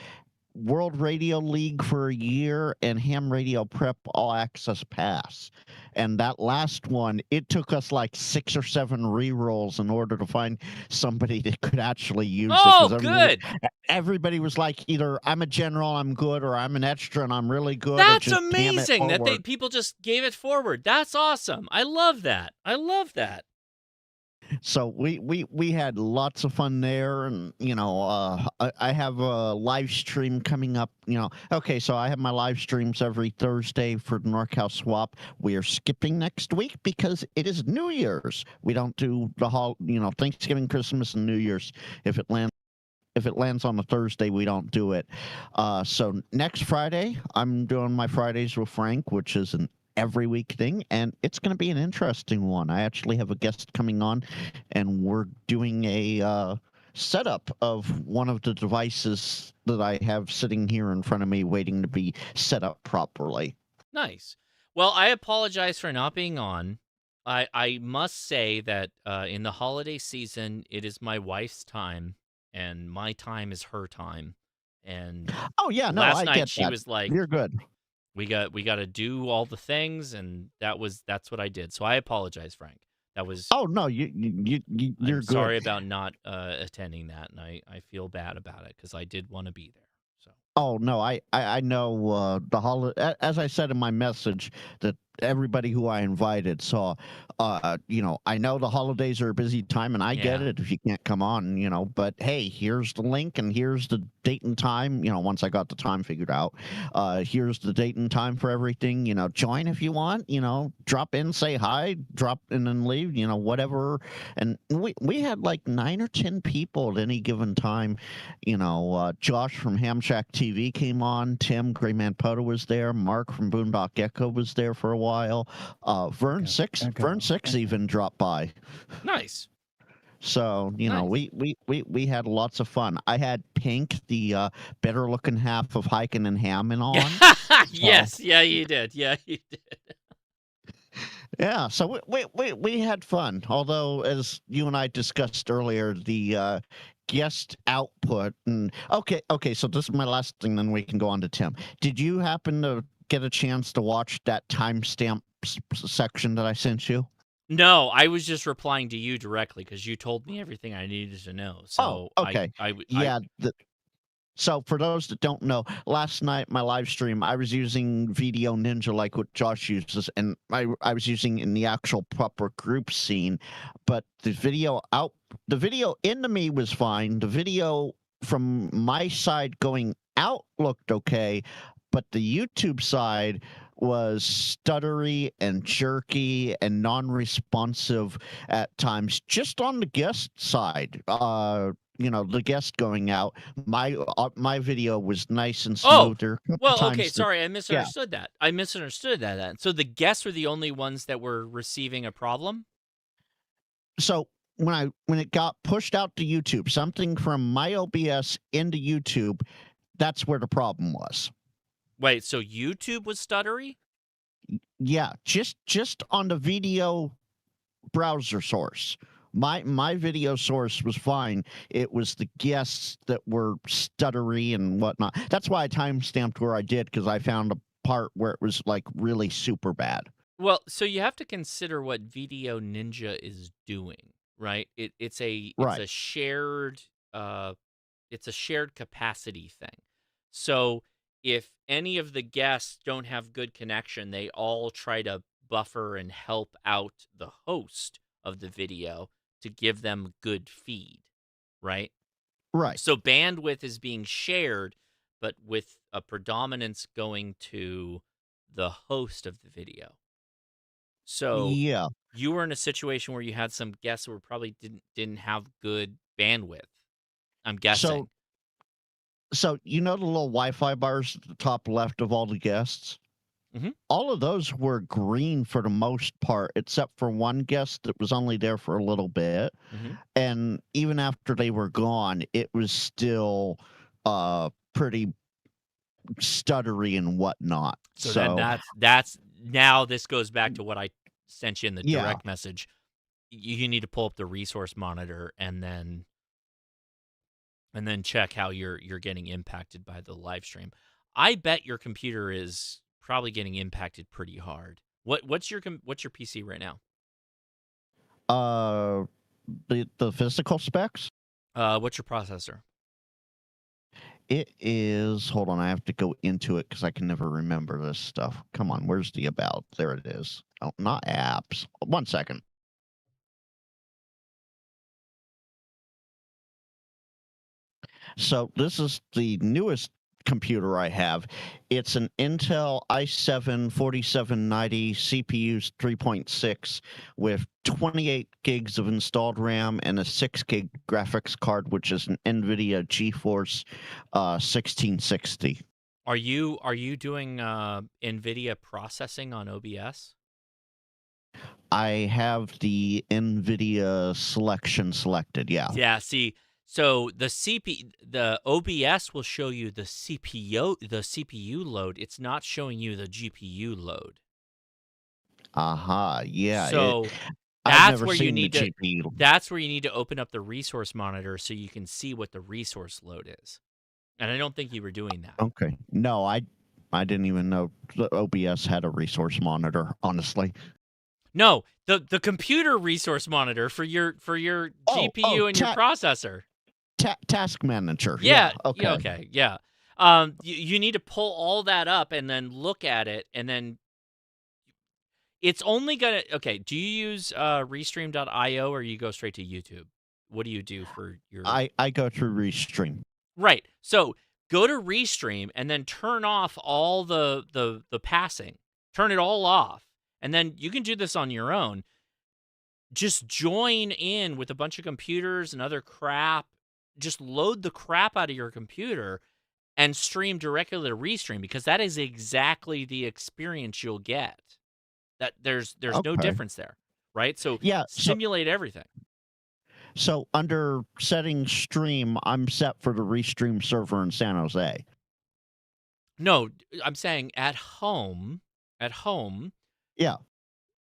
World Radio League for a year, and Ham Radio Prep All Access Pass. And that last one, it took us like 6 or 7 re-rolls in order to find somebody that could actually use it. Oh, good. Everybody was like, either I'm a general, I'm good, or I'm an extra and I'm really good. That's amazing that people just gave it forward. That's awesome. I love that. I love that. So we had lots of fun there, and I have a live stream coming up. Okay, so I have my live streams every Thursday for the NorCal Swap. We are skipping next week because it is New Year's. We don't do the Thanksgiving, Christmas, and New Year's. If it lands on a Thursday, we don't do it. So next Friday, I'm doing my Fridays with Frank, which is an every week thing, and it's going to be an interesting one. I actually have a guest coming on, and we're doing a setup of one of the devices that I have sitting here in front of me waiting to be set up properly. Nice. Well, I apologize for not being on. I must say that in the holiday season, it is my wife's time, and my time is her time. And last night she was like, "You're good. We got to do all the things," and that's what I did. So I apologize, Frank. That was. Oh no, you're good. Sorry about not attending that, and I feel bad about it because I did want to be there. So. Oh no, I know the holiday. As I said in my message, that everybody who I invited. So, you know, I know the holidays are a busy time, and I get Yeah. it if you can't come on, you know, but hey, here's the link and here's the date and time. You know, once I got the time figured out, here's the date and time for everything. You know, join if you want, you know, drop in, say hi, drop in and leave, you know, whatever. And we had like 9 or 10 people at any given time. You know, Josh from Ham Shack TV came on, Tim Grayman POTA was there, Mark from Boondock Echo was there for a while. Vern Six even dropped by. Nice. So, you know, we had lots of fun. I had Pink, the better looking half of Hiking and Hammond on. Yes, yeah, you did. Yeah, you did. Yeah, so we had fun. Although, as you and I discussed earlier, the guest output and okay. So this is my last thing. Then we can go on to Tim. Did you happen to get a chance to watch that timestamp section that I sent you? No, I was just replying to you directly because you told me everything I needed to know. So okay. I So for those that don't know, last night my live stream, I was using Video Ninja like what Josh uses, and I was using in the actual proper group scene, but the video into me was fine. The video from my side going out looked okay, but the YouTube side was stuttery and jerky and non-responsive at times, just on the guest side. You know, the guest going out. My video was nice and smooth. Okay. Sorry, I misunderstood that. I misunderstood that. Then. So the guests were the only ones that were receiving a problem. So when it got pushed out to YouTube, something from my OBS into YouTube, that's where the problem was. Wait, so YouTube was stuttery? Yeah, just on the video browser source. My video source was fine. It was the guests that were stuttery and whatnot. That's why I timestamped where I did, because I found a part where it was like really super bad. Well, so you have to consider what Video Ninja is doing, right? It's a shared capacity thing. So if any of the guests don't have good connection, they all try to buffer and help out the host of the video to give them good feed, right? Right. So bandwidth is being shared, but with a predominance going to the host of the video. So yeah, you were in a situation where you had some guests who probably didn't have good bandwidth. I'm guessing. So you know the little Wi-Fi bars at the top left of all the guests? Mm-hmm. All of those were green for the most part, except for one guest that was only there for a little bit. Mm-hmm. And even after they were gone, it was still pretty stuttery and whatnot. So then that's now this goes back to what I sent you in the direct message. You need to pull up the resource monitor and then check how you're getting impacted by the live stream. I bet your computer is probably getting impacted pretty hard. What's your PC right now? The physical specs? What's your processor? It is, hold on, I have to go into it because I can never remember this stuff. Come on, where's the about? There it is. Oh, not apps. 1 second. So this is the newest computer I have. It's an Intel i7 4790 CPU's 3.6 with 28 gigs of installed RAM and a 6 gig graphics card, which is an NVIDIA GeForce 1660. Are you doing NVIDIA processing on OBS? I have the NVIDIA selection selected, yeah. Yeah, see, so the OBS will show you the CPU load. It's not showing you the GPU load. Aha, yeah. So that's where you need to open up the resource monitor so you can see what the resource load is. And I don't think you were doing that. Okay. No, I didn't even know the OBS had a resource monitor, honestly. No, the computer resource monitor for your GPU and your processor. Task manager. Yeah. Okay. Okay. Yeah. You need to pull all that up and then look at it, and then It's only gonna. Okay, do you use Restream.io or you go straight to YouTube? What do you do for your? I go through Restream. Right. So go to Restream and then turn off all the passing. Turn it all off, and then you can do this on your own. Just join in with a bunch of computers and other crap. Just load the crap out of your computer and stream directly to Restream, because that is exactly the experience you'll get. That there's no Okay. difference there, right? So Yeah. simulate everything. So under settings stream, I'm set for the Restream server in San Jose. No, I'm saying at home, Yeah.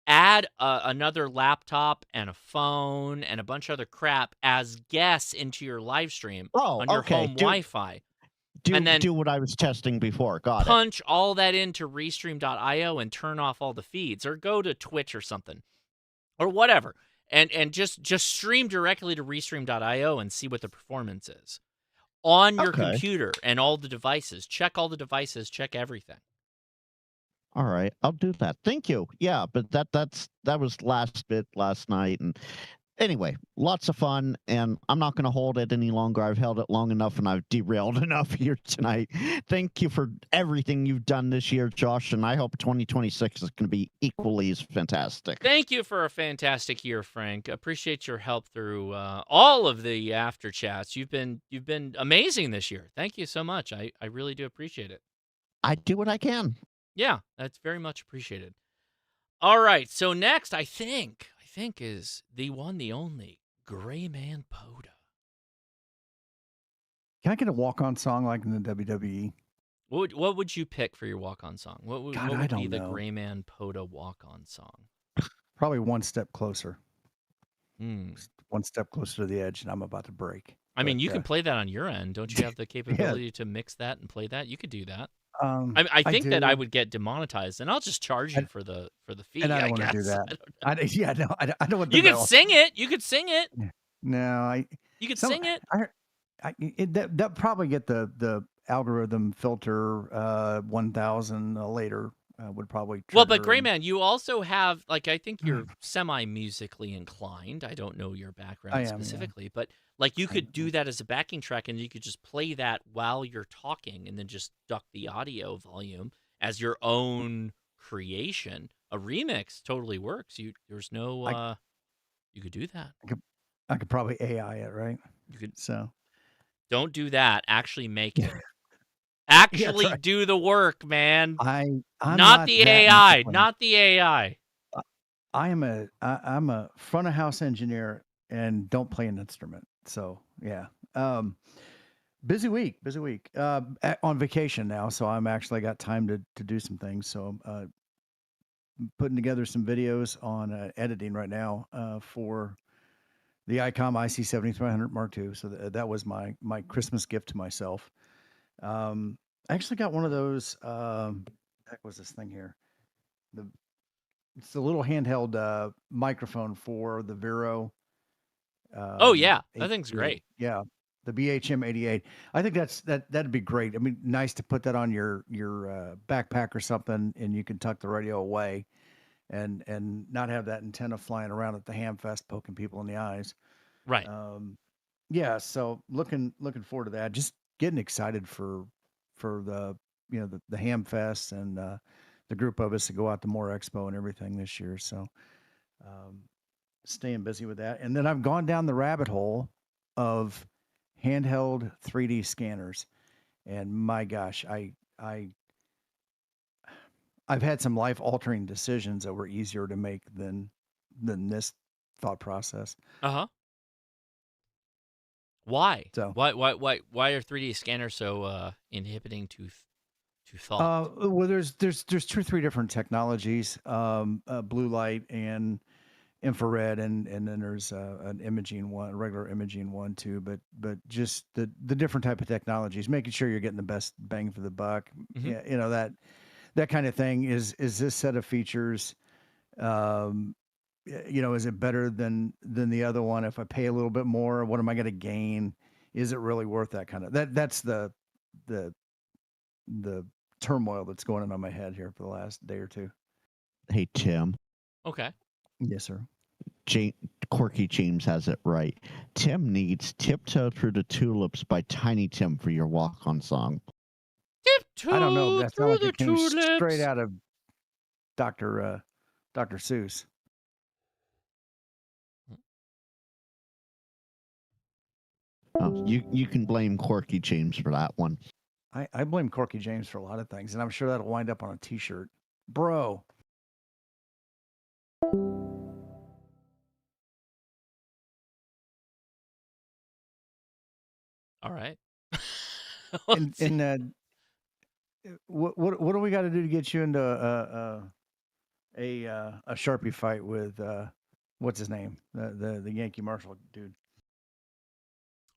add another laptop and a phone and a bunch of other crap as guests into your live stream on your okay. home Wi-Fi. And then do what I was testing before. Got it. punch all that into Restream.io and turn off all the feeds, or go to Twitch or something, or whatever, and just stream directly to Restream.io and see what the performance is on your computer and all the devices. Check all the devices. Check everything. All right, I'll do that. Thank you. Yeah, but that was last night, and anyway, lots of fun, and I'm not going to hold it any longer. I've held it long enough, and I've derailed enough here tonight. Thank you for everything you've done this year, Josh, and I hope 2026 is going to be equally as fantastic. Thank you for a fantastic year, Frank. Appreciate your help through all of the after chats. You've been amazing this year. Thank you so much. I really do appreciate it. I do what I can. Yeah, that's very much appreciated. All right, so next, I think is the one, the only Gray Man POTA. Can I get a walk-on song like in the WWE? What would you pick for your walk-on song? What would be the know. Gray Man POTA walk-on song? Probably One Step Closer. Just one step closer to the edge, and I'm about to break. I mean, you can play that on your end. Don't you have the capability to mix that and play that? You could do that. I think that I would get demonetized, and I'll just charge you for the fee. And I don't want to do that. I don't want. You could sing it. You could sing it. No, you could sing it. That probably get the algorithm filter 1,000 later would probably. Well, but Gray Man, you also have, like, I think you're semi-musically inclined. I don't know your background specifically, but like you could do that as a backing track, and you could just play that while you're talking, and then just duck the audio volume as your own creation. A remix totally works. There's no. You could do that. I could probably AI it, right? You could. So. Don't do that. Actually make it. Actually do the work, man. I'm not the AI. Not the AI. I'm a front of house engineer and don't play an instrument. So yeah. Busy week. On vacation now, so I'm actually got time to do some things. So I'm putting together some videos on editing right now for the ICOM IC7300 Mark II. So that was my Christmas gift to myself. I actually got one of those. Heck was this thing here? It's the little handheld microphone for the Vero. Oh yeah, that thing's great. Yeah, the BHM 88. I think that'd be great. I mean, nice to put that on your backpack or something, and you can tuck the radio away, and not have that antenna flying around at the Hamfest poking people in the eyes. Right. Yeah. So looking forward to that. Just getting excited for the the Hamfest and the group of us to go out to More Expo and everything this year. So staying busy with that. And then I've gone down the rabbit hole of handheld 3D scanners. And my gosh, I've had some life altering decisions that were easier to make than this thought process. Why? So why are 3D scanners so inhibiting to thought? Well, there's 2 or 3 different technologies, blue light and infrared, and then there's an imaging one, a regular imaging one too. But just the different type of technologies, making sure you're getting the best bang for the buck. Mm-hmm. Yeah, that kind of thing. Is this set of features? Is it better than the other one? If I pay a little bit more, what am I going to gain? Is it really worth that kind of that's the turmoil that's going on in my head here for the last day or two. Hey, Tim. Okay. Yes, sir. Corky James has it right. Tim needs Tiptoe Through the Tulips by Tiny Tim for your walk-on song. Tiptoe I don't know. That through sounds like the it came straight tulips. out of Dr. Seuss. Oh, you can blame Corky James for that one. I blame Corky James for a lot of things, and I'm sure that'll wind up on a T-shirt, bro. All right. and what do we got to do to get you into a Sharpie fight with what's his name, the Yankee Marshal dude?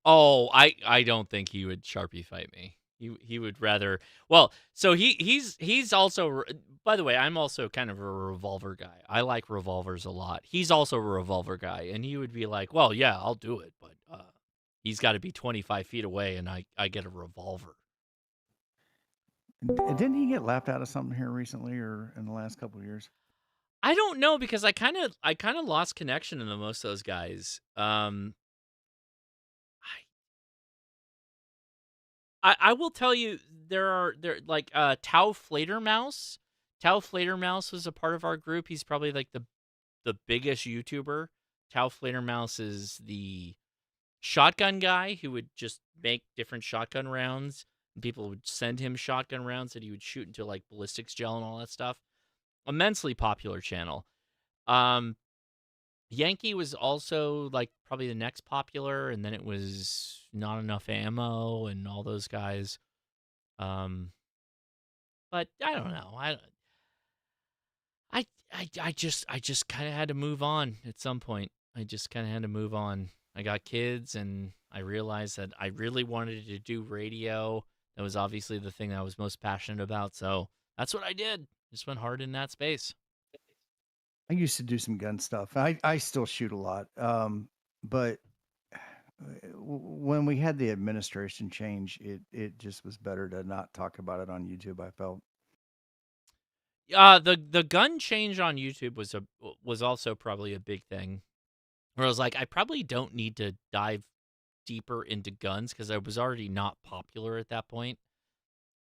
Oh, I don't think he would Sharpie fight me. He would rather. Well, so he's also. By the way, I'm also kind of a revolver guy. I like revolvers a lot. He's also a revolver guy, and he would be like, "Well, yeah, I'll do it, but he's got to be 25 feet away, and I get a revolver." Didn't he get laughed out of something here recently, or in the last couple of years? I don't know, because I kind of lost connection to most of those guys. I will tell you, there like Tau Flatermouse. Tau Flatermouse was a part of our group. He's probably like the biggest YouTuber. Tau Flatermouse is the shotgun guy who would just make different shotgun rounds, and people would send him shotgun rounds that he would shoot into like ballistics gel and all that stuff. Immensely popular channel. Yankee was also like probably the next popular, and then it was Not Enough Ammo and all those guys. But I don't know. I just kind of had to move on at some point. I just kind of had to move on. I got kids, and I realized that I really wanted to do radio. That was obviously the thing that I was most passionate about. So that's what I did. Just went hard in that space. I used to do some gun stuff. I still shoot a lot. But when we had the administration change, it just was better to not talk about it on YouTube, I felt. The gun change on YouTube was also probably a big thing. Where I was like, I probably don't need to dive deeper into guns, because I was already not popular at that point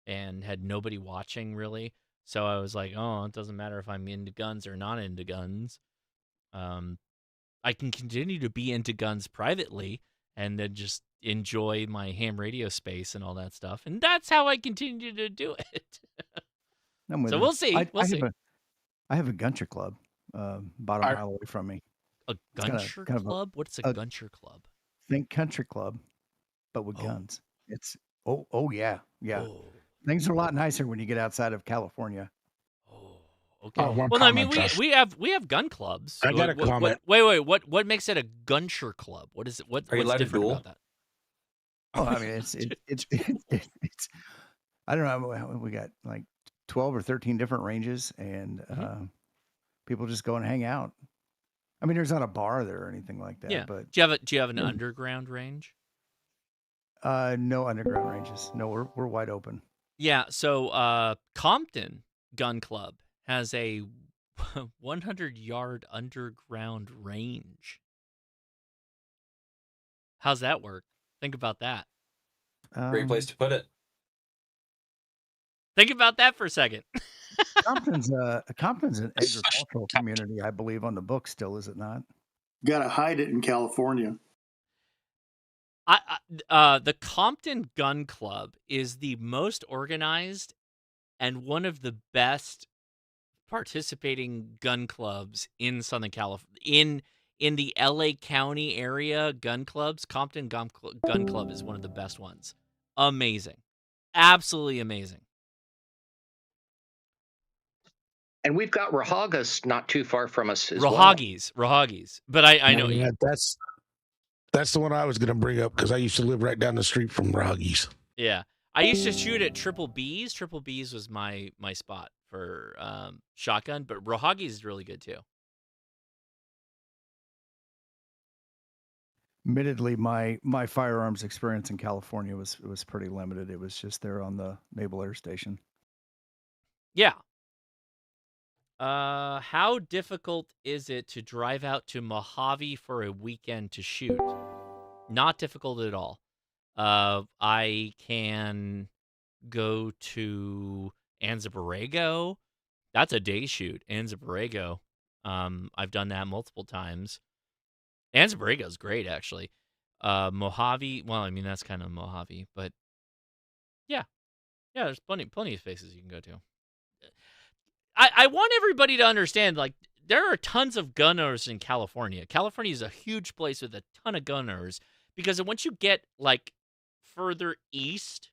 and had nobody watching really. So I was like, oh, it doesn't matter if I'm into guns or not into guns. I can continue to be into guns privately and then just enjoy my ham radio space and all that stuff. And that's how I continue to do it. So we'll see. I have a Guncher club about a mile away from me. A Guncher club? What's a Guncher club? Think country club, but with guns. It's yeah. Things are a lot nicer when you get outside of California. Okay. Well, I mean, we have gun clubs. I got a comment. Wait. What makes it a Guncher club? What is it? What's different about that? Oh, I mean, it's I don't know. We got like 12 or 13 different ranges, and people just go and hang out. I mean, there's not a bar there or anything like that. Yeah. But do you have an underground range? No underground ranges. No, we're wide open. Yeah. So Compton Gun Club has a 100-yard underground range. How's that work? Think about that. Great place to put it. Think about that for a second. Compton's an agricultural community, I believe, on the book still, is it not? Got to hide it in California. The Compton Gun Club is the most organized and one of the best participating gun clubs in Southern California. In the LA County area, gun clubs, Compton Gun Club is one of the best ones. Amazing. Absolutely amazing. And we've got Rahagas not too far from us as Rahagis. But I know that's the one I was going to bring up, because I used to live right down the street from Rahagis. Yeah, I used to shoot at Triple B's. Triple B's was my spot for shotgun, but Rahagis is really good too. Admittedly, my firearms experience in California was pretty limited. It was just there on the Naval Air Station. Yeah. How difficult is it to drive out to Mojave for a weekend to shoot? Not difficult at all. I can go to Anza-Borrego. That's a day shoot, Anza-Borrego. I've done that multiple times. Anza-Borrego is great, actually. Mojave, well, I mean, that's kind of Mojave, but yeah. Yeah, there's plenty of places you can go to. I want everybody to understand, like, there are tons of gun owners in California. California is a huge place with a ton of gun owners because once you get, like, further east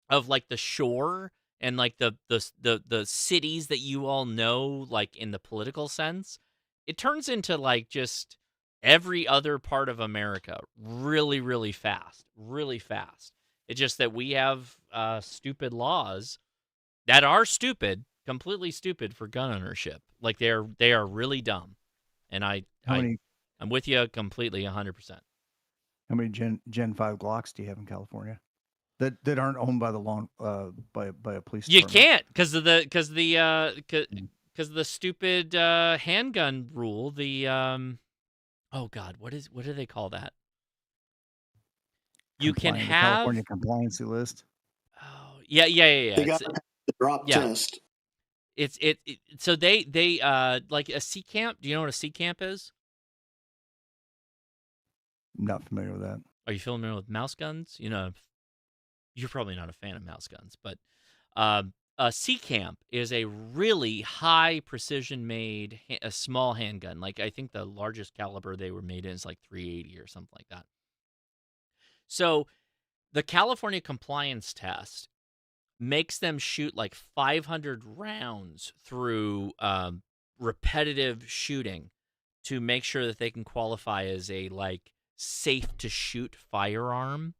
of, like, the shore and, like, the cities that you all know, like, in the political sense, it turns into, like, just every other part of America really, really fast. Really fast. It's just that we have stupid laws that are stupid, completely stupid for gun ownership. Like they are really dumb, and I'm with you completely, 100%. How many Gen 5 Glocks do you have in California that aren't owned by the by a police? You department? can't because of the stupid handgun rule. The oh God, what do they call that? You can The have California compliancy list. Oh yeah. They got the drop test. So they like a C camp. Do you know what a C camp is? Not familiar with that. Are you familiar with mouse guns? You know, you're probably not a fan of mouse guns, but a C camp is a really high precision made a small handgun. Like I think the largest caliber they were made in is like 380 or something like that. So the California compliance test makes them shoot like 500 rounds through repetitive shooting to make sure that they can qualify as a like safe to shoot firearm.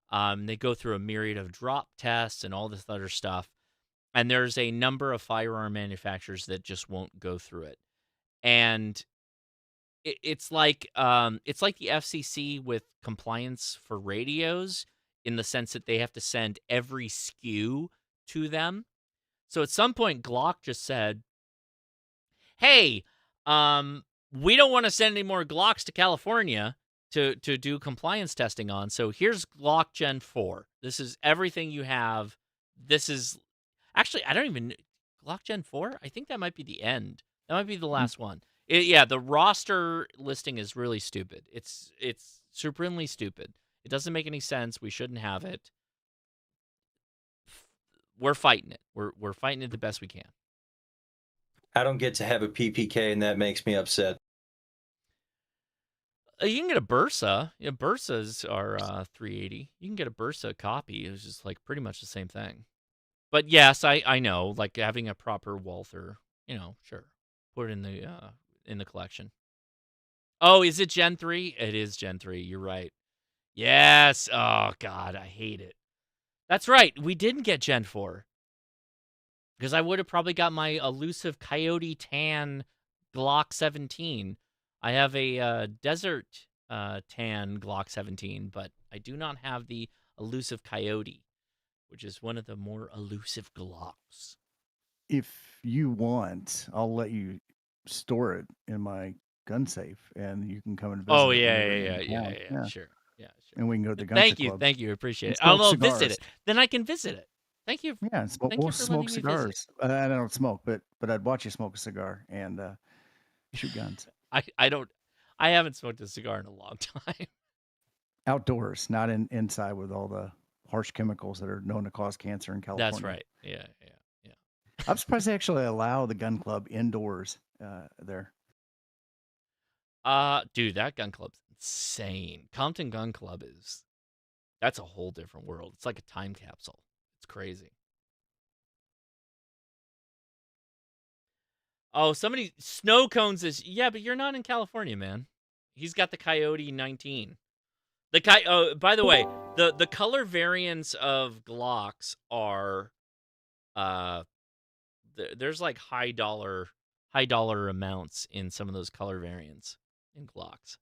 They go through a myriad of drop tests and all this other stuff. And there's a number of firearm manufacturers that just won't go through it. And it's like the FCC with compliance for radios in the sense that they have to send every SKU to them. So at some point, Glock just said, hey, we don't want to send any more Glocks to California to do compliance testing on. So here's Glock Gen 4. This is everything you have. This is actually, I don't even Glock Gen 4. I think that might be the end. That might be the last one. The roster listing is really stupid. It's supremely stupid. It doesn't make any sense. We shouldn't have it. We're fighting it. We're fighting it the best we can. I don't get to have a PPK, and that makes me upset. You can get a Bursa. Yeah, Bursas are 380. You can get a Bursa copy. It's just like pretty much the same thing. But yes, I know, like having a proper Walther, sure. Put it in the collection. Oh, is it Gen 3? It is Gen 3. You're right. Yes. Oh God, I hate it. That's right. We didn't get Gen 4. Because I would have probably got my elusive Coyote Tan Glock 17. I have a Desert Tan Glock 17, but I do not have the elusive Coyote, which is one of the more elusive Glocks. If you want, I'll let you store it in my gun safe, and you can come and visit. Oh yeah, sure. Yeah, sure. And we can go to the gun club. Thank you, appreciate it. I'll visit it. Then I can visit it. Thank you. Yeah, we'll smoke cigars. I don't smoke, but I'd watch you smoke a cigar and shoot guns. I haven't smoked a cigar in a long time. Outdoors, not inside with all the harsh chemicals that are known to cause cancer in California. That's right. Yeah. I'm surprised they actually allow the gun club indoors there. Dude, that gun club's insane. Compton Gun Club that's a whole different world. It's like a time capsule. It's crazy. Oh, somebody Snow Cones is but you're not in California, man. He's got the Coyote 19. By the way, the color variants of Glocks are there's like high dollar amounts in some of those color variants in Glocks.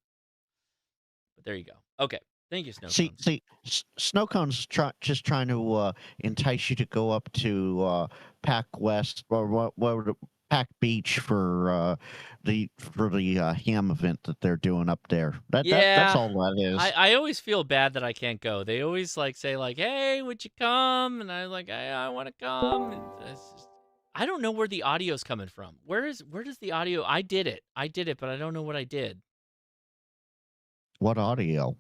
But there you go. Okay. Thank you, Snow Cones. See, Snow Cones just trying to entice you to go up to Pac West or Pack Beach for the ham event that they're doing up there. That's all that is. I always feel bad that I can't go. They always like say like, "Hey, would you come?" And I like, I want to come. And I don't know where the audio's coming from. Where does the audio? I did it, but I don't know what I did. What audio?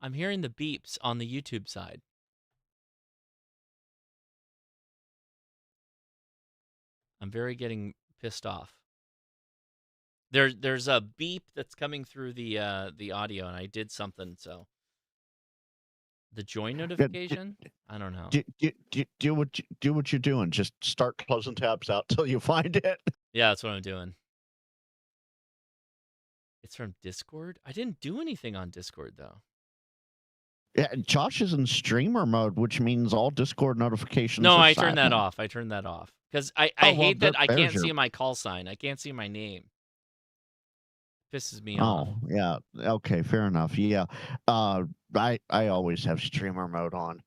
I'm hearing the beeps on the YouTube side. I'm very getting pissed off. There's a beep that's coming through the audio, and I did something, so the join notification. I don't know. Do what you're doing. Just start closing tabs out till you find it. Yeah, that's what I'm doing. It's from Discord. I didn't do anything on Discord though. Yeah, Josh is in streamer mode, which means all Discord notifications. No, are I turned that silent. off. I turned that off because I well, hate that I there's can't your- see my call sign. I can't see my name. Pisses me off. Oh, yeah. Okay, fair enough. Yeah. I always have streamer mode on.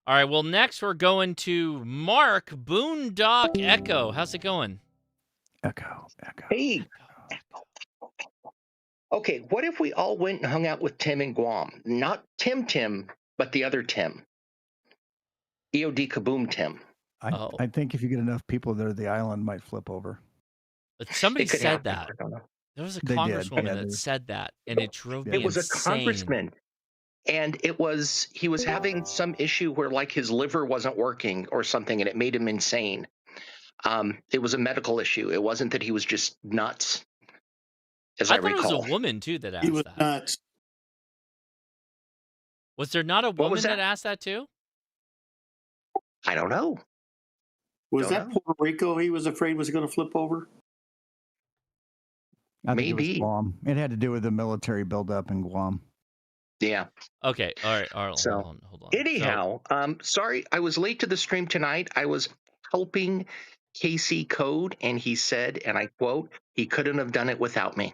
All right. Well, next we're going to Mark Boondock Echo. How's it going? Echo. Hey. Okay, what if we all went and hung out with Tim in Guam? Not Tim, but the other Tim. EOD Kaboom Tim. I think if you get enough people there, the island might flip over. But somebody It could said happen. that. I don't know. There was a They did. congresswoman Yeah, that said that, and it drove me It was insane. a congressman. And he was having some issue where like his liver wasn't working or something, and it made him insane. It was a medical issue. It wasn't that he was just nuts, as I thought recall. it was a woman too that asked He was that. nuts. Was there not a was woman that that? asked that too? I don't know. Was Don't that know. Puerto Rico he was afraid was going to flip over? I think it Maybe. was Guam. It had to do with the military buildup in Guam. Yeah. Okay. All right. So, Hold on. anyhow, sorry, I was late to the stream tonight. I was helping KC code, and he said, and I quote, he couldn't have done it without me.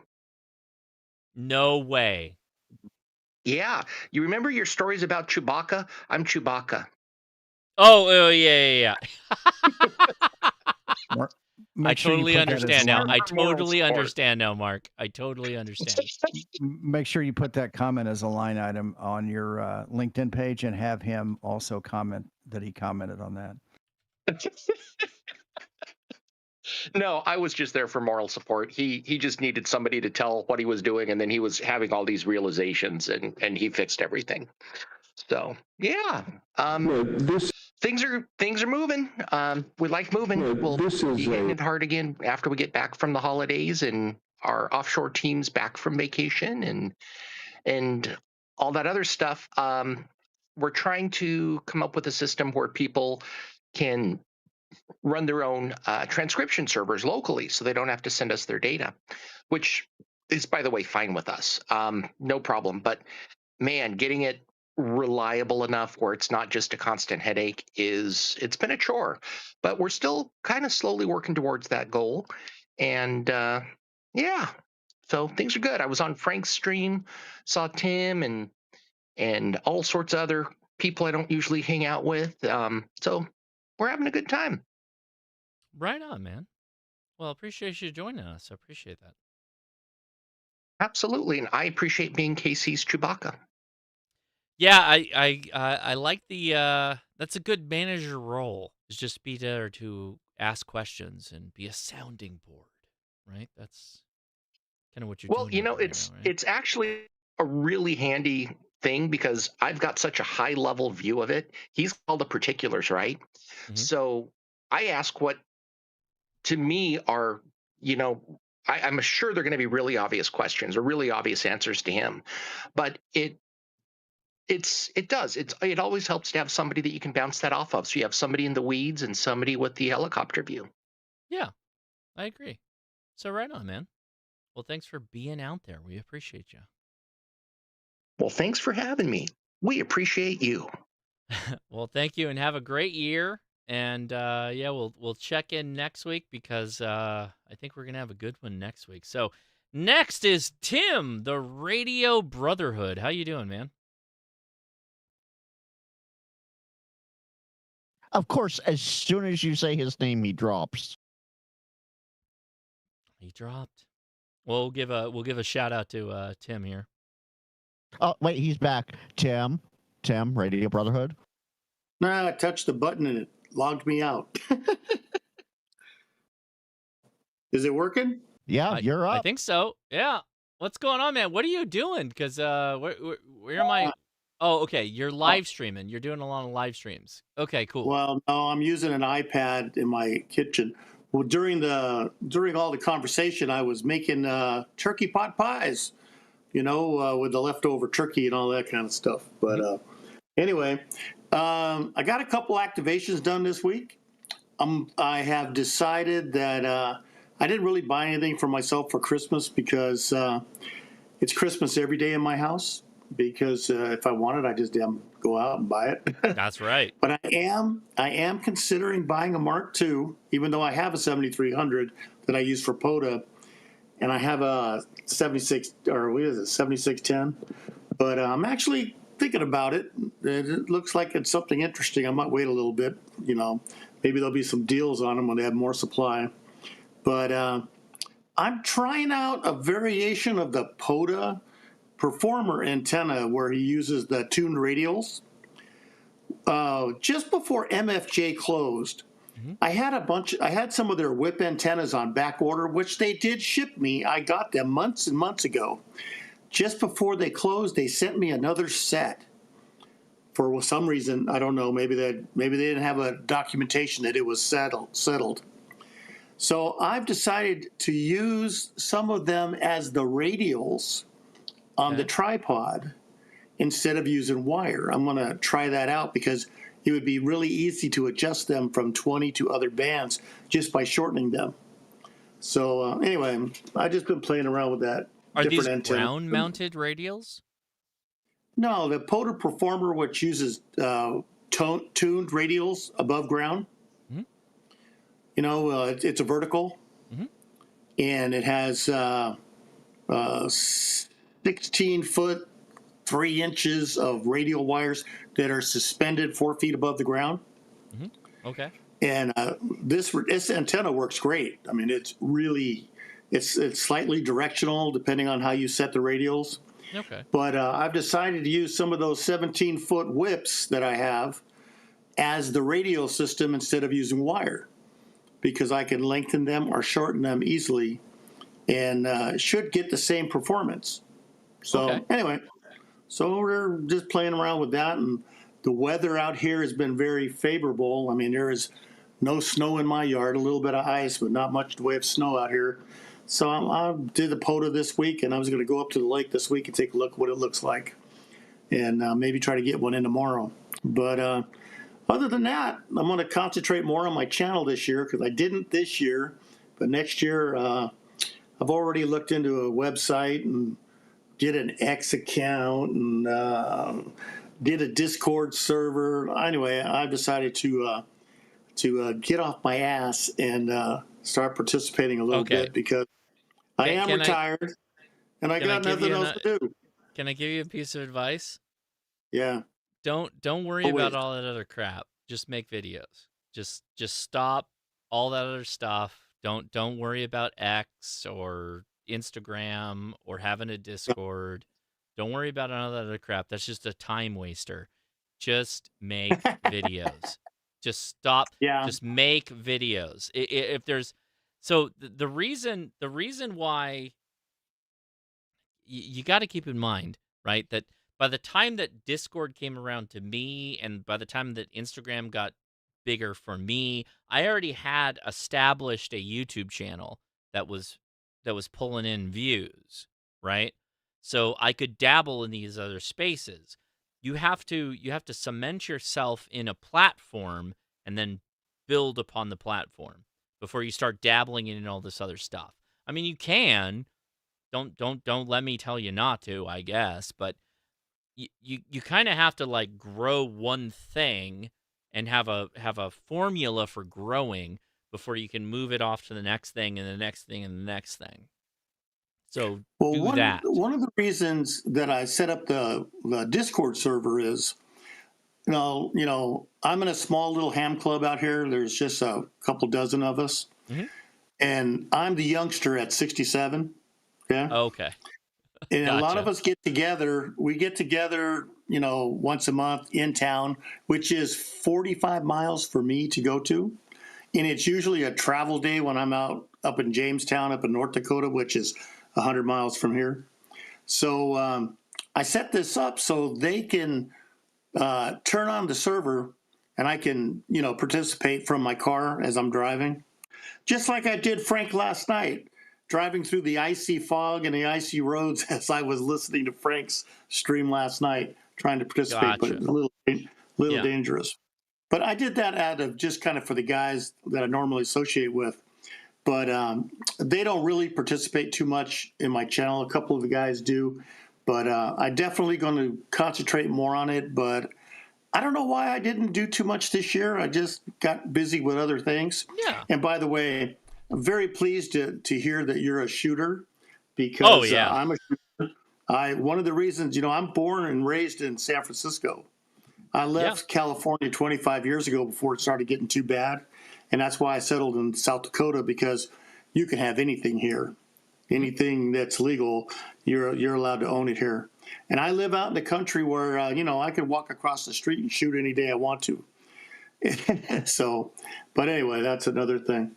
No way. Yeah. You remember your stories about Chewbacca? I'm Chewbacca. Oh yeah. I Make sure you totally put that as understand now. line- I totally understand now, Mark. I totally understand. Make sure you put that comment as a line item on your LinkedIn page and have him also comment that he commented on that. No, I was just there for moral support. He just needed somebody to tell what he was doing, and then he was having all these realizations, and he fixed everything. So yeah, things are moving. We like moving. We'll be hitting it hard again after we get back from the holidays and our offshore teams back from vacation and all that other stuff. We're trying to come up with a system where people can run their own transcription servers locally, so they don't have to send us their data, which is, by the way, fine with us. No problem. But man, getting it reliable enough where it's not just a constant headache it's been a chore, but we're still kind of slowly working towards that goal. And yeah, so things are good. I was on Frank's stream, saw Tim and all sorts of other people I don't usually hang out with. So we're having a good time. Right on, man. Well, appreciate you joining us. I appreciate that. Absolutely, and I appreciate being KC's Chewbacca. Yeah, I like the that's a good manager role. Is just be there to ask questions and be a sounding board, right? That's kind of what you're Well, doing. out there right now, right? it's actually a really handy thing because I've got such a high level view of it. He's all the particulars, right? So I ask what to me are, I'm sure they're going to be really obvious questions or really obvious answers to him, but it always helps to have somebody that you can bounce that off of. So you have somebody in the weeds and somebody with the helicopter view. Yeah, I agree. So right on, man. Well, thanks for being out there. We appreciate you. Well, thanks for having me. We appreciate you. Well, thank you, and have a great year. And yeah, we'll check in next week because I think we're gonna have a good one next week. So next is Tim, the Radio Brotherhood. How you doing, man? Of course, as soon as you say his name, he drops. He dropped. We'll give a shout out to Tim here. Oh, wait, he's back. Tim, Radio Brotherhood. Nah, I touched the button and it logged me out. Is it working? Yeah, you're up. I think so. Yeah. What's going on, man? What are you doing? Because where am I? Oh, okay. You're live streaming. You're doing a lot of live streams. Okay, cool. Well, no, I'm using an iPad in my kitchen. Well, during all the conversation, I was making turkey pot pies, with the leftover turkey and all that kind of stuff. But anyway, I got a couple activations done this week. I have decided that I didn't really buy anything for myself for Christmas because it's Christmas every day in my house. Because if I want it, I just go out and buy it. That's right. But I am considering buying a Mark II, even though I have a 7300 that I use for POTA, and I have a 7610. But I'm actually thinking about it. It looks like it's something interesting. I might wait a little bit. Maybe there'll be some deals on them when they have more supply. But I'm trying out a variation of the POTA Performer antenna where he uses the tuned radials. Just before MFJ closed, I had some of their whip antennas on back order, which they did ship me. I got them months and months ago. Just before they closed, they sent me another set. For some reason, I don't know. Maybe they didn't have a documentation that it was settled. So I've decided to use some of them as the radials on the tripod instead of using wire. I'm going to try that out because it would be really easy to adjust them from 20 to other bands just by shortening them. So anyway, I've just been playing around with that. Are these ground-mounted radials? No, the POTA Performer, which uses tuned radials above ground. Mm-hmm. It's a vertical, and it has 16 foot, 3 inches of radial wires that are suspended 4 feet above the ground. Mm-hmm. Okay. And this antenna works great. I mean, it's slightly directional depending on how you set the radials. Okay. But I've decided to use some of those 17-foot whips that I have as the radial system instead of using wire, because I can lengthen them or shorten them easily and should get the same performance. So anyway, so we're just playing around with that, and the weather out here has been very favorable. I mean, there is no snow in my yard, a little bit of ice, but not much in the way of snow out here. So I did the POTA this week, and I was going to go up to the lake this week and take a look at what it looks like, and maybe try to get one in tomorrow. But other than that, I'm going to concentrate more on my channel this year because I didn't this year, but next year I've already looked into a website and did an X account and did a Discord server. Anyway, I've decided to get off my ass and start participating a little bit because I am retired and I got nothing else to do. Can I give you a piece of advice? Yeah. Don't worry about all that other crap. Just make videos. Just stop all that other stuff. Don't worry about X or Instagram or having a Discord. Don't worry about all that other crap. That's just a time waster. Just make videos. Just stop. Yeah. Just make videos. If there's the reason why you got to keep in mind, right, that by the time that Discord came around to me and by the time that Instagram got bigger for me, I already had established a YouTube channel that was pulling in views, right? So I could dabble in these other spaces. You have to cement yourself in a platform and then build upon the platform before you start dabbling in all this other stuff. I mean, you can. Don't let me tell you not to, I guess, but you kind of have to like grow one thing and have a formula for growing before you can move it off to the next thing and the next thing and the next thing. So that. One of the reasons that I set up the Discord server is, you know, I'm in a small little ham club out here. There's just a couple dozen of us. Mm-hmm. and I'm the youngster at 67. Yeah. Okay. And a lot Gotcha. of us get together. We get together, once a month in town, which is 45 miles for me to go to. And it's usually a travel day when I'm out up in Jamestown, up in North Dakota, which is 100 miles from here. So I set this up so they can turn on the server and I can, participate from my car as I'm driving. Just like I did Frank last night, driving through the icy fog and the icy roads as I was listening to Frank's stream last night, trying to participate, but Gotcha. a little Yeah. dangerous. But I did that out of just kind of for the guys that I normally associate with. But they don't really participate too much in my channel. A couple of the guys do. But I definitely going to concentrate more on it. But I don't know why I didn't do too much this year. I just got busy with other things. Yeah. And by the way, I'm very pleased to hear that you're a shooter, because I'm a shooter. One of the reasons, I'm born and raised in San Francisco. I left California 25 years ago before it started getting too bad. And that's why I settled in South Dakota, because you can have anything here. Anything that's legal, you're allowed to own it here. And I live out in the country where, I could walk across the street and shoot any day I want to. So, but anyway, that's another thing.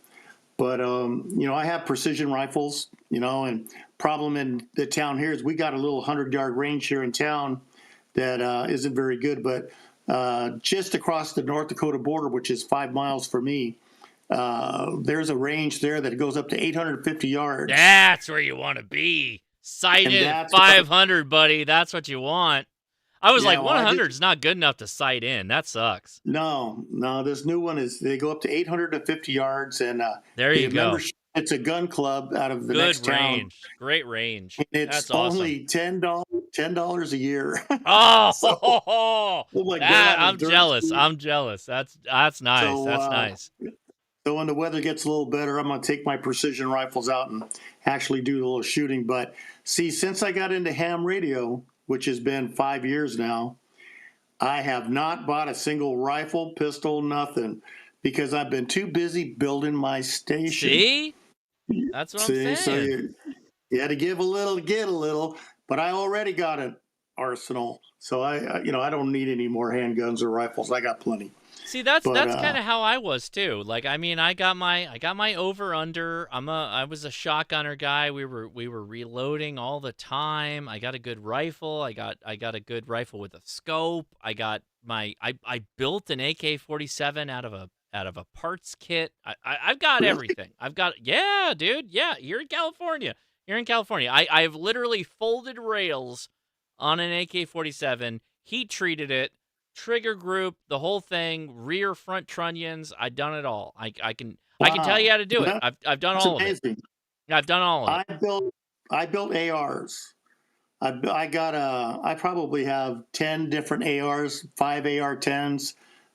But, I have precision rifles, and problem in the town here is we got a little 100-yard range here in town that isn't very good. But just across the North Dakota border, which is 5 miles for me, there's a range there that goes up to 850 yards. That's where you want to be. Sight in at 500, buddy. That's what you want. I was like, 100 is not good enough to sight in. That sucks. No. This new one they go up to 850 yards, and there you go. It's a gun club out of the next town. Great range. It's That's awesome. only $10 a year. Oh, so, oh my God! I'm jealous. I'm jealous. That's nice. So, that's nice. So when the weather gets a little better, I'm going to take my precision rifles out and actually do a little shooting. But see, since I got into ham radio, which has been 5 years now, I have not bought a single rifle, pistol, nothing, because I've been too busy building my station. See? That's what I'm saying. So you had to give a little to get a little, but I already got an arsenal. So I don't need any more handguns or rifles. I got plenty. See, that's kind of how I was too. Like, I mean, I got my over under. I was a shotgunner guy. We were reloading all the time. I got a good rifle. I got a good rifle with a scope. I built an AK-47 out of a parts kit. I've got everything. Yeah, dude. Yeah, you're in California. I've literally folded rails on an AK-47, heat treated it, trigger group, the whole thing, rear front trunnions. I've done it all. I can tell you how to do it. I've done all of it. I've done all of it. I built ARs. I probably have 10 different ARs, 5 AR-10s,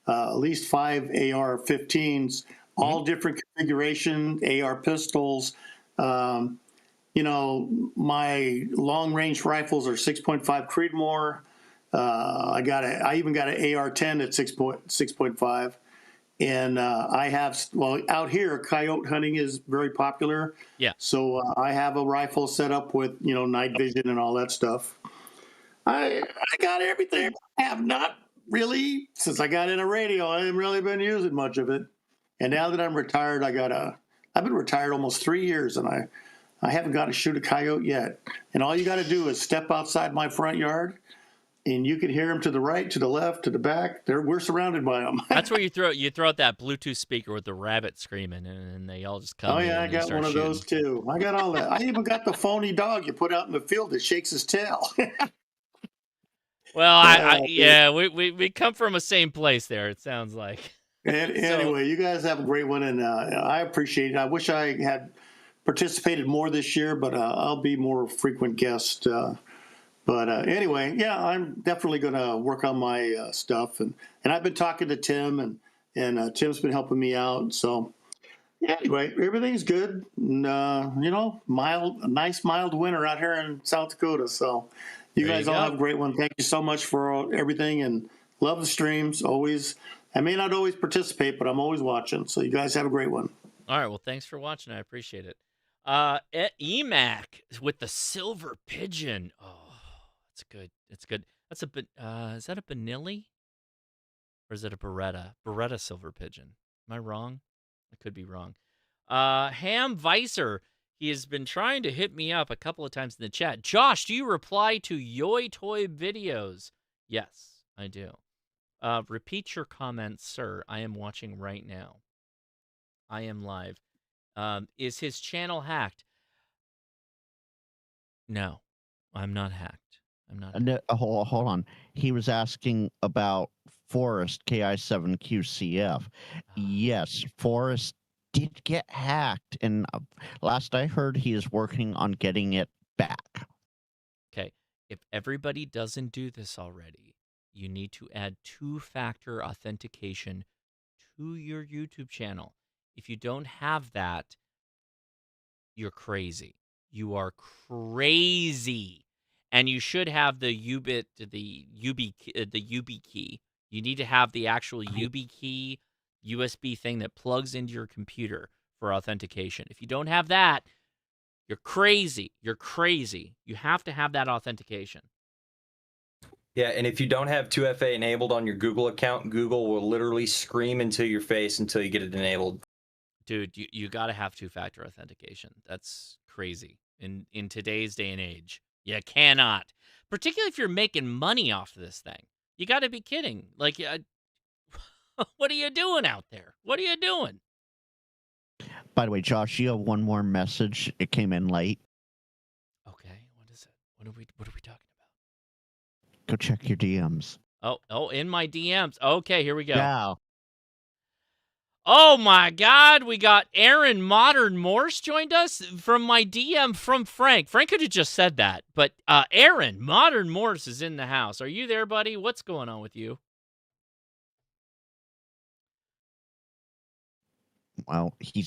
at least 5 AR-15s, all different configuration, AR pistols. My long range rifles are 6.5 Creedmoor. I even got an AR-10 at 6.5, and I have out here coyote hunting is very popular. Yeah. So I have a rifle set up with night vision and all that stuff. I got everything. I have not really, since I got into radio, I haven't really been using much of it. And now that I'm retired, I've been retired almost 3 years, and I haven't got to shoot a coyote yet. And all you got to do is step outside my front yard, and you can hear them to the right, to the left, to the back. We're surrounded by them. That's where you throw out that Bluetooth speaker with the rabbit screaming, and they all just come. Oh yeah, I got one of those too. I got all that. I even got the phony dog you put out in the field that shakes his tail. Well, we come from the same place there. It sounds like. And anyway, you guys have a great one, and I appreciate it. I wish I had participated more this year, but I'll be more frequent guest. But anyway, yeah, I'm definitely going to work on my stuff, and I've been talking to Tim, and Tim's been helping me out. So yeah, anyway, everything's good. And, nice mild winter out here in South Dakota. So you guys all have a great one. Thank you so much for everything, and love the streams. Always, I may not always participate, but I'm always watching. So you guys have a great one. All right. Well, thanks for watching. I appreciate it. EMAC with the silver pigeon. Oh, that's good. It's good. That's is that a Benelli? Or is it a Beretta? Beretta silver pigeon. Am I wrong? I could be wrong. Ham Weiser. He has been trying to hit me up a couple of times in the chat. Josh, do you reply to Yoi Toy videos? Yes, I do. Repeat your comments, sir. I am watching right now. I am live. Is his channel hacked? No, I'm not hacked. I'm not. No, hold on. He was asking about Forrest KI7QCF. Yes, Forrest did get hacked, and last I heard, he is working on getting it back. Okay, if everybody doesn't do this already, you need to add two-factor authentication to your YouTube channel. If you don't have that, you're crazy. You are crazy. And you should have the UB key. You need to have the actual UB key USB thing that plugs into your computer for authentication. If you don't have that, you're crazy. You're crazy. You have to have that authentication. Yeah, and if you don't have 2FA enabled on your Google account, Google will literally scream into your face until you get it enabled. Dude, you got to have two-factor authentication. That's crazy. In today's day and age, you cannot. Particularly if you're making money off of this thing. You got to be kidding. Like, what are you doing out there? What are you doing? By the way, Josh, you have one more message. It came in late. Okay, what is it? What are we talking about? Go check your DMs. Oh, in my DMs. Okay, here we go. Yeah. Oh my God, we got Aaron Modern Morse joined us from my DM from Frank. Frank could have just said that, but Aaron Modern Morse is in the house. Are you there, buddy? What's going on with you? Well, he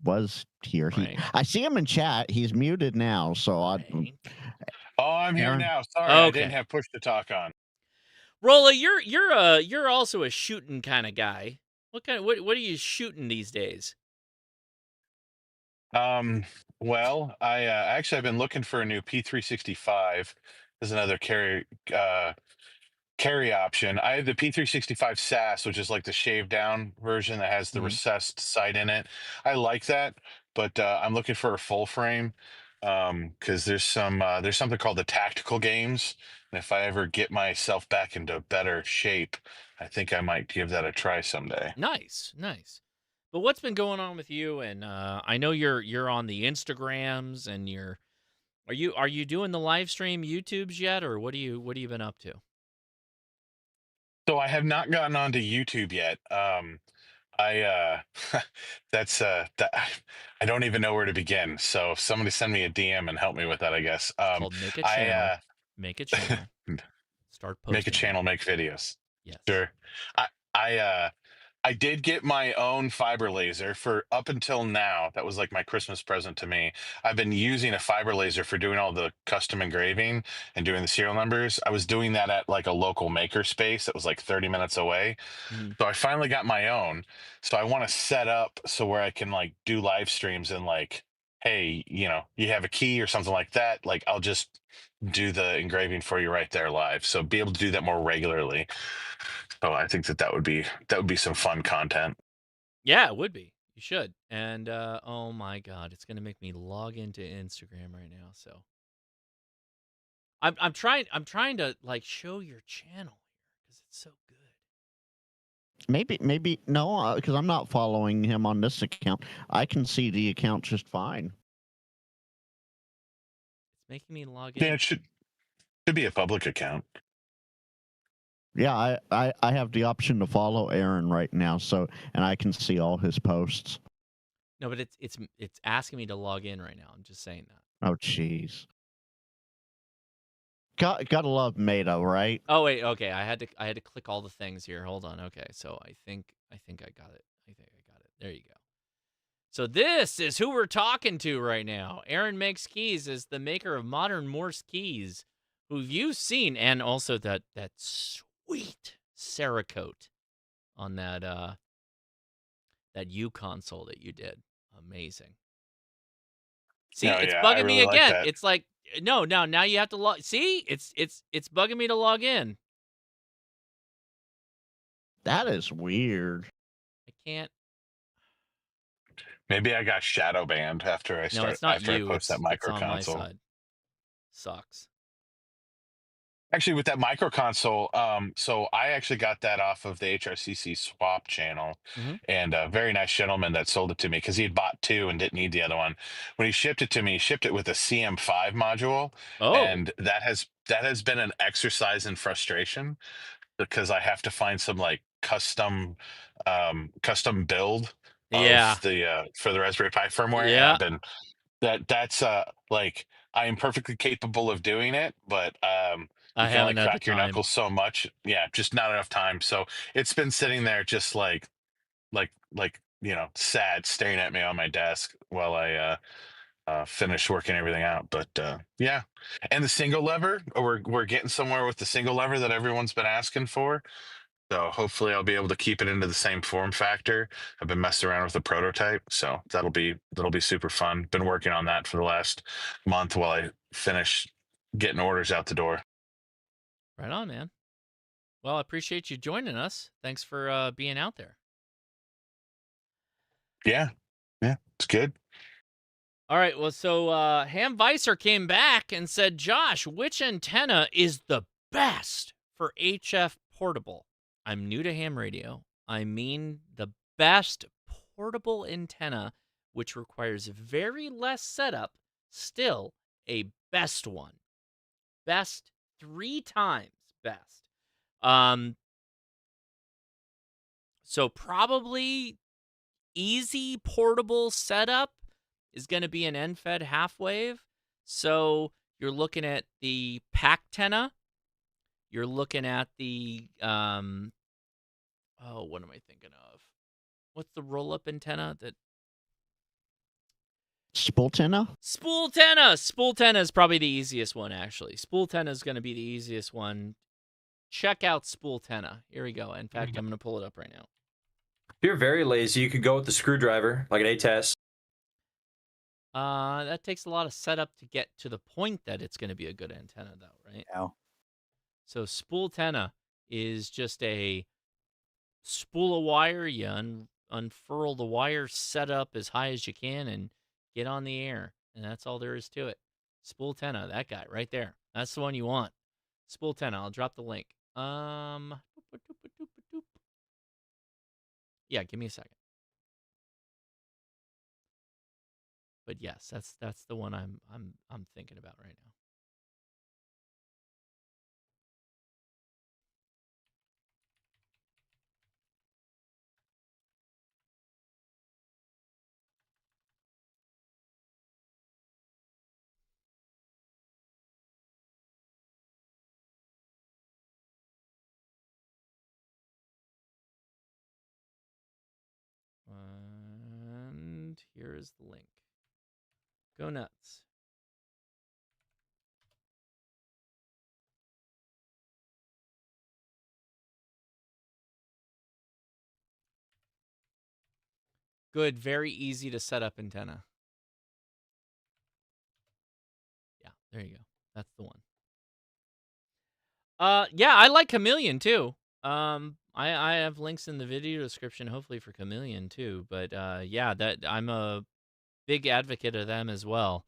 was here. Right. I see him in chat. He's muted now, so Oh, I'm here Aaron? now. Sorry, Okay. I didn't have push to talk on. Rolla, you're also a shooting kind of guy. What are you shooting these days? Well, I actually I've been looking for a new P365 as another carry option. I have the P365 SAS, which is like the shaved down version that has the recessed sight in it. I like that, but I'm looking for a full frame because there's something called the tactical games, and if I ever get myself back into better shape, I think I might give that a try someday. Nice. But what's been going on with you? And I know you're on the Instagrams, and are you doing the live stream YouTubes yet, or what have you been up to? So I have not gotten onto YouTube yet. I I don't even know where to begin. So if somebody send me a DM and help me with that, I guess. Called make a channel. Make a channel. Start posting. Make a channel, make videos. Yes. Sure. I did get my own fiber laser for up until now. That was like my Christmas present to me. I've been using a fiber laser for doing all the custom engraving and doing the serial numbers. I was doing that at like a local maker space that was like 30 minutes away. So I finally got my own. So I want to set up so where I can like do live streams and like, hey, you have a key or something like that. Like I'll just do the engraving for you right there live. So be able to do that more regularly. So I think that would be some fun content. Yeah, it would be. You should. And oh my God, it's gonna make me log into Instagram right now. So I'm trying to like show your channel here because it's so good. Maybe no, because I'm not following him on this account. I can see the account just fine. It's making me log in. Yeah, it should be a public account. Yeah, I have the option to follow Aaron right now, and I can see all his posts. No, but it's asking me to log in right now. I'm just saying that. Oh, jeez. Gotta love Meta, right? Oh wait, okay. I had to click all the things here. Hold on. Okay, so I think I got it. There you go. So this is who we're talking to right now. Aaron Makes Keys is the maker of Modern Morse keys, who you've seen, and also that sweet Cerritos on that That U console that you did. Amazing. See, Oh, it's yeah, I bugging me really like again. that. It's like, no, now you have to log. See, it's bugging me to log in. That is weird. I can't. Maybe I got shadow banned after I No, it's not after I you. post that It's micro on my console. side. Sucks. Actually, with that micro console, so I actually got that off of the HRCC swap channel, Mhm. and a very nice gentleman that sold it to me because he had bought two and didn't need the other one. When he shipped it to me, he shipped it with a CM5 module, Oh. and that has been an exercise in frustration because I have to find some like custom build Yeah. of the for the Raspberry Pi firmware, and Yeah. I've been that's like I am perfectly capable of doing it, but I you can only haven't had the crack your time. knuckles so much. Yeah, just not enough time. So it's been sitting there just like sad, staring at me on my desk while I finish working everything out. But yeah, and the single lever, we're getting somewhere with the single lever that everyone's been asking for. So hopefully I'll be able to keep it into the same form factor. I've been messing around with the prototype, so that'll be super fun. Been working on that for the last month while I finish getting orders out the door. Right on, man. Well, I appreciate you joining us. Thanks for being out there. Yeah, it's good. All right, well, so Ham Weiser came back and said, Josh, which antenna is the best for HF portable? I'm new to ham radio. I mean the best portable antenna, which requires very less setup, still a best one. Best 3 times best. So probably easy portable setup is going to be an end-fed half wave. So you're looking at the Pactenna. You're looking at the what am I thinking of? What's the roll-up antenna that? Spooltenna? Spooltenna. Spooltenna is probably the easiest one, actually. Spooltenna is going to be the easiest one. Check out Spooltenna. Here we go. In fact, I'm going to pull it up right now. If you're very lazy, you could go with the screwdriver, like an A-test. That takes a lot of setup to get to the point that it's going to be a good antenna, though, right? Yeah. So Spooltenna is just a spool of wire. You unfurl the wire, set up as high as you can, and get on the air. And that's all there is to it. Spooltenna, that guy right there. That's the one you want. Spooltenna. I'll drop the link. Yeah, give me a second. But yes, that's the one I'm thinking about right now. And here is the link. Go nuts. Good, very easy to set up antenna. Yeah, there you go. That's the one. Yeah, I like Chameleon too. I have links in the video description, hopefully for Chameleon too. But yeah, that I'm a big advocate of them as well.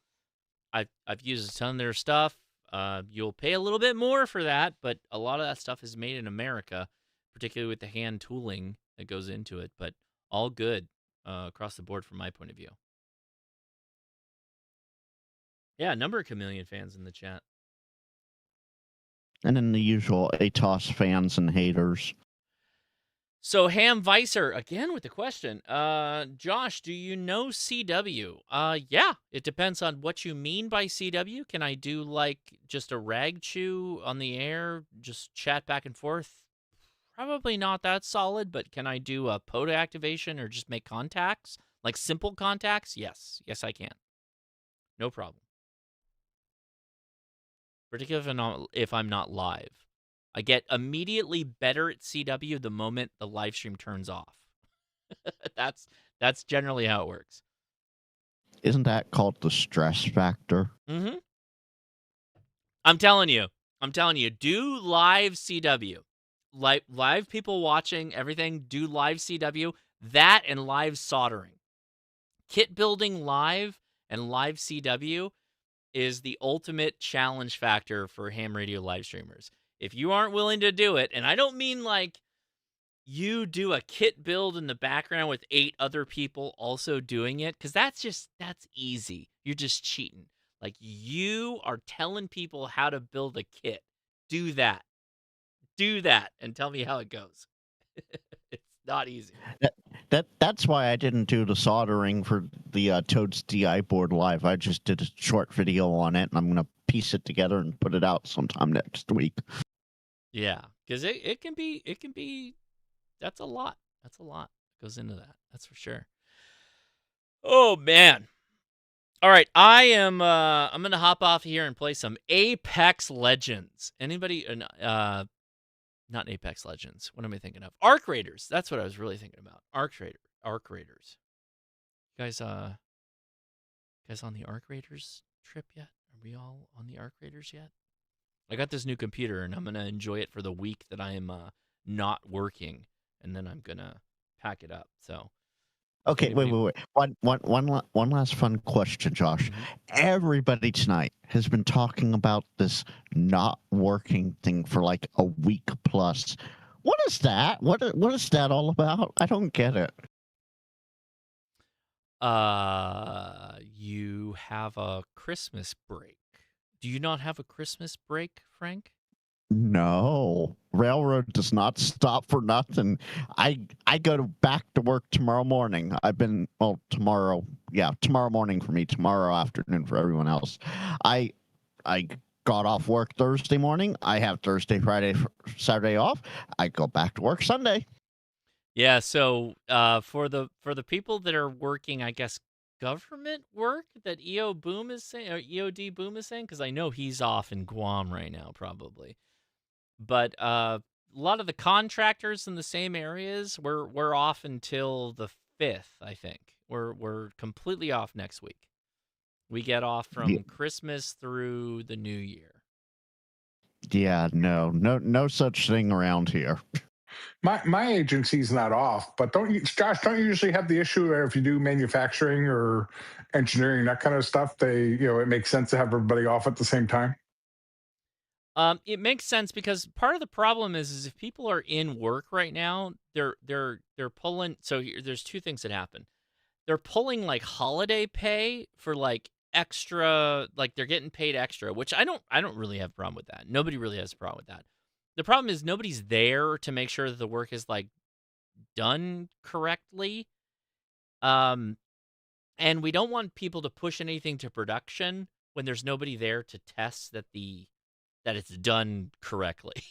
I've used a ton of their stuff. You'll pay a little bit more for that, but a lot of that stuff is made in America, particularly with the hand tooling that goes into it. But all good across the board from my point of view. Yeah, a number of Chameleon fans in the chat. And then the usual ATOS fans and haters. So Ham Weiser, again with the question. Josh, do you know CW? Yeah, it depends on what you mean by CW. Can I do like just a rag chew on the air, just chat back and forth? Probably not that solid, but can I do a POTA activation or just make contacts? Like simple contacts? Yes. Yes, I can. No problem. Particularly if I'm not live. I get immediately better at CW the moment the live stream turns off. That's generally how it works. Isn't that called the stress factor? Mm-hmm. I'm telling you, do live CW. Live people watching everything, do live CW, that and live soldering. Kit building live and live CW is the ultimate challenge factor for ham radio live streamers. If you aren't willing to do it, and I don't mean like you do a kit build in the background with 8 other people also doing it, because that's easy. You're just cheating. Like, you are telling people how to build a kit. Do that. Do that and tell me how it goes. It's not easy. That's why I didn't do the soldering for the Toads DI board live. I just did a short video on it, and I'm going to piece it together and put it out sometime next week. Yeah, because it can be, that's a lot. That's a lot that goes into that. That's for sure. Oh, man. All right, I'm going to hop off here and play some Apex Legends. Anybody, not Apex Legends. What am I thinking of? Arc Raiders. That's what I was really thinking about. Arc Raiders. You guys on the Arc Raiders trip yet? Are we all on the Arc Raiders yet? I got this new computer, and I'm going to enjoy it for the week that I am not working, and then I'm going to pack it up. So, okay, wait. One last fun question, Josh. Mm-hmm. Everybody tonight has been talking about this not working thing for like a week plus. What is that? What is that all about? I don't get it. You have a Christmas break. Do you not have a Christmas break, Frank? No, railroad does not stop for nothing. I go back to work tomorrow morning. Tomorrow morning for me, tomorrow afternoon for everyone else. I got off work Thursday morning. I have Thursday, Friday, Saturday off. I go back to work Sunday. Yeah, so for the people that are working, I guess, government work that EOD Boom is saying, because I know he's off in Guam right now, probably. But a lot of the contractors in the same areas, we're off until the 5th, I think. We're completely off next week. We get off from Christmas through the New Year. Yeah, no such thing around here. My agency's not off, but Josh, don't you usually have the issue where if you do manufacturing or engineering, that kind of stuff, it makes sense to have everybody off at the same time? It makes sense because part of the problem is if people are in work right now, they're pulling. So there's 2 things that happen. They're pulling like holiday pay for like extra, like they're getting paid extra, which I don't really have a problem with that. Nobody really has a problem with that. The problem is nobody's there to make sure that the work is like done correctly. And we don't want people to push anything to production when there's nobody there to test that it's done correctly.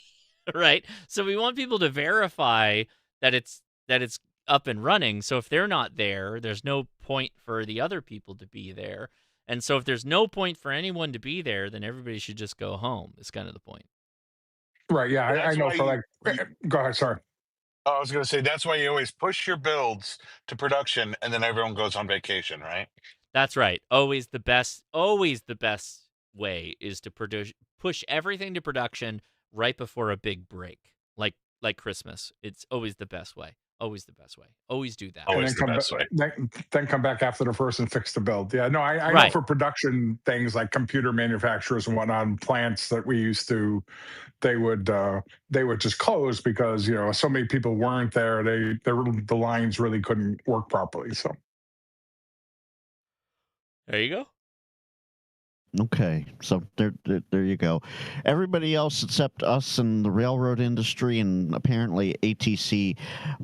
Right? So we want people to verify that it's up and running. So if they're not there, there's no point for the other people to be there. And so if there's no point for anyone to be there, then everybody should just go home. Is kind of the point. Right. Yeah. I know go ahead. Sorry. I was going to say, that's why you always push your builds to production and then everyone goes on vacation, right? That's right. Always the best way is to push everything to production right before a big break, like Christmas. It's always the best way. Always the best way. Always do that. Always the best way. Then come back after the first and fix the build. Yeah, no, I know for production things like computer manufacturers and whatnot, plants that we used to, they would just close because so many people weren't there. The lines really couldn't work properly. So there you go. Okay, so there you go. Everybody else except us and the railroad industry and apparently ATC,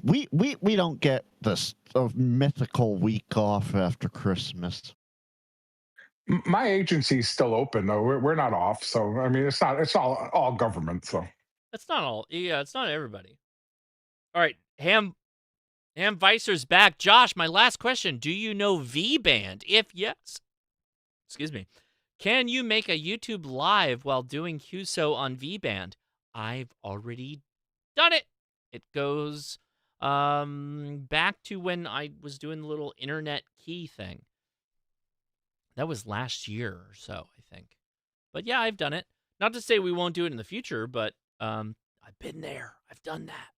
we don't get this mythical week off after Christmas. My agency's still open though. We're not off, so I mean it's all government. So it's not all. Yeah, it's not everybody. All right, Ham Vicer's back. Josh, my last question: do you know V-Band? If yes, excuse me. Can you make a YouTube live while doing QSO on V-Band? I've already done it. It goes Back to when I was doing the little internet key thing. That was last year or so, I think. But yeah, I've done it. Not to say we won't do it in the future, but I've been there. I've done that.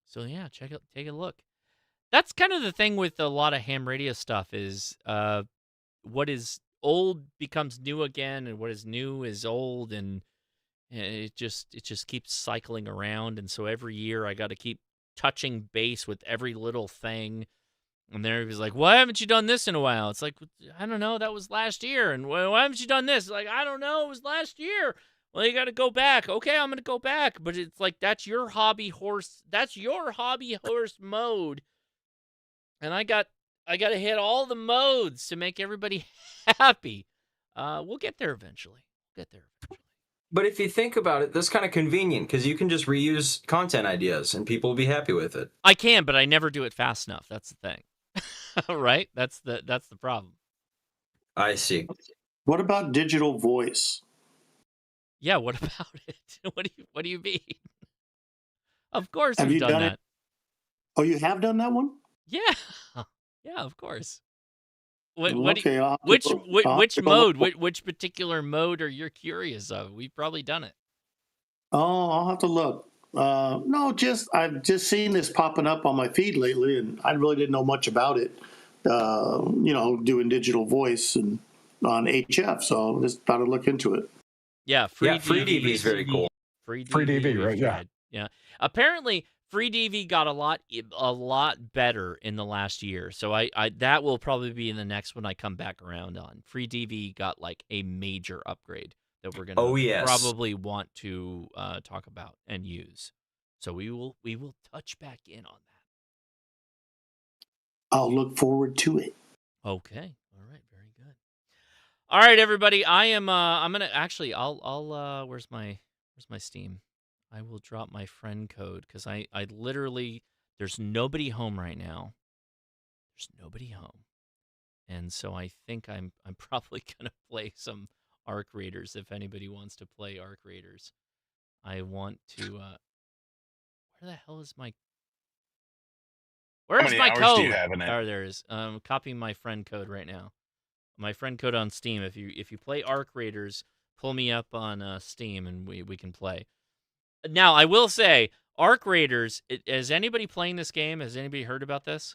So yeah, take a look. That's kind of the thing with a lot of ham radio stuff is what is old becomes new again, and what is new is old, and it just keeps cycling around. And so every year I got to keep touching base with every little thing. And then everybody's like, why haven't you done this in a while? It's like, I don't know, that was last year. And why haven't you done this? Like, I don't know, it was last year. Well, you got to go back. Okay, I'm going to go back. But it's like, that's your hobby horse mode. And I got to hit all the modes to make everybody happy. We'll get there eventually. But if you think about it, that's kind of convenient because you can just reuse content ideas and people will be happy with it. I can, but I never do it fast enough. That's the thing. Right? That's the problem. I see. What about digital voice? Yeah, what about it? What do you mean? Of course Have we've you done that. Oh, you have done that one? Yeah. Yeah, of course. Okay, Which mode? Which particular mode are you curious of? We've probably done it. Oh, I'll have to look. No, I've just seen this popping up on my feed lately, and I really didn't know much about it. Doing digital voice and on HF, so I just thought I'd look into it. Yeah, free DV is very cool. Free DV, right? Yeah. Yeah. Apparently, free DV got a lot better in the last year. So I that will probably be in the next one I come back around on. Free DV got like a major upgrade that we're gonna probably want to talk about and use. So we will touch back in on that. I'll look forward to it. Okay. All right. Very good. All right, everybody. I'm gonna actually I'll where's my Steam? I will drop my friend code because I literally there's nobody home right now. There's nobody home. And so I think I'm probably gonna play some Arc Raiders if anybody wants to play Arc Raiders. I want to where the hell is my Where's my code? Do you have in it? Oh, there it is. Copying my friend code right now. My friend code on Steam. If you play Arc Raiders, pull me up on Steam and we can play. Now, I will say, Arc Raiders, is anybody playing this game? Has anybody heard about this?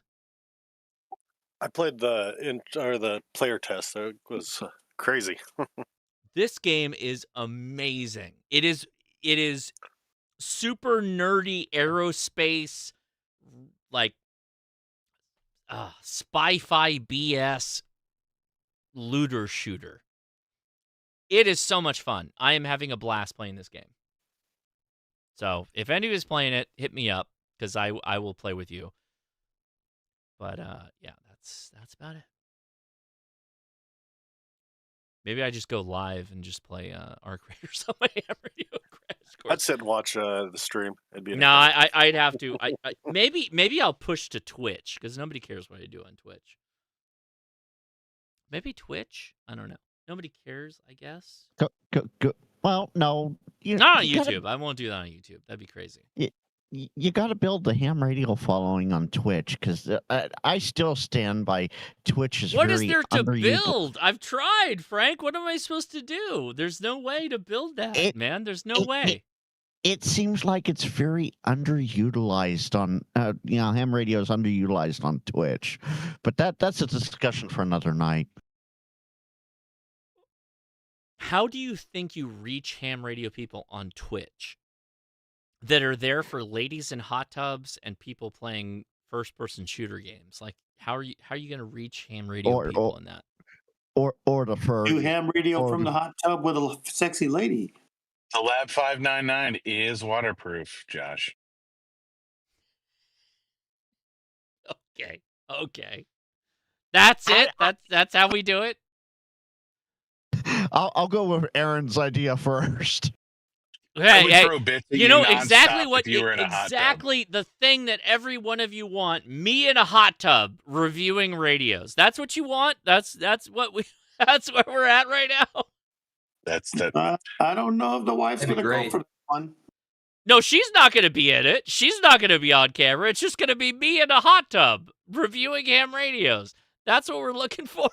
I played the player test. It was crazy. This game is amazing. It is super nerdy aerospace, like spy-fi BS looter shooter. It is so much fun. I am having a blast playing this game. So if anybody's playing it, hit me up because I will play with you. But yeah, that's about it. Maybe I just go live and just play Arc Raiders on my ham radio crash course. I'd sit and watch the stream. It'd be no, I'd have to. Maybe I'll push to Twitch because nobody cares what I do on Twitch. Maybe Twitch. I don't know. Nobody cares, I guess. Go. Well, no. Not on YouTube. I won't do that on YouTube. That'd be crazy. You got to build the ham radio following on Twitch because I still stand by Twitch is What very is there to build? I've tried, Frank. What am I supposed to do? There's no way to build that, man. There's no way. It seems like it's very underutilized on, ham radio is underutilized on Twitch, but that's a discussion for another night. How do you think you reach ham radio people on Twitch that are there for ladies in hot tubs and people playing first-person shooter games? Like, how are you going to reach ham radio people in that? Or the first do ham radio from the hot tub with a sexy lady. The Lab 599 is waterproof, Josh. Okay. That's it. That's how we do it. I'll go with Aaron's idea first. Hey, you know exactly what the thing that every one of you want. Me in a hot tub reviewing radios. That's what you want. That's where we're at right now. That's that. I don't know if the wife's going to go for that one. No, she's not going to be in it. She's not going to be on camera. It's just going to be me in a hot tub reviewing ham radios. That's what we're looking for.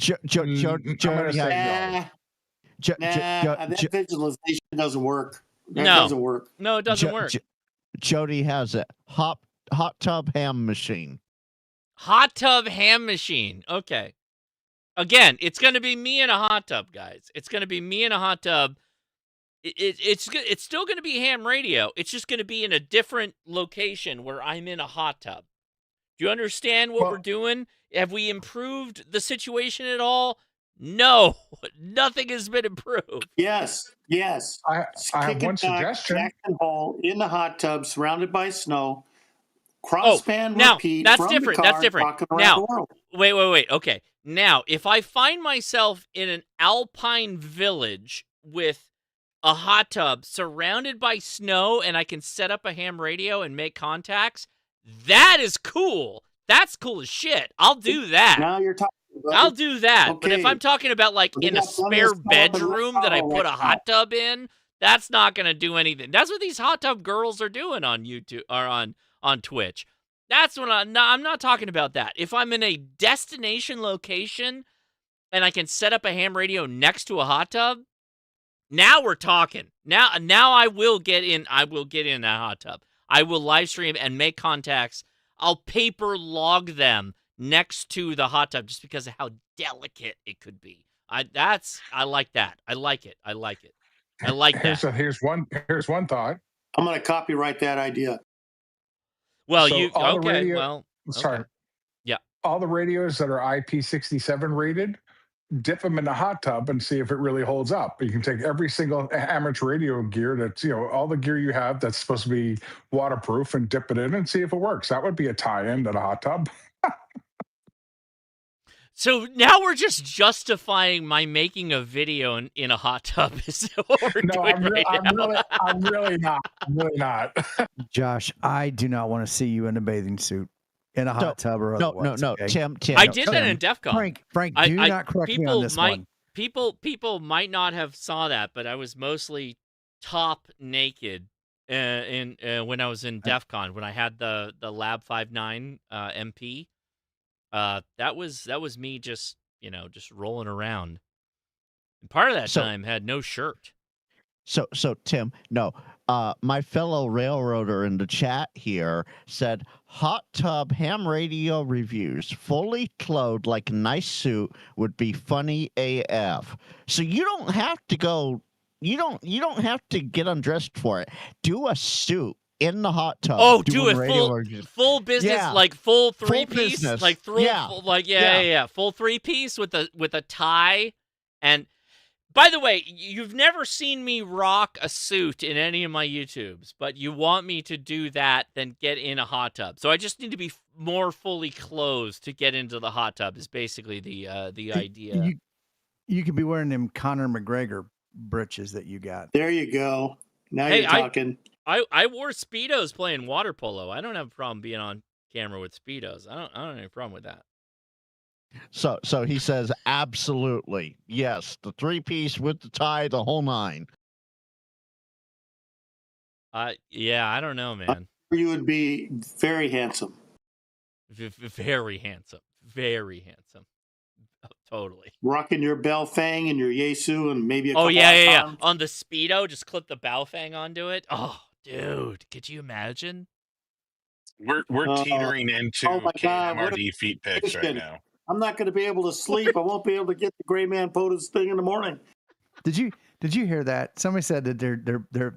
I'm gonna say that visualization doesn't work. That No. doesn't work. No, it doesn't work. Jody has it. Hot tub ham machine. Hot tub ham machine. Okay. Again, it's going to be me in a hot tub, guys. It's going to be me in a hot tub. It's still going to be ham radio. It's just going to be in a different location where I'm in a hot tub. Do you understand what we're doing? Have we improved the situation at all? No, nothing has been improved. Yes. I have one suggestion. Jackson Hole in the hot tub, surrounded by snow. Crossband repeat. That's from different. The car, That's different. talking around Now, the world. wait. Okay. Now, if I find myself in an alpine village with a hot tub surrounded by snow and I can set up a ham radio and make contacts, that is cool. That's cool as shit. I'll do that. Now you're talking. I'll do that. But if Okay. I'm talking about like in a spare bedroom that I put a hot tub in, that's not going to do anything. That's what these hot tub girls are doing on YouTube or on Twitch. That's what I'm not talking about that. If I'm in a destination location and I can set up a ham radio next to a hot tub, now we're talking. Now I will get in. I will get in that hot tub. I will live stream and make contacts. I'll paper log them next to the hot tub just because of how delicate it could be. I like that. I like it. I like that. Here's one thought. I'm going to copyright that idea. Well, Sorry. Yeah. All the radios that are IP67 rated, dip them in the hot tub and see if it really holds up. You can take every single amateur radio gear that's, all the gear you have that's supposed to be waterproof and dip it in and see if it works. That would be a tie-in to the hot tub. So now we're just justifying my making a video in a hot tub. Is what we're doing now. I'm really not. I'm really not. Josh, I do not want to see you in a bathing suit in a hot tub or otherwise. No. Okay? Tim. I did that in DEF CON. Frank, do not correct me on this one. People might not have saw that, but I was mostly top naked when I was in DEF CON, when I had the Lab 59 MP. That was me just rolling around. And part of that time had no shirt. So Tim, no. My fellow railroader in the chat here said hot tub ham radio reviews fully clothed like a nice suit would be funny AF. So you don't have to go. You don't have to get undressed for it. Do a suit in the hot tub. Oh, do it full business, like full three-piece, like full three-piece with a tie. And by the way, you've never seen me rock a suit in any of my YouTubes, but you want me to do that, then get in a hot tub. So I just need to be more fully clothed to get into the hot tub. Is basically the idea. You could be wearing them Conor McGregor britches that you got. There you go. Now you're talking. I wore Speedos playing water polo. I don't have a problem being on camera with Speedos. I don't have any problem with that. So he says absolutely yes, the three-piece with the tie, the whole nine. Yeah, I don't know, man. You would be very handsome. Very handsome. Very handsome. Totally. Rocking your Belfang and your Yaesu and maybe a couple yeah. On the Speedo, just clip the Belfang onto it. Oh, dude, could you imagine? We're teetering into KMRD feet pics right now. I'm not going to be able to sleep. I won't be able to get the Gray Man POTA's thing in the morning. Did you hear that? Somebody said that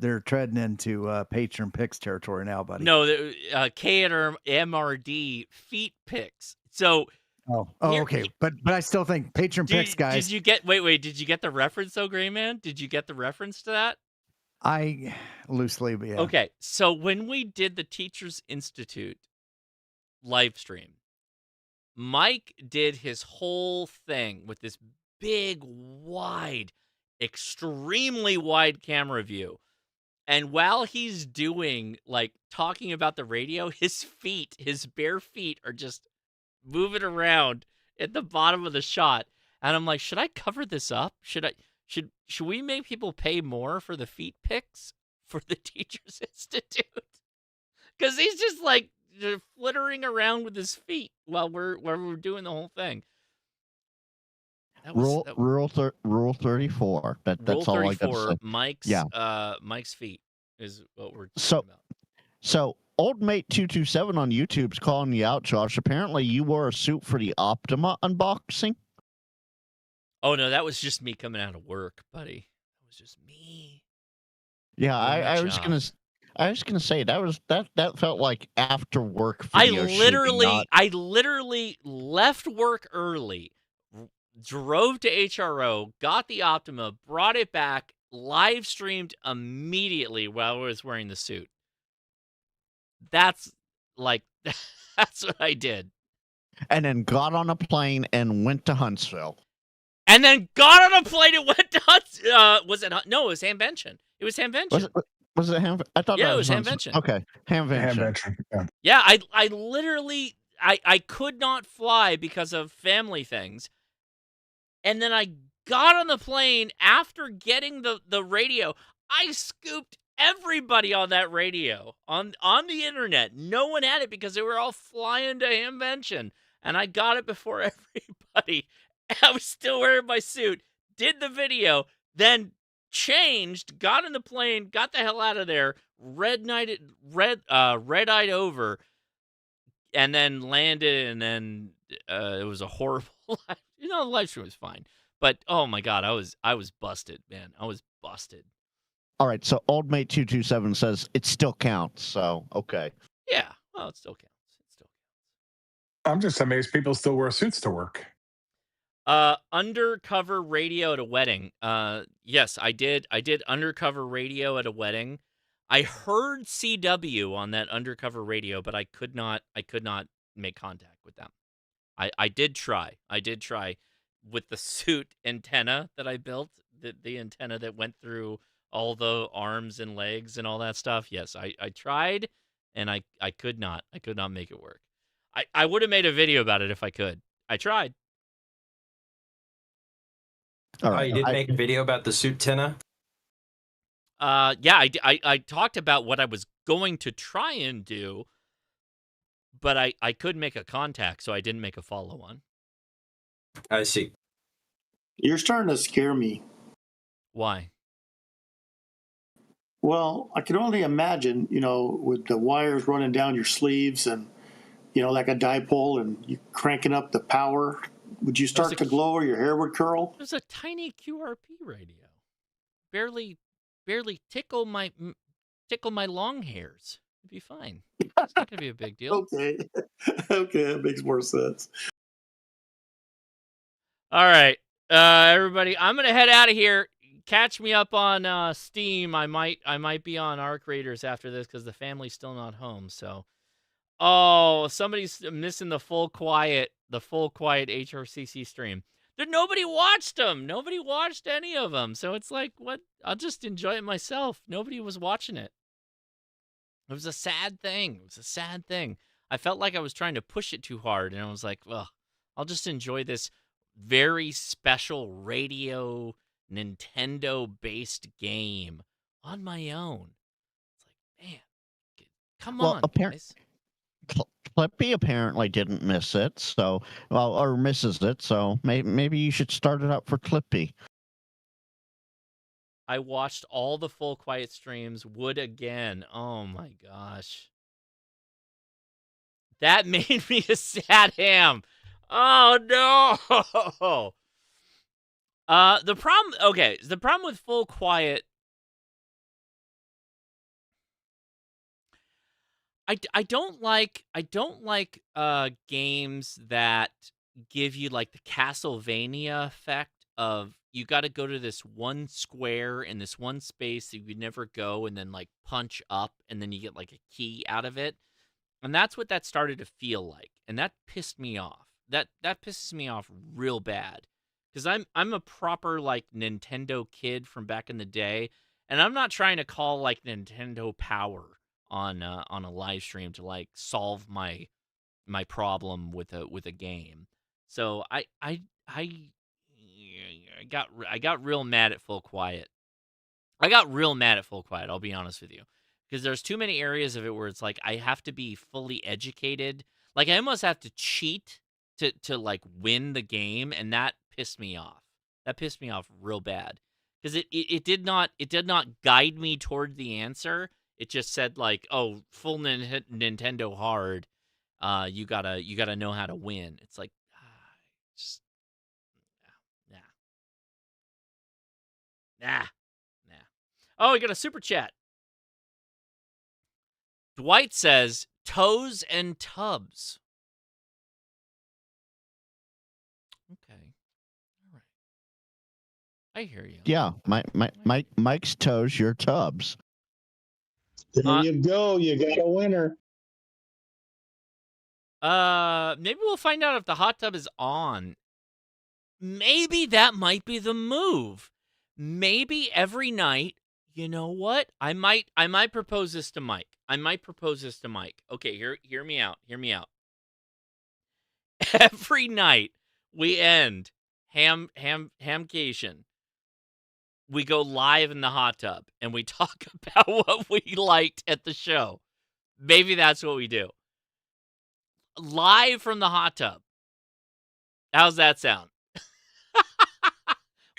they're treading into patron picks territory now, buddy. No, KMRD feet pics. So. Okay, but I still think patron picks, guys. Did you get Did you get the reference though, Gray Man? Did you get the reference to that? I loosely, but yeah. Okay, so when we did the Teachers Institute live stream, Mike did his whole thing with this big, wide, extremely wide camera view. And while he's doing, talking about the radio, his bare feet are just moving around at the bottom of the shot. And I'm like, should I cover this up? Should we make people pay more for the feet pics for the Teachers Institute because he's just like flittering around with his feet while we're doing the whole thing. Rule 34. That's all I got to say. Mike's feet is what we're talking about. So Old Mate 227 on YouTube's calling you out, Josh. Apparently, you wore a suit for the Optima unboxing. Oh no, that was just me coming out of work, buddy. That was just me. Yeah, I was gonna say that felt like after work video shooting, I literally left work early, drove to HRO, got the Optima, brought it back, live streamed immediately while I was wearing the suit. That's what I did. And then got on a plane and went to Huntsville. And then got on a plane and went to Huntsville. No, it was Hamvention. It was Hamvention. Was it Ham? I thought it was Hamvention. Okay, Hamvention. Yeah, I literally I could not fly because of family things. And then I got on the plane after getting the radio. I scooped everybody on that radio on the internet. No one had it because they were all flying to Hamvention. And I got it before everybody. I was still wearing my suit, did the video, then changed, got in the plane, got the hell out of there, red-eyed over, and then landed, and then it was a horrible life. The live stream was fine. But oh my god, I was busted, man. I was busted. All right, so Old Mate 227 says it still counts, so okay. Yeah, well, it still counts. I'm just amazed people still wear suits to work. Undercover radio at a wedding. Yes, I did undercover radio at a wedding. I heard CW on that undercover radio, but I could not make contact with them. I did try with the suit antenna that I built, the antenna that went through all the arms and legs and all that stuff. Yes, I tried, and I could not make it work. I would have made a video about it if I could. I tried. All right. You did make a video about the suit antenna? Yeah, I talked about what I was going to try and do, but I couldn't make a contact, so I didn't make a follow-on. I see. You're starting to scare me. Why? Well, I can only imagine, with the wires running down your sleeves and, like a dipole, and you cranking up the power. Would you start to glow or your hair would curl? It was a tiny QRP radio. Barely tickle my long hairs. It'd be fine. It's not gonna be a big deal. Okay, that makes more sense. All right, everybody, I'm gonna head out of here. Catch me up on Steam. I might be on Arc Raiders after this because the family's still not home. So, somebody's missing the full quiet HRCC stream. Nobody watched them. Nobody watched any of them. So it's like, what? I'll just enjoy it myself. Nobody was watching it. It was a sad thing. I felt like I was trying to push it too hard, and I was like, well, I'll just enjoy this very special radio Nintendo-based game on my own. It's like, man, come on, guys. Clippy apparently didn't miss it, or misses it, so maybe you should start it up for Clippy. I watched all the full quiet streams, would again. Oh my gosh. That made me a sad ham. Oh no. The problem with full quiet, I don't like games that give you like the Castlevania effect of you got to go to this one square in this one space that you would never go and then like punch up and then you get like a key out of it. And that's what that started to feel like. And that pissed me off. That pisses me off real bad. Because I'm a proper like Nintendo kid from back in the day, and I'm not trying to call like Nintendo Power on a live stream to like solve my problem with a game. So I got real mad at full quiet. I got real mad at Full Quiet, I'll be honest with you. Because there's too many areas of it where it's like I have to be fully educated. Like I almost have to cheat to like win the game, and that pissed me off. That pissed me off real bad. Because it did not guide me toward the answer. It just said like, oh, full Nintendo hard. You gotta know how to win. It's like, just nah. Oh, we got a super chat. Dwight says toes and tubs. Okay, all right. I hear you. Yeah, Mike's toes, your tubs. There you go. You got a winner. Maybe we'll find out if the hot tub is on. Maybe that might be the move. Maybe every night, you know what? I might propose this to Mike. Okay, hear me out. Every night we end Hamcation. We go live in the hot tub and we talk about what we liked at the show. Maybe that's what we do. Live from the hot tub. How's that sound?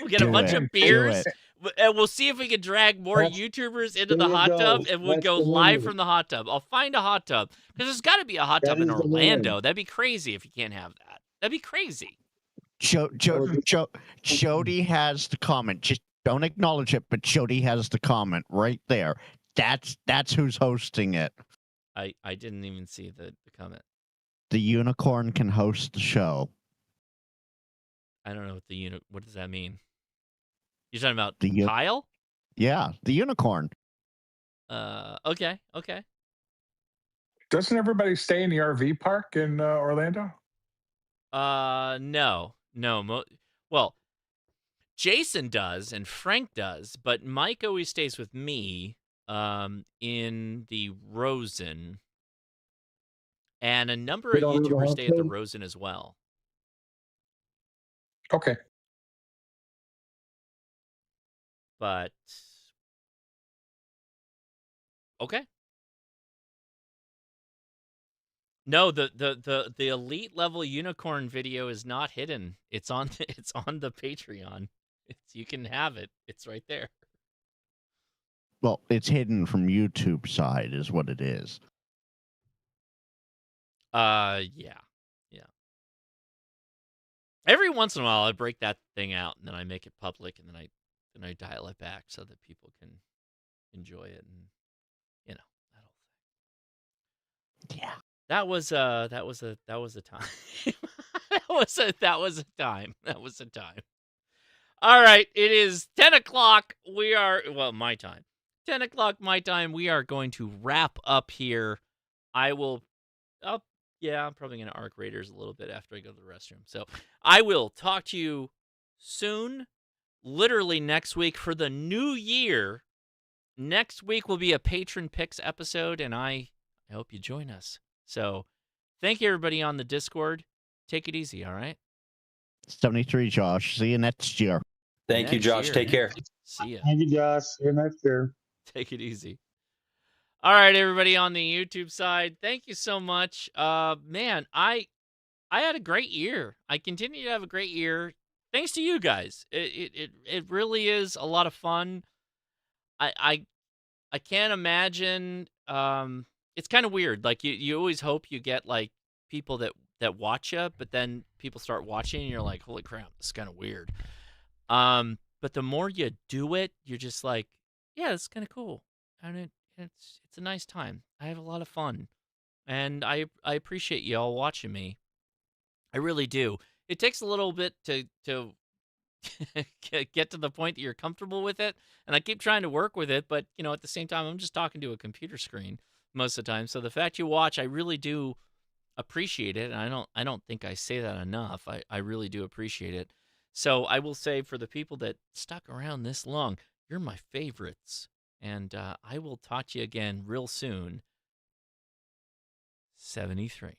We'll get a bunch of beers, and we'll see if we can drag more YouTubers into the hot tub, and we'll go live from the hot tub. I'll find a hot tub, because there's got to be a hot tub in Orlando. That'd be crazy if you can't have that. That'd be crazy. Jody has the comment. Just don't acknowledge it, but Jody has the comment right there. That's who's hosting it. I didn't even see the comment. The unicorn can host the show. I don't know what does that mean? You're talking about Kyle? Yeah, the unicorn. Okay. Doesn't everybody stay in the RV park in Orlando? No. Well, Jason does and Frank does, but Mike always stays with me in the Rosen. And a number of YouTubers stay at the Rosen as well. Okay. But okay. No, the elite level unicorn video is not hidden. It's on the Patreon. You can have it. It's right there. Well, it's hidden from YouTube side is what it is. Yeah. Every once in a while I break that thing out and then I make it public and then I dial it back so that people can enjoy it, and that whole thing. Yeah. That was a time. that was a time. All right, it is 10 o'clock. We are my time. 10 o'clock my time. We are going to wrap up here. I'm probably going to arc Raiders a little bit after I go to the restroom. So I will talk to you soon, literally next week for the new year. Next week will be a patron picks episode, and I hope you join us. So thank you, everybody on the Discord. Take it easy, all right? 73, Josh. See you next year. Thank you, Josh. Take care. See ya. Thank you, Josh. See you next year. Take it easy. All right, everybody on the YouTube side, thank you so much. Man, I had a great year. I continue to have a great year. Thanks to you guys. It really is a lot of fun. I can't imagine. It's kind of weird. Like you always hope you get like people that watch you, but then people start watching and you're like, holy crap, this is kind of weird. But the more you do it, you're just like, yeah, it's kind of cool. And it's a nice time. I have a lot of fun. And I appreciate you all watching me. I really do. It takes a little bit to get to the point that you're comfortable with it. And I keep trying to work with it, but at the same time, I'm just talking to a computer screen most of the time. So the fact you watch, I really do appreciate it. And I don't think I say that enough. I really do appreciate it. So I will say, for the people that stuck around this long, you're my favorites. And I will talk to you again real soon. 73.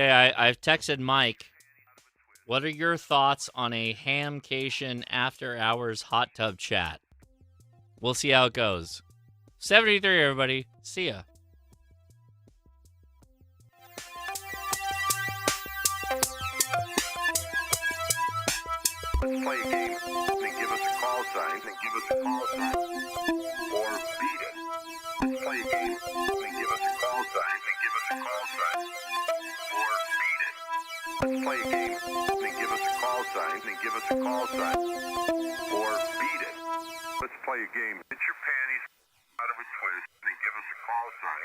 Okay, I've texted Mike. What are your thoughts on a Hamcation after hours hot tub chat? We'll see how it goes. 73, everybody. See ya. Let's play a game, then give us a call sign, or beat it. Let's play a game, then give us a call sign, or beat it. Let's play a game, then give us a call sign, or beat it. Let's play a game. Get your panties out of a twist, then give us a call sign.